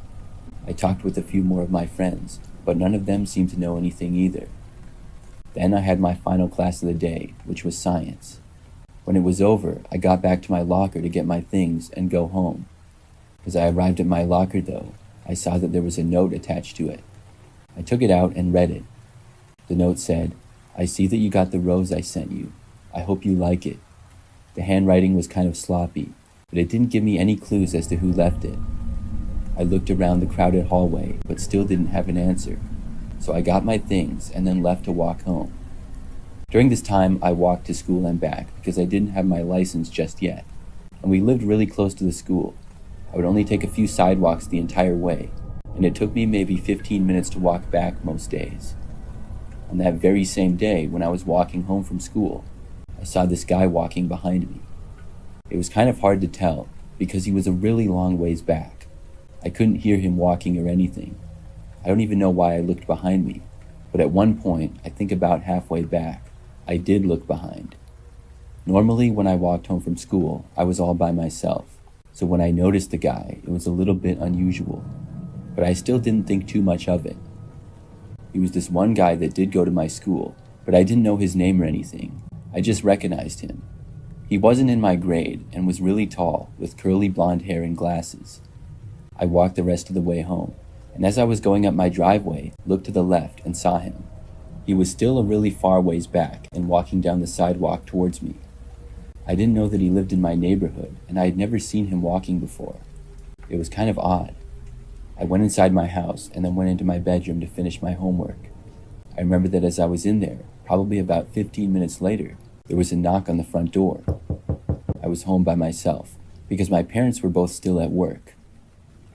I talked with a few more of my friends, but none of them seemed to know anything either. Then I had my final class of the day, which was science. When it was over, I got back to my locker to get my things and go home. As I arrived at my locker though, I saw that there was a note attached to it. I took it out and read it. The note said, "I see that you got the rose I sent you. I hope you like it." The handwriting was kind of sloppy, but it didn't give me any clues as to who left it. I looked around the crowded hallway, but still didn't have an answer. So I got my things and then left to walk home. During this time, I walked to school and back because I didn't have my license just yet, and we lived really close to the school. I would only take a few sidewalks the entire way, and it took me maybe 15 minutes to walk back most days. On that very same day, when I was walking home from school, I saw this guy walking behind me. It was kind of hard to tell because he was a really long ways back. I couldn't hear him walking or anything. I don't even know why I looked behind me, but at one point, I think about halfway back, I did look behind. Normally, when I walked home from school, I was all by myself, so when I noticed the guy, it was a little bit unusual, but I still didn't think too much of it. He was this one guy that did go to my school, but I didn't know his name or anything. I just recognized him. He wasn't in my grade and was really tall, with curly blonde hair and glasses. I walked the rest of the way home, and as I was going up my driveway, looked to the left and saw him. He was still a really far ways back and walking down the sidewalk towards me. I didn't know that he lived in my neighborhood, and I had never seen him walking before. It was kind of odd. I went inside my house and then went into my bedroom to finish my homework. I remember that as I was in there, probably about 15 minutes later, there was a knock on the front door. I was home by myself because my parents were both still at work.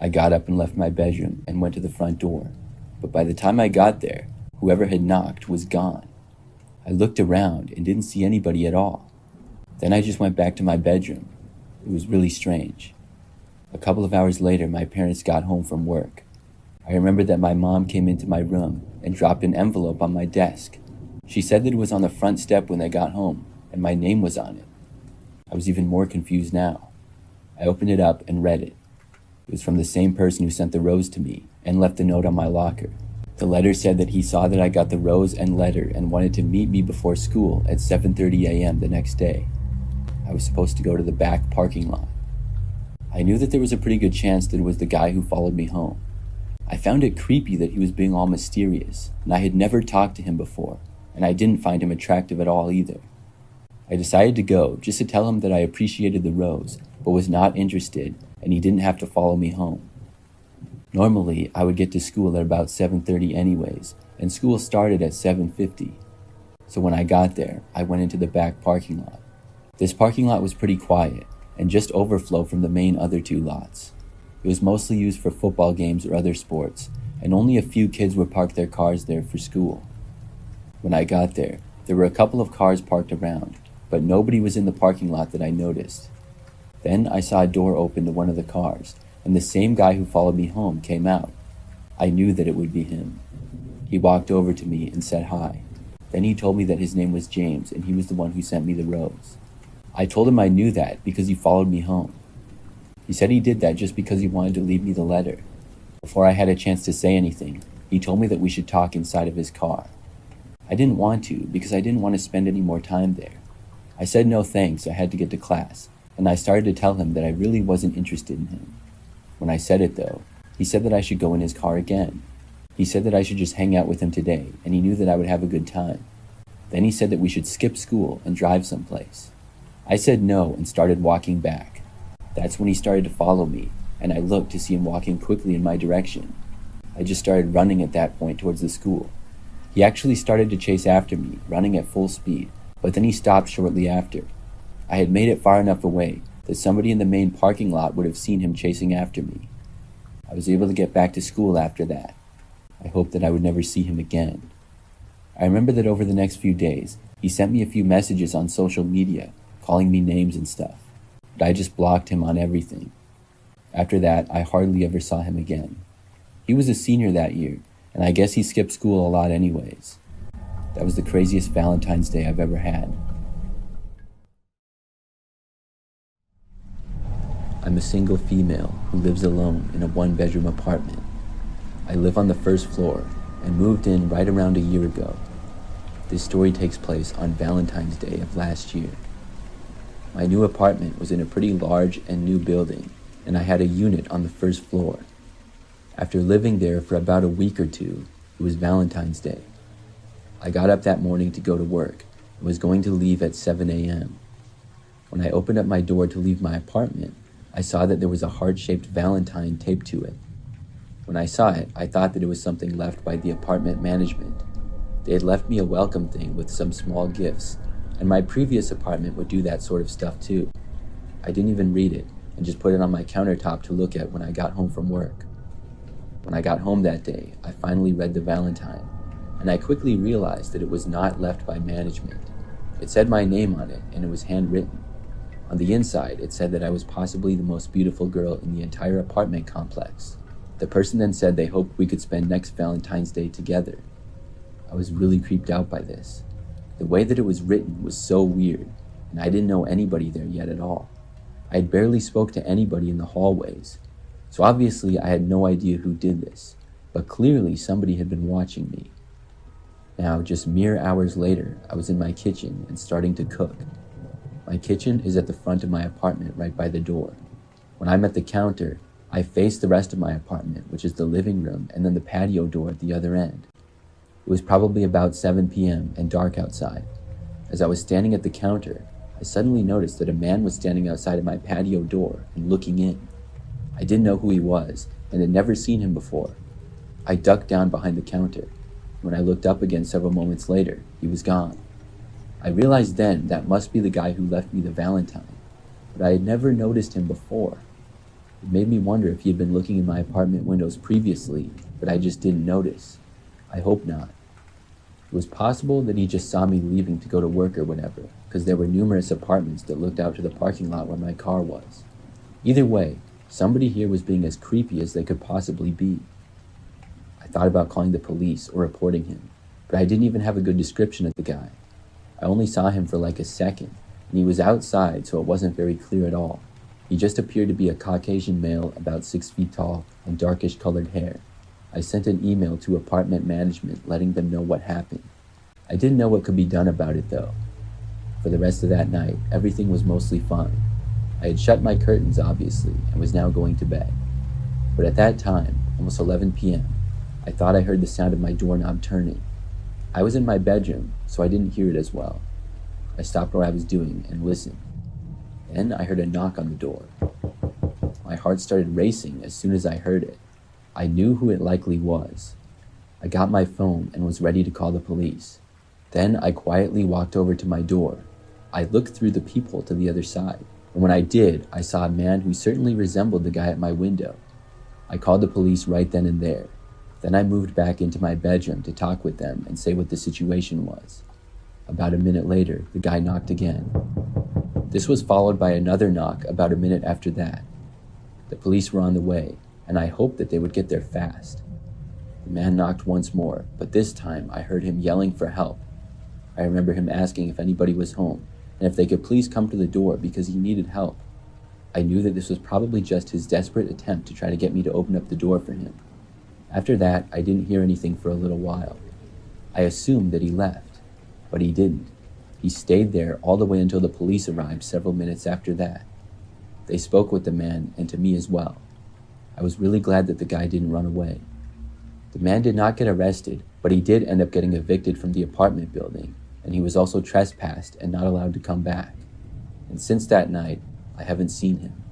I got up and left my bedroom and went to the front door, but by the time I got there, whoever had knocked was gone. I looked around and didn't see anybody at all. Then I just went back to my bedroom. It was really strange. A couple of hours later, my parents got home from work. I remember that my mom came into my room and dropped an envelope on my desk. She said that it was on the front step when they got home, and my name was on it. I was even more confused now. I opened it up and read it. It was from the same person who sent the rose to me and left a note on my locker. The letter said that he saw that I got the rose and letter and wanted to meet me before school at 7:30 a.m. the next day. I was supposed to go to the back parking lot. I knew that there was a pretty good chance that it was the guy who followed me home. I found it creepy that he was being all mysterious, and I had never talked to him before, and I didn't find him attractive at all either. I decided to go just to tell him that I appreciated the rose, but was not interested, and he didn't have to follow me home. Normally, I would get to school at about 7:30 anyways, and school started at 7:50. So when I got there, I went into the back parking lot. This parking lot was pretty quiet, and just overflow from the main other two lots. It was mostly used for football games or other sports, and only a few kids would park their cars there for school. When I got there were a couple of cars parked around, but nobody was in the parking lot that I noticed. Then I saw a door open to one of the cars, and the same guy who followed me home came out. I knew that it would be him. He walked over to me and said hi. Then he told me that his name was James, and he was the one who sent me the rose. I told him I knew that because he followed me home. He said he did that just because he wanted to leave me the letter. Before I had a chance to say anything, he told me that we should talk inside of his car. I didn't want to because I didn't want to spend any more time there. I said no thanks, I had to get to class, and I started to tell him that I really wasn't interested in him. When I said it though, he said that I should go in his car again. He said that I should just hang out with him today, and he knew that I would have a good time. Then he said that we should skip school and drive someplace. I said no and started walking back. That's when he started to follow me, and I looked to see him walking quickly in my direction. I just started running at that point towards the school. He actually started to chase after me, running at full speed, but then he stopped shortly after. I had made it far enough away that somebody in the main parking lot would have seen him chasing after me. I was able to get back to school after that. I hoped that I would never see him again. I remember that over the next few days, he sent me a few messages on social media, calling me names and stuff, but I just blocked him on everything. After that, I hardly ever saw him again. He was a senior that year, and I guess he skipped school a lot anyways. That was the craziest Valentine's Day I've ever had. I'm a single female who lives alone in a one-bedroom apartment. I live on the first floor and moved in right around a year ago. This story takes place on Valentine's Day of last year. My new apartment was in a pretty large and new building, and I had a unit on the first floor. After living there for about a week or two, it was Valentine's Day. I got up that morning to go to work and was going to leave at 7 a.m. When I opened up my door to leave my apartment, I saw that there was a heart-shaped Valentine taped to it. When I saw it, I thought that it was something left by the apartment management. They had left me a welcome thing with some small gifts, and my previous apartment would do that sort of stuff too. I didn't even read it and just put it on my countertop to look at when I got home from work. When I got home that day, I finally read the Valentine, and I quickly realized that it was not left by management. It said my name on it, and it was handwritten. On the inside, it said that I was possibly the most beautiful girl in the entire apartment complex. The person then said they hoped we could spend next Valentine's Day together. I was really creeped out by this. The way that it was written was so weird, and I didn't know anybody there yet at all. I had barely spoke to anybody in the hallways, so obviously I had no idea who did this, but clearly somebody had been watching me. Now, just mere hours later, I was in my kitchen and starting to cook. My kitchen is at the front of my apartment right by the door. When I'm at the counter, I face the rest of my apartment, which is the living room and then the patio door at the other end. It was probably about 7 p.m. and dark outside. As I was standing at the counter, I suddenly noticed that a man was standing outside of my patio door and looking in. I didn't know who he was and had never seen him before. I ducked down behind the counter. When I looked up again several moments later, he was gone. I realized then that must be the guy who left me the Valentine, but I had never noticed him before. It made me wonder if he had been looking in my apartment windows previously, but I just didn't notice. I hope not. It was possible that he just saw me leaving to go to work or whatever, because there were numerous apartments that looked out to the parking lot where my car was. Either way, somebody here was being as creepy as they could possibly be. I thought about calling the police or reporting him, but I didn't even have a good description of the guy. I only saw him for like a second, and he was outside, so it wasn't very clear at all. He just appeared to be a Caucasian male about 6 feet tall and darkish colored hair. I sent an email to apartment management letting them know what happened. I didn't know what could be done about it though. For the rest of that night, everything was mostly fine. I had shut my curtains obviously and was now going to bed. But at that time, almost 11 p.m., I thought I heard the sound of my doorknob turning. I was in my bedroom, so I didn't hear it as well. I stopped what I was doing and listened. Then I heard a knock on the door. My heart started racing as soon as I heard it. I knew who it likely was. I got my phone and was ready to call the police. Then I quietly walked over to my door. I looked through the peephole to the other side, and when I did, I saw a man who certainly resembled the guy at my window. I called the police right then and there. Then I moved back into my bedroom to talk with them and say what the situation was. About a minute later, the guy knocked again. This was followed by another knock about a minute after that. The police were on the way, and I hoped that they would get there fast. The man knocked once more, but this time I heard him yelling for help. I remember him asking if anybody was home, and if they could please come to the door because he needed help. I knew that this was probably just his desperate attempt to try to get me to open up the door for him. After that, I didn't hear anything for a little while. I assumed that he left, but he didn't. He stayed there all the way until the police arrived several minutes after that. They spoke with the man and to me as well. I was really glad that the guy didn't run away. The man did not get arrested, but he did end up getting evicted from the apartment building, and he was also trespassed and not allowed to come back. And since that night, I haven't seen him.